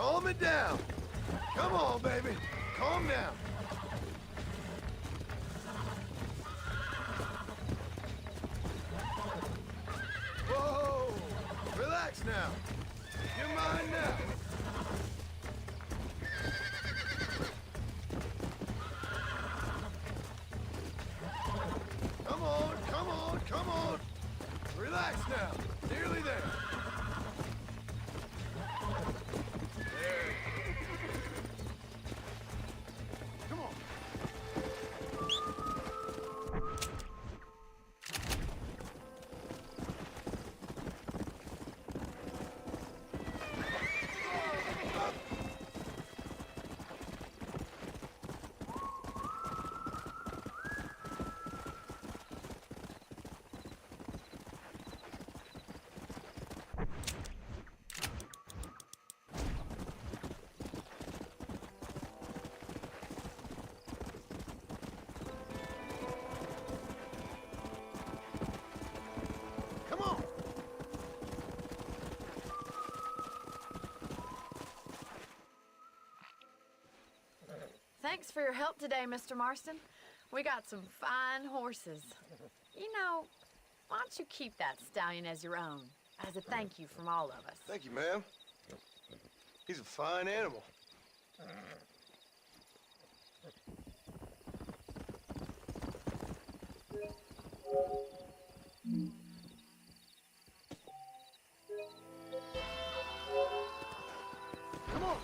Speaker 17: Calm it down. Come on, baby. Calm down. Whoa! Relax now. You're mine now. Come on, come on, come on. Relax now. Nearly there. There. Come on. Come on.
Speaker 9: Thanks for your help today, Mr. Marston. We got some fine horses. You know, why don't you keep that stallion as your own, as a thank you from all of us?
Speaker 17: Thank you, ma'am. He's a fine animal. Come on.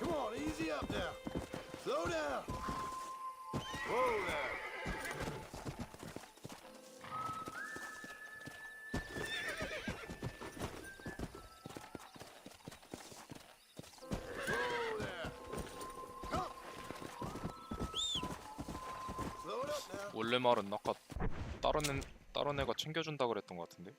Speaker 17: Come on, easy up now. Slow down. Whoa now. Whoa there. Come. Slow it up now.
Speaker 1: 원래 말은 아까 다른 애가 챙겨준다 그랬던 것 같은데.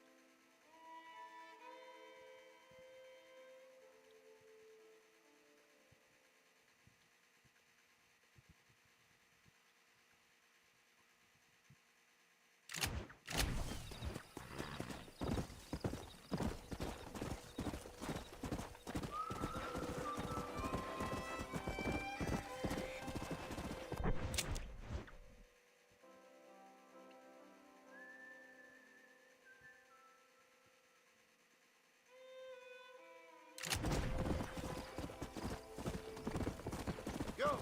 Speaker 17: Go.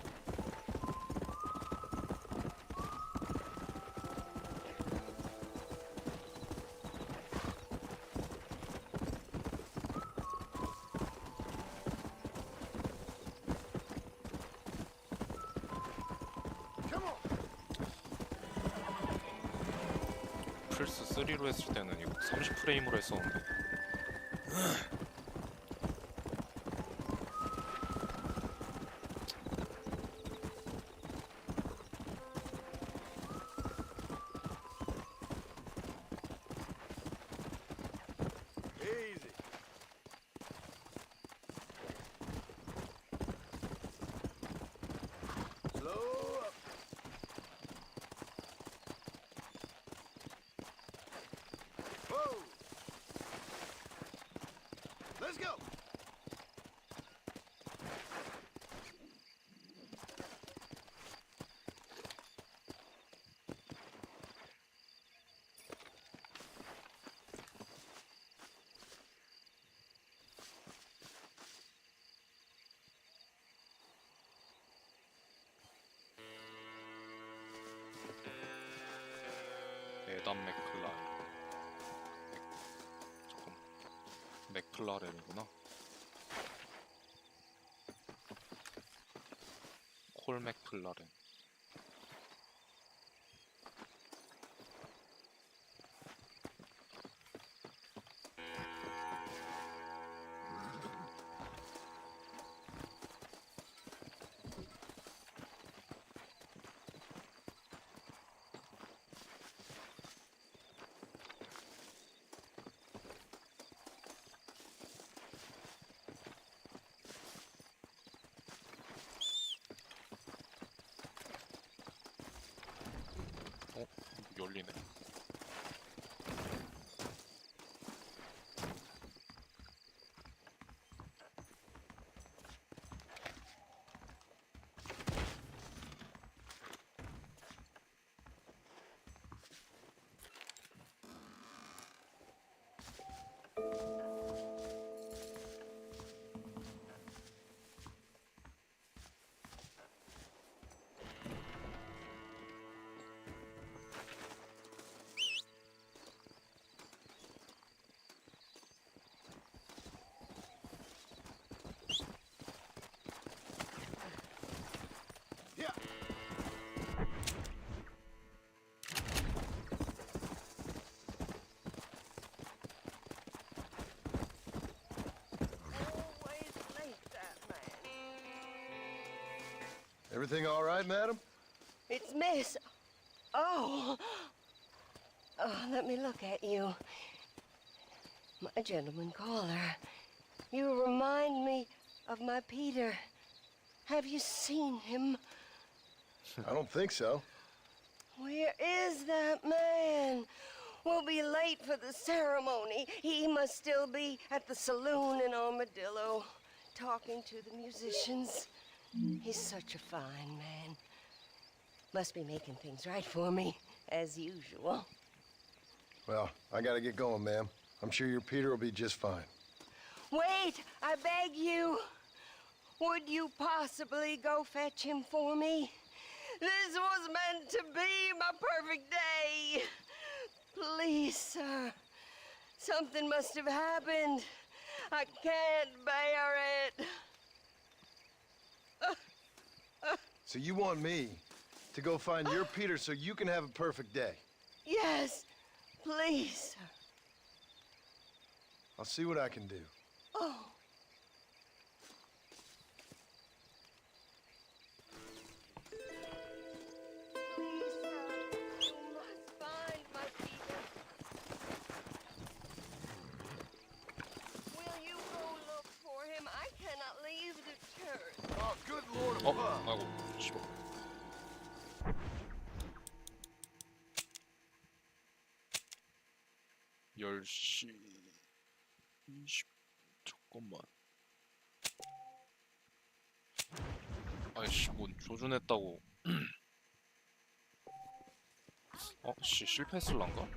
Speaker 17: Come on.
Speaker 1: 플스 3로 했을 때는 이거 30프레임으로 했었는데.
Speaker 17: Easy. Slow up. Whoa. Let's go.
Speaker 1: 에단 맥클라렌. 조금 맥클라렌이구나. 콜 맥클라렌. 울리네.
Speaker 17: Everything all right, madam?
Speaker 20: It's Miss. Oh. Oh, let me look at you. My gentleman caller. You remind me of my Peter. Have you seen him?
Speaker 17: I don't think so.
Speaker 20: Where is that man? We'll be late for the ceremony. He must still be at the saloon in Armadillo, talking to the musicians. He's such a fine man. Must be making things right for me, as usual.
Speaker 17: Well, I gotta get going, ma'am. I'm sure your Peter will be just fine.
Speaker 20: Wait, I beg you. Would you possibly go fetch him for me? This was meant to be my perfect day. Please, sir. Something must have happened. I can't bear it.
Speaker 17: So you want me to go find your Peter so you can have a perfect day?
Speaker 20: Yes, please, sir.
Speaker 17: I'll see what I can do.
Speaker 20: Oh. Please, sir. You must find my Peter. Will you go look for him? I cannot leave the church.
Speaker 17: Oh, good Lord
Speaker 1: 어,
Speaker 17: above.
Speaker 1: 아이고, 씨발. (10시 20) 잠깐만. 아이씨, 뭔 조준했다고. 씨, 실패했을란가?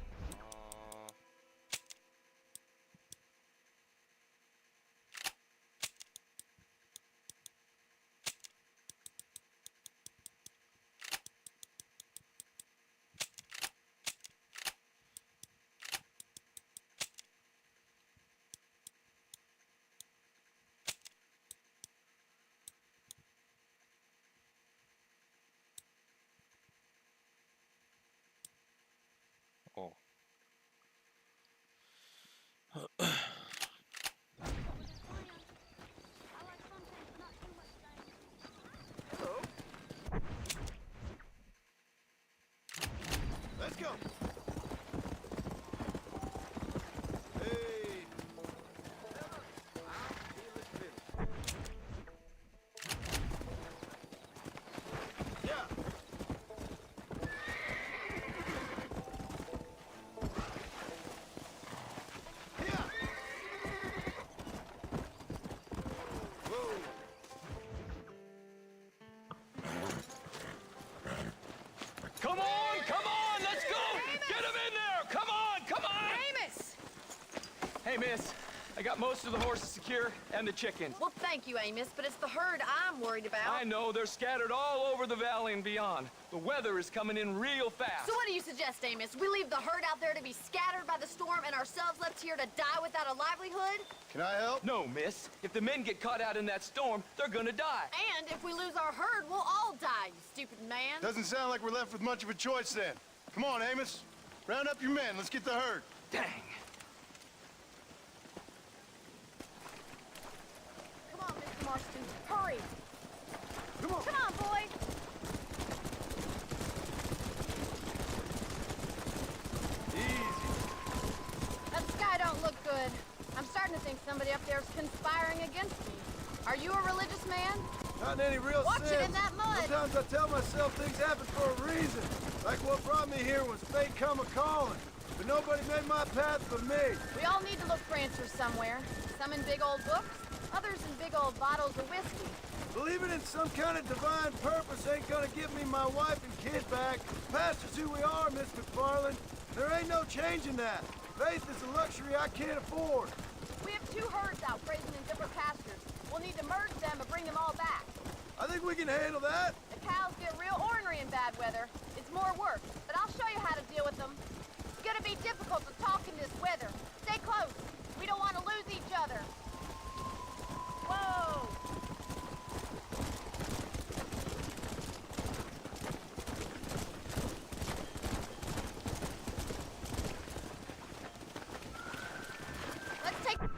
Speaker 17: Let's go. Hey. Yeah.
Speaker 6: Come on, let's go! Get him in there! Come on!
Speaker 9: Amos!
Speaker 18: Hey, miss. I got most of the horses secure and the chickens.
Speaker 9: Well, thank you, Amos, but it's the herd I'm worried about.
Speaker 18: I know, they're scattered all over the valley and beyond. The weather is coming in real fast.
Speaker 9: So what do you suggest, Amos? We leave the herd out there to be scattered by the storm and ourselves left here to die without a livelihood?
Speaker 17: Can I help?
Speaker 18: No, miss. If the men get caught out in that storm, they're gonna die.
Speaker 9: And if we lose our herd, we'll all die, you stupid man.
Speaker 17: Doesn't sound like we're left with much of a choice then. Come on, Amos. Round up your men. Let's get the herd.
Speaker 18: Dang.
Speaker 9: Come on, Mr. Marston. Hurry.
Speaker 17: Come on.
Speaker 9: Come on, boy.
Speaker 17: Easy.
Speaker 9: That sky don't look good. I'm starting to think somebody up there is conspiring against me. Are you a religious man?
Speaker 17: Not in any real
Speaker 9: Watch
Speaker 17: sense.
Speaker 9: it in that mud.
Speaker 17: Sometimes I tell myself things happen for a reason. Like what brought me here was fate come a-calling. But nobody made my path but me.
Speaker 9: We all need to look for answers somewhere. Some in big old books, others in big old bottles of whiskey.
Speaker 17: Believing in some kind of divine purpose ain't gonna give me my wife and kid back. Past is who we are, Miss McFarland. There ain't no changing that. Faith is a luxury I can't afford.
Speaker 9: We have 2 herds out grazing in different pastures. We'll need to merge them and bring them all back.
Speaker 17: I think we can handle that.
Speaker 9: The cows get real ornery in bad weather. It's more work, but I'll show you how to deal with them. It's gonna be difficult to talk in this weather. Stay close. We don't want to lose each other. Whoa! Let's take them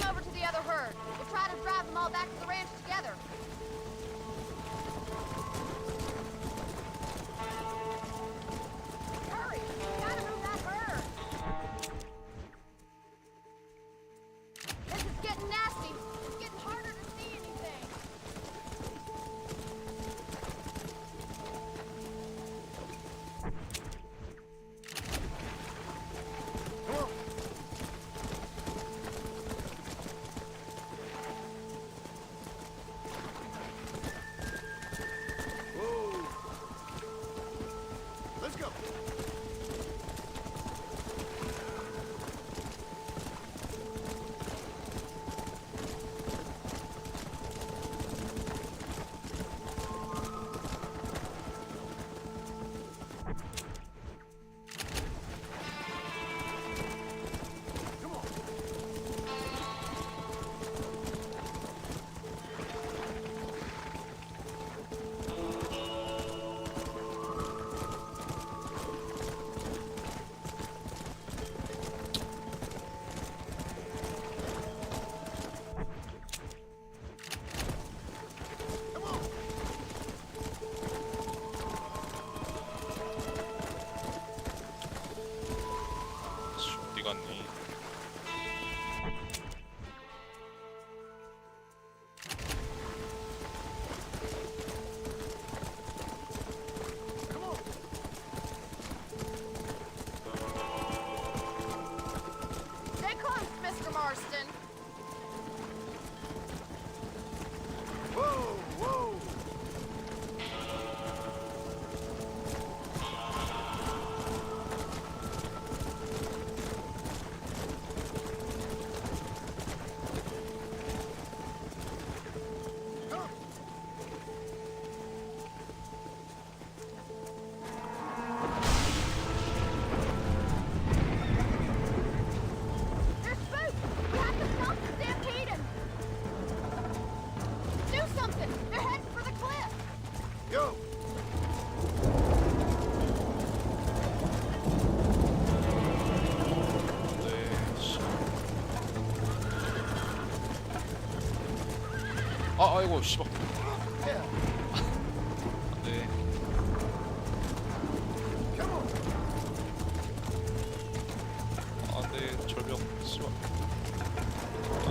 Speaker 9: over to the other herd. We'll try to drive them all back to the ranch together. Hurry! We gotta move that herd! This is getting nasty. It's getting harder to see anything.
Speaker 17: Come on. Whoa. Let's go. Come on. Come on.
Speaker 1: 씨, 어디 갔니?
Speaker 17: Come on.
Speaker 9: Stay close, Mr. Marston.
Speaker 17: Whoa, whoa. Come.
Speaker 9: They're spooked. We have to stop the stampede. Do something. They're heading for the cliff.
Speaker 17: Go.
Speaker 1: 네, 씨. 아, 아이고, 씨발.
Speaker 17: Yeah.
Speaker 1: 네.
Speaker 17: Come on.
Speaker 1: 아, 네, 절벽. 씨발. 아,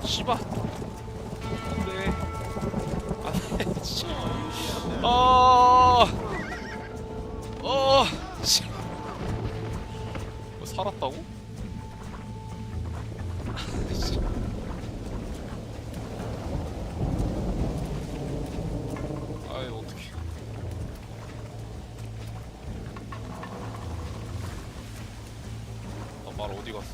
Speaker 1: 씨발. 안 돼. 안 돼, 씨. 씨. 뭐 살았다고? 씨. 아이, 어떡해. 말 어디 갔어?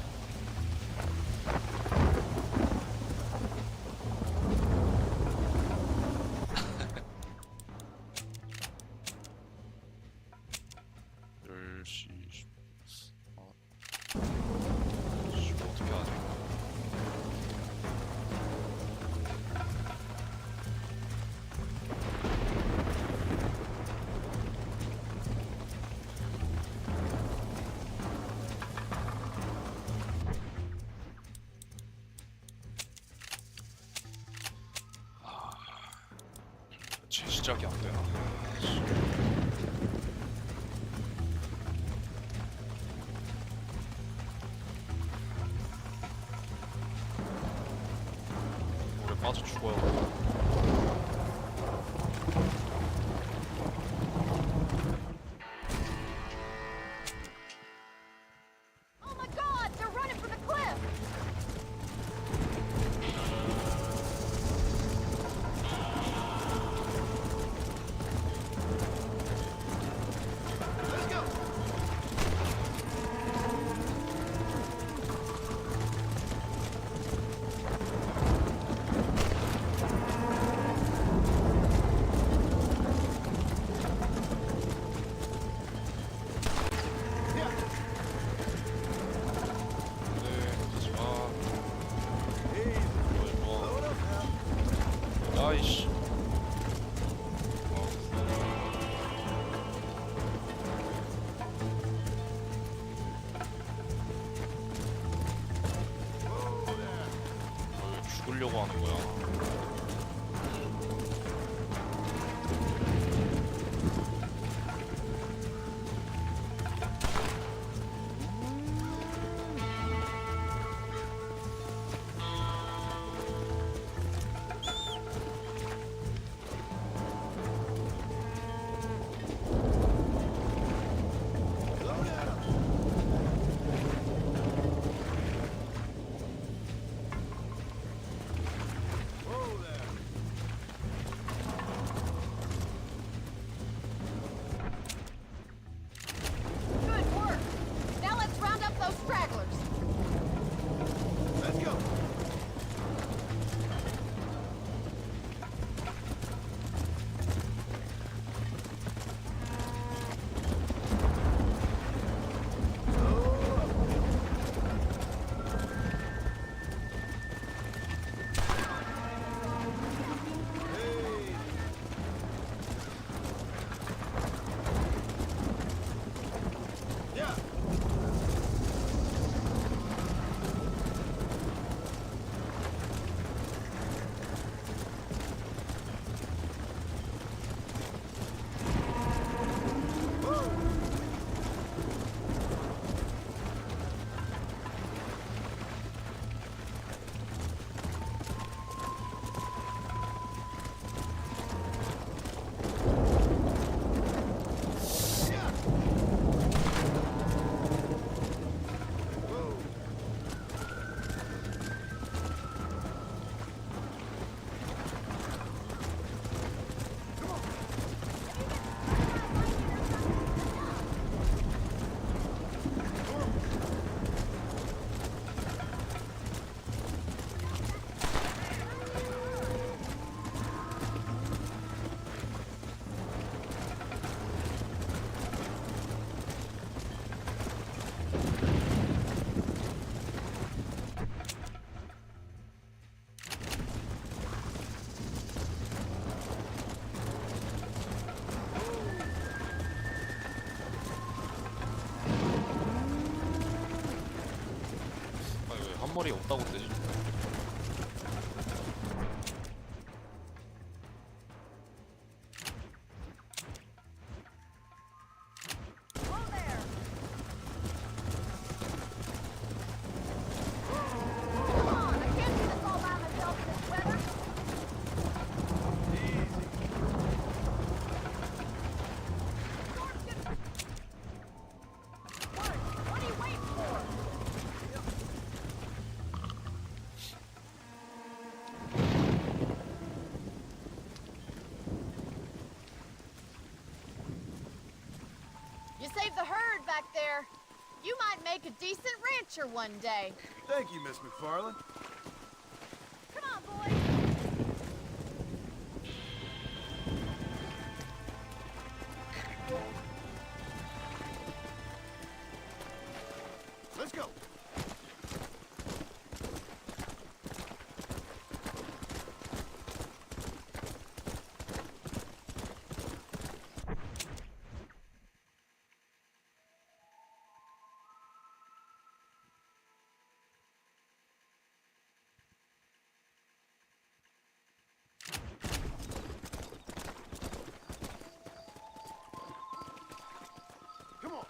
Speaker 1: 어떻게 하지? 재시작이 안 되나? 물에 빠져 죽어요. 아이씨. 왜 죽으려고 하는 거야?
Speaker 21: Good work. Now let's round up those stragglers.
Speaker 17: Let's go. Yeah.
Speaker 1: 아니 왜 한 머리 없다고 뜨지?
Speaker 21: Come on, I can't do this all by myself in this weather. What are you waiting for? You saved the herd back there. You might make a decent rancher one day.
Speaker 17: Thank you, Miss McFarland.
Speaker 21: Come on, boys.
Speaker 17: Let's go. Come on.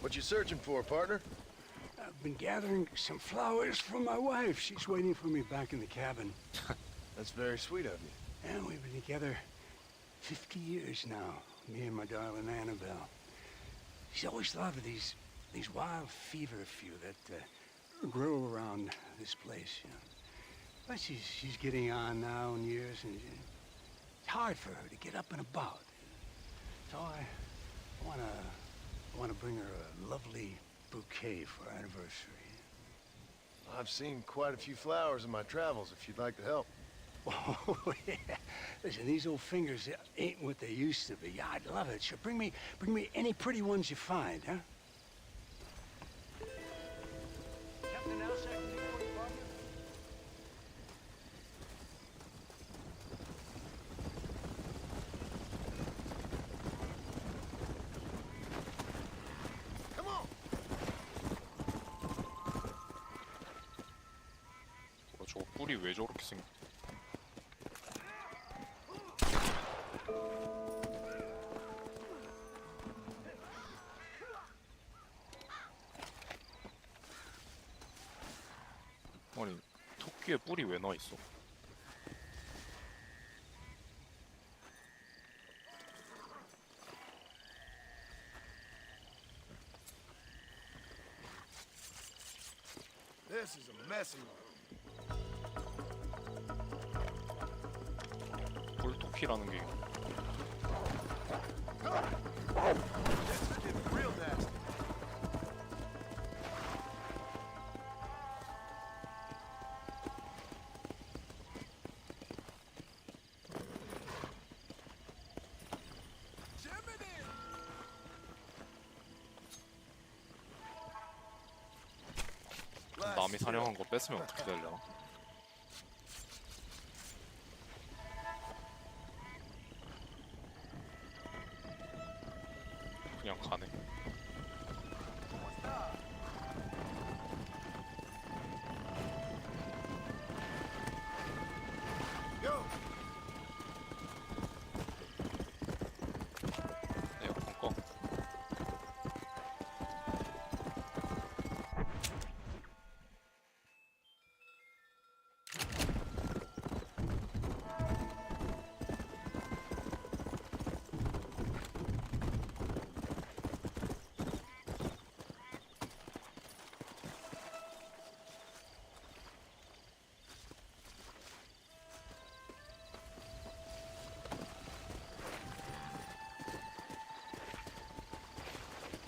Speaker 17: What you searching for, partner?
Speaker 2: I've been gathering some flowers for my wife. She's waiting for me back in the cabin.
Speaker 17: That's very sweet of you.
Speaker 2: And we've been together 50 years now, me and my darling Annabelle. She's always loved these wild feverfew that grow around this place, you know. But she's getting on now in years, and it's hard for her to get up and about. So I wanna bring her a lovely bouquet for our anniversary.
Speaker 17: I've seen quite a few flowers in my travels, if you'd like to help.
Speaker 2: Oh, yeah. Listen, these old fingers ain't what they used to be. Yeah, I'd love it. Sure, bring me any pretty ones you find, huh? Something else I can do for you, partner?
Speaker 17: Come on!
Speaker 1: 저 뿔이 왜 저렇게 생? 아니 토끼에 뿔이 왜 나 있어?
Speaker 17: This is a messy one.
Speaker 1: 뿔토끼라는 게
Speaker 17: This is getting real nasty.
Speaker 1: 남이 사냥한 거 뺏으면 어떻게 되려나? 그냥 가네.
Speaker 17: Go!
Speaker 1: 에어컨 꺼.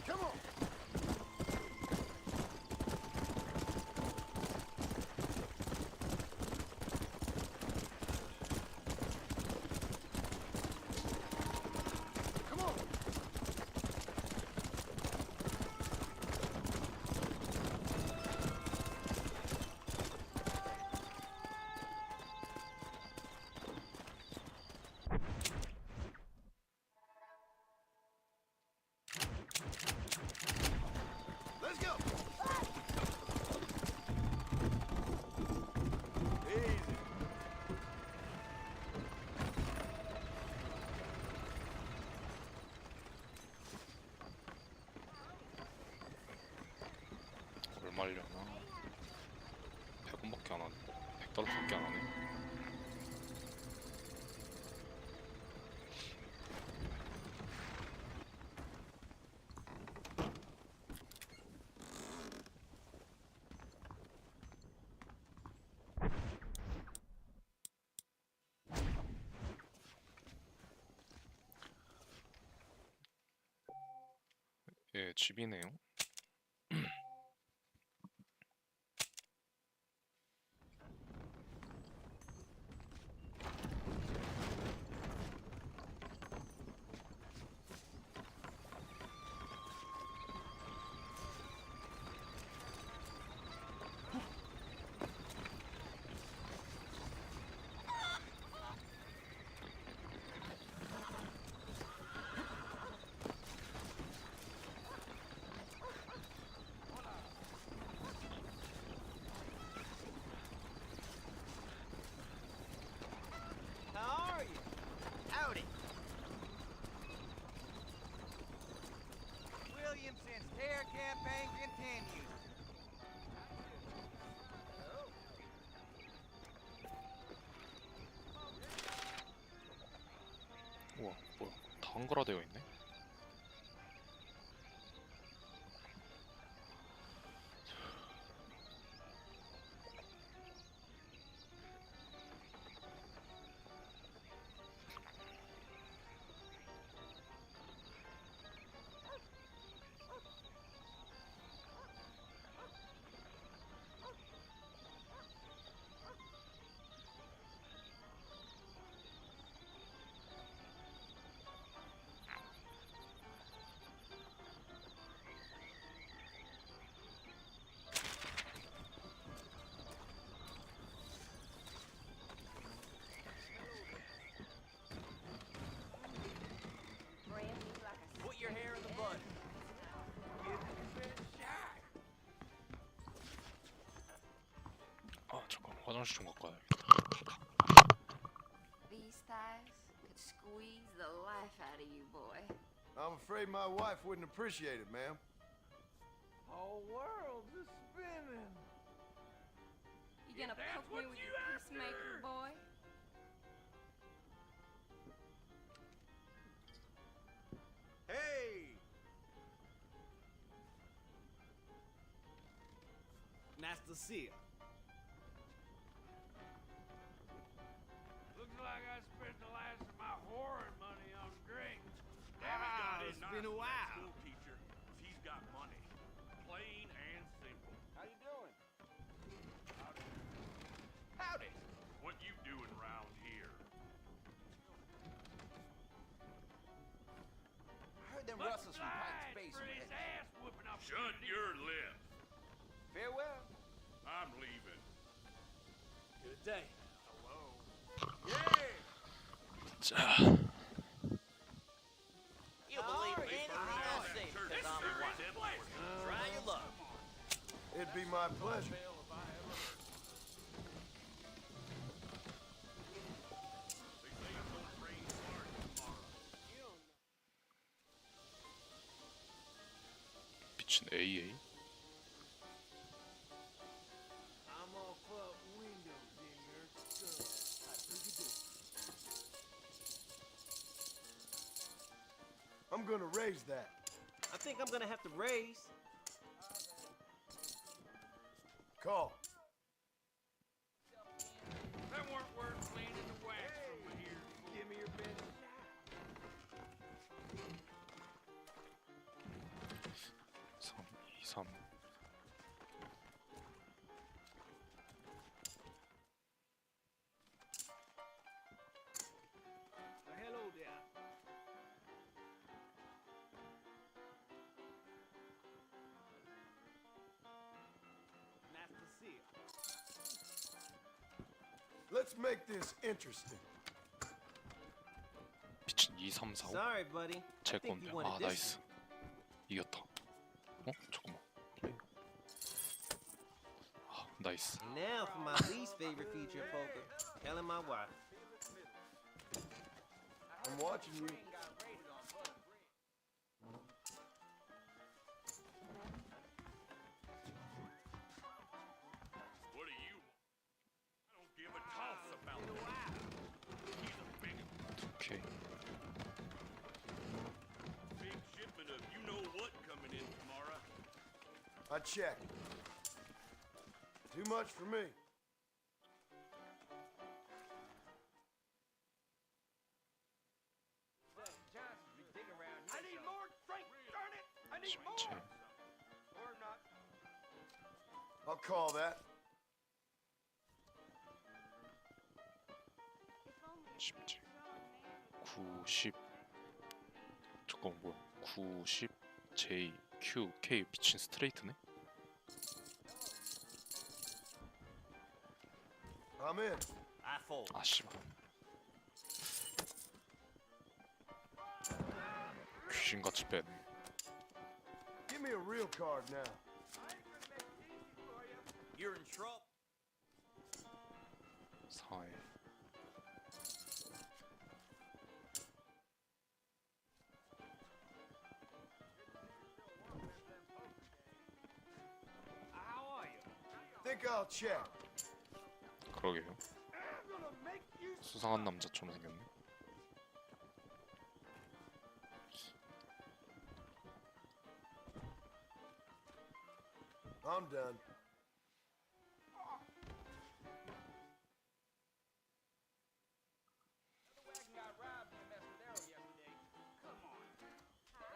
Speaker 17: Come on! Come on! Let's go! Easy.
Speaker 1: 얼마려나? 100원밖에 안 하네. 100달러밖에 안 하네. 예, 집이네요. 뭐야? 다 한글화되어 있네?
Speaker 11: Put your hair in the bun.
Speaker 1: 아 잠깐 화장실 좀 갖고 와야.
Speaker 5: These thighs could squeeze the life out of you, boy.
Speaker 17: I'm afraid my wife wouldn't appreciate it, ma'am.
Speaker 11: Whole world's a spinning.
Speaker 5: You gonna poke me with your peacemaker, boy?
Speaker 11: Hey! Nice to see you.
Speaker 7: Looks like I spent the last of my whoring money on drinks.
Speaker 11: It's been a while.
Speaker 7: School teacher, if he's got money. Plain and simple.
Speaker 11: How you doing?
Speaker 7: Howdy. What you doing around here?
Speaker 11: I heard them Russells from Pike's Base.
Speaker 7: Shut your lips.
Speaker 11: Farewell.
Speaker 7: I'm leaving.
Speaker 11: Good day.
Speaker 7: Hello.
Speaker 1: 자,
Speaker 11: You'll believe anything I say because I'm white. Try your luck.
Speaker 17: It'd be my pleasure.
Speaker 1: 미친 AA.
Speaker 11: I'm gonna fuck windows in your skull. I think you do.
Speaker 17: I'm gonna raise that.
Speaker 11: I think I'm gonna have to raise.
Speaker 17: Call.
Speaker 7: That weren't worth cleaning the wax from my ears.
Speaker 11: Give me your best shot.
Speaker 1: 3, 2, 3.
Speaker 11: Hello there. Nice to see you.
Speaker 17: Let's make this interesting.
Speaker 1: 미친 2, 3, 4, 5.
Speaker 11: Sorry, buddy.
Speaker 1: 제
Speaker 11: I think
Speaker 1: 건데.
Speaker 11: you wanted
Speaker 1: 아
Speaker 11: this
Speaker 1: 나이스. 이겼다. 어? 잠깐만. 플레이. 아 나이스.
Speaker 11: one. Now for my least favorite feature of poker, telling my wife.
Speaker 17: I'm watching you.
Speaker 7: What do you? I don't give a toss about that. He's a big,
Speaker 1: 오케이.
Speaker 7: big shipment of you know what coming in tomorrow.
Speaker 17: I check. Too much for me.
Speaker 11: I need more drink, darn it! I need
Speaker 1: 제
Speaker 11: Or not.
Speaker 17: I'll call that.
Speaker 1: 17, 90. 잠깐 뭐야? 90, J, Q, K 미친 스트레이트네?
Speaker 17: I'm in.
Speaker 11: I fold.
Speaker 1: 아 씨발. 귀신같이 뺀.
Speaker 17: Give me a real card now.
Speaker 11: You're in trouble.
Speaker 1: 4에.
Speaker 11: How are you?
Speaker 17: Think I'll check.
Speaker 1: 그러게요. 수상한 남자처럼 생겼네.
Speaker 17: I'm done.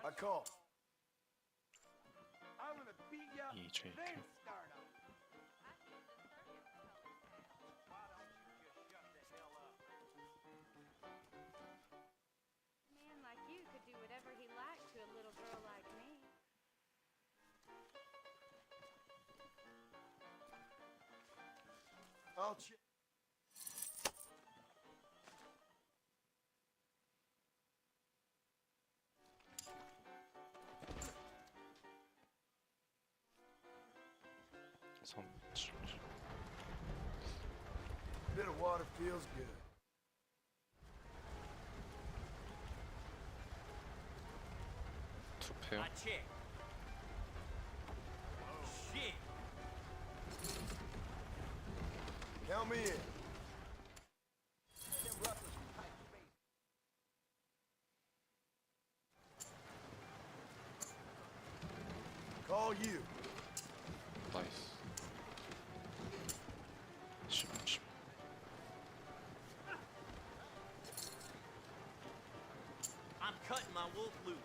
Speaker 17: I call.
Speaker 7: I'm gonna beat you up,
Speaker 1: EJK.
Speaker 7: then start on.
Speaker 5: A man like you could do whatever he liked to a little girl like me.
Speaker 17: I'll check. Bit of water feels good.
Speaker 1: 투표.
Speaker 10: I check. Shit.
Speaker 17: Count me in. Call you.
Speaker 1: 나이스. 10.
Speaker 10: I'm cutting my wolf loose.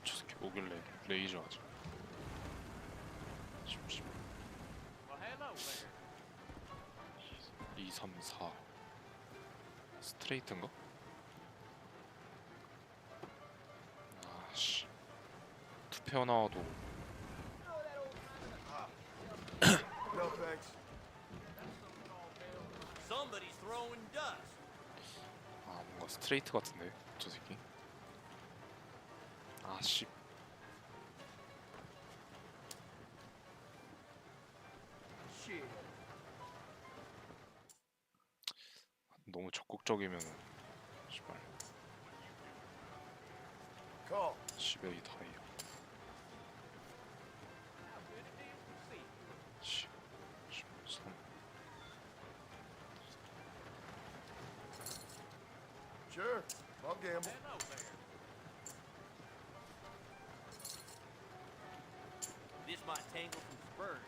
Speaker 1: 저 새끼 뭐길래 레이저 하지? 10.
Speaker 10: Well, hello there.
Speaker 1: 2, 3, 4. 스트레이트인가? 아씨. 투표 나와도
Speaker 17: No thanks.
Speaker 10: Somebody's throwing dust.
Speaker 1: 아 뭔가 스트레이트 같은데 저 새끼. 아씨.
Speaker 17: Shit.
Speaker 1: 너무 적극적이면 씨발
Speaker 17: Call.
Speaker 1: 10에 2 다이아. 10, 13.
Speaker 17: Sure. I'll gamble.
Speaker 10: Hello there. This might tangle some spurs.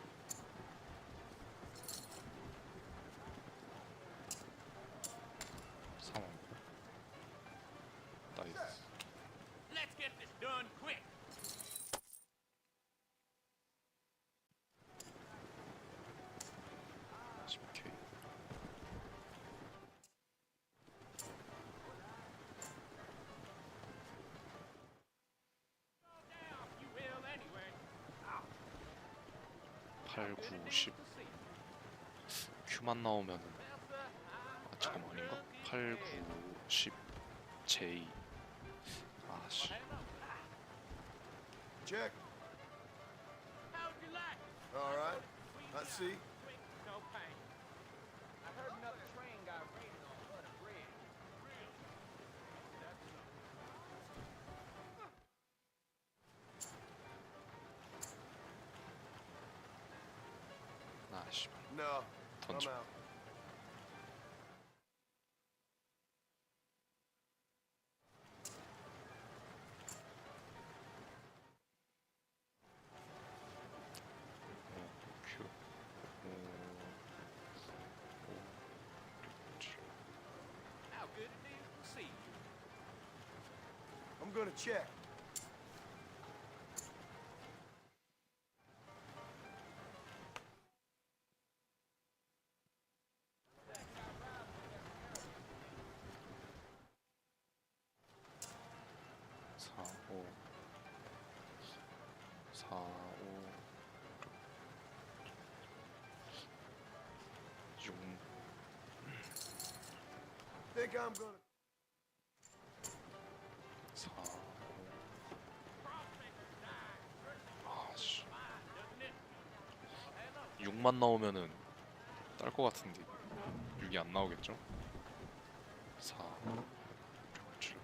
Speaker 1: 상황. 나이스.
Speaker 10: Let's get this done quick.
Speaker 1: K.
Speaker 10: You will anyway.
Speaker 1: 8, 9, 10. Q만 나오면은 아 잠깐만 아닌가? 8, 9, 10 J. 아씨.
Speaker 17: Check.
Speaker 10: How'd you like?
Speaker 17: All right. I see.
Speaker 10: No pain.
Speaker 7: I heard another train got raided on Butter Bridge.
Speaker 1: 아씨.
Speaker 17: No. I'm
Speaker 1: 던져.
Speaker 17: out.
Speaker 1: Q. 5, 7.
Speaker 10: How good it is to see you.
Speaker 17: I'm gonna check.
Speaker 1: 사, 오, 4, 5, 6.
Speaker 17: Think I'm gonna.
Speaker 1: 4, 5. 아씨. 6만 나오면은 딸 것 같은데 6이 안 나오겠죠? 4, 7.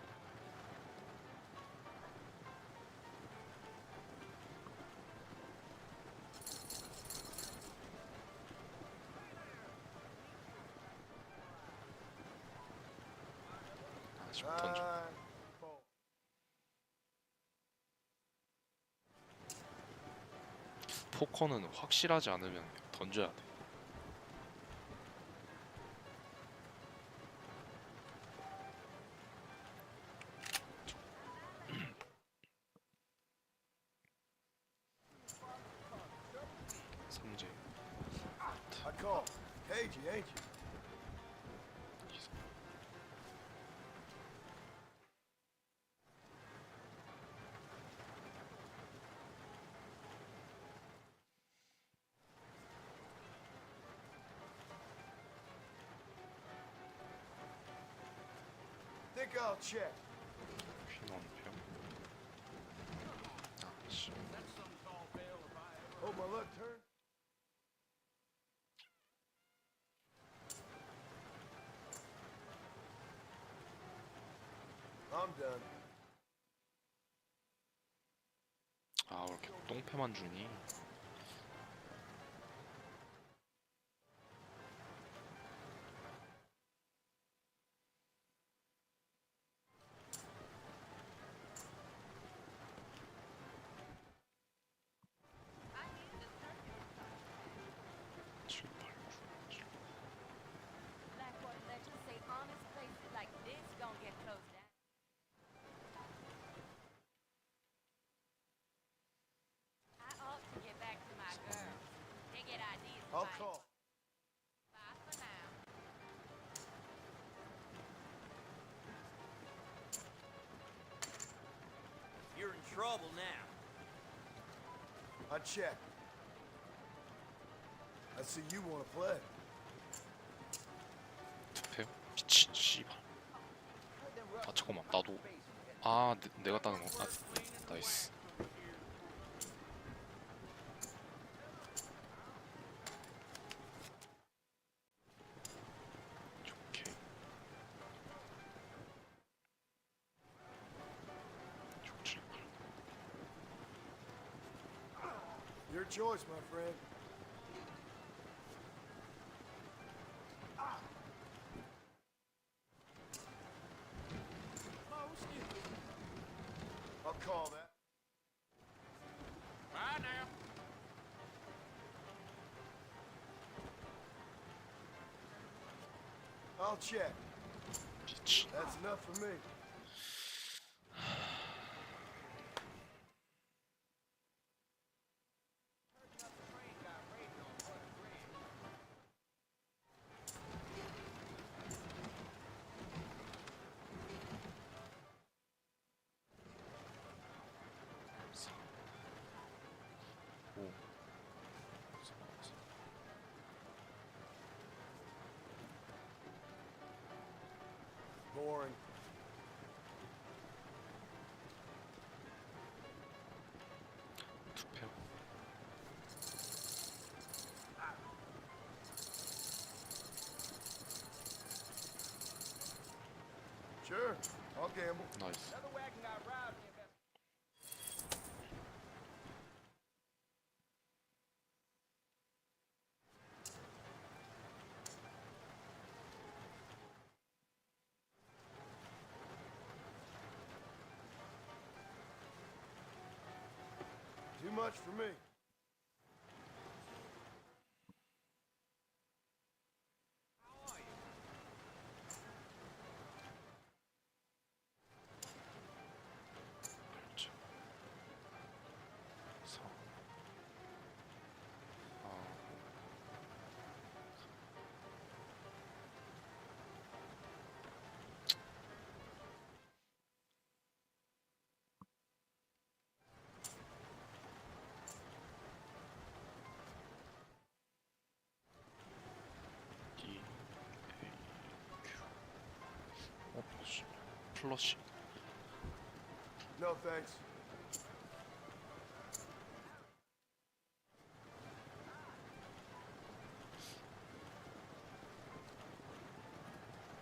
Speaker 1: 아쉽 던져. 포커는 확실하지 않으면 던져야 돼. 삼재.
Speaker 17: I call. Cagey, ain't you? Think I'll check.
Speaker 1: 피난병. 아씨.
Speaker 17: Hope my luck turn. I'm done.
Speaker 1: 아, 왜 이렇게 똥패만 주니?
Speaker 5: Blackwater legends say honest places like this gonna get closed down. I ought to get back to my girls. They get ideas.
Speaker 17: I'll
Speaker 5: right.
Speaker 17: call.
Speaker 5: Bye for now.
Speaker 11: You're in trouble now.
Speaker 17: I checked. I see you want to play.
Speaker 1: 투표? 미친 씨발. 아 잠깐만 나도. 아 내가 따는 거. 아 나이스. 오케이.
Speaker 17: Your choice, my friend. I'll call that.
Speaker 11: Bye now.
Speaker 17: I'll check.
Speaker 1: 미친.
Speaker 17: That's enough for me.
Speaker 1: 오.
Speaker 17: Boring.
Speaker 1: 투표.
Speaker 17: Sure, I'll gamble.
Speaker 1: 나이스.
Speaker 7: Another wagon got robbed in that.
Speaker 17: Too much for me.
Speaker 1: 그렇죠. 4. 4. D, A, Q. 씨. 플러시.
Speaker 17: No thanks.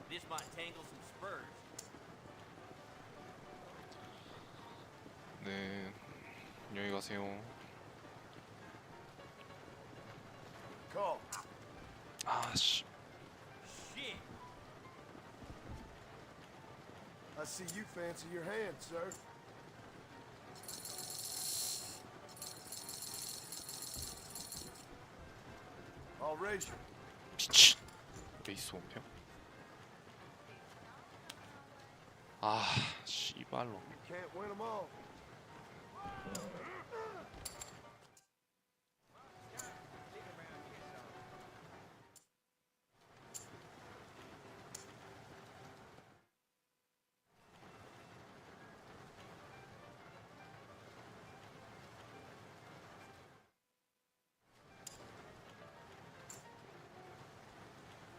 Speaker 11: This might tangle some spurs.
Speaker 1: 네. 안녕히 가세요.
Speaker 17: Call.
Speaker 1: 아씨.
Speaker 11: Shit.
Speaker 17: I see you fancy your hand, sir. I'll raise you.
Speaker 1: 미친. 베이스 원평. 아, 씨발로.
Speaker 17: You can't win them all.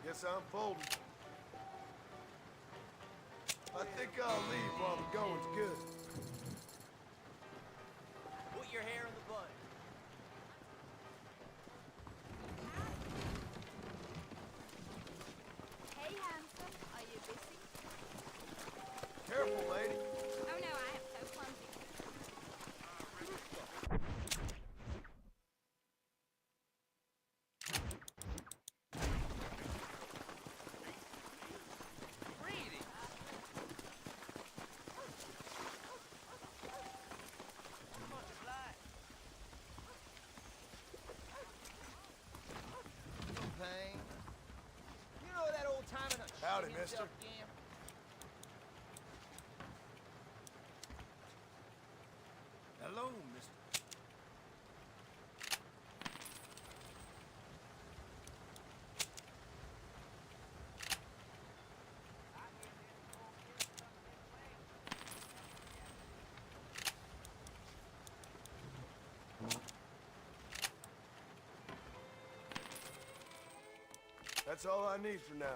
Speaker 17: Guess I'm folding. I think I'll leave while the going's good.
Speaker 3: Put your hair in the bun.
Speaker 21: Hey, handsome. Are you busy?
Speaker 17: Careful, lady.
Speaker 21: Oh no, I am so clumsy.
Speaker 3: Pain. You know that old timer done
Speaker 17: Howdy,
Speaker 3: shit himself
Speaker 17: mister.
Speaker 3: again?
Speaker 16: Hello, mister.
Speaker 17: That's all I need for now.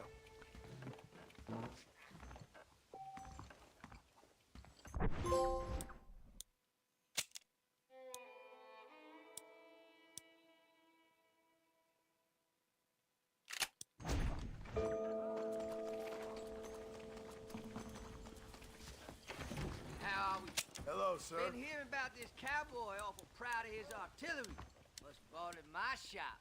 Speaker 3: How are we?
Speaker 17: Hello, sir.
Speaker 3: Been hearing about this cowboy awful proud of his artillery. Must have bought it in my shop.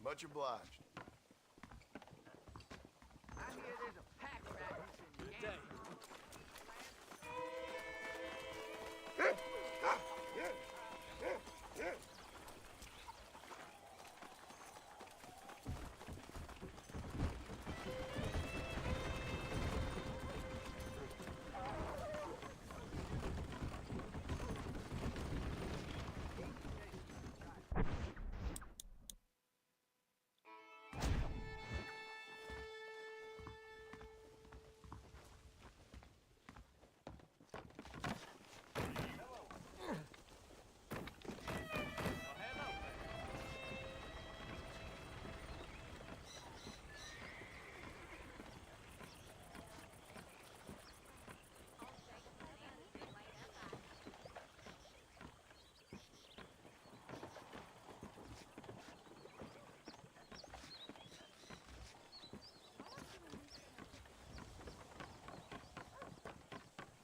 Speaker 17: Much obliged.
Speaker 3: I hear there's a pack rat who's in Good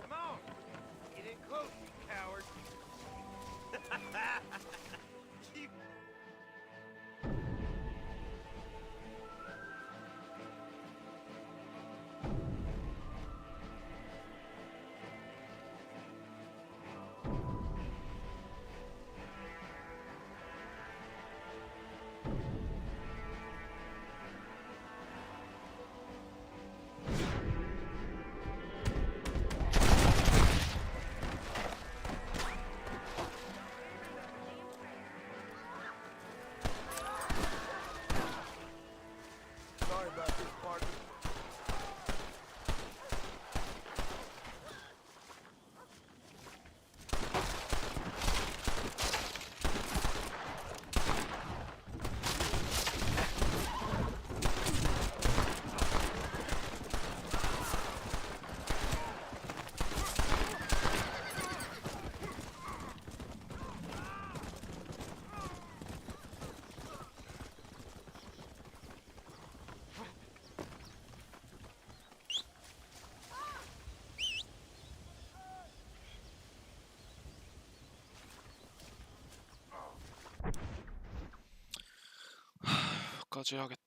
Speaker 7: Come on. Get in close, you coward.
Speaker 17: Sorry about this, partner.
Speaker 1: 까지 하겠다.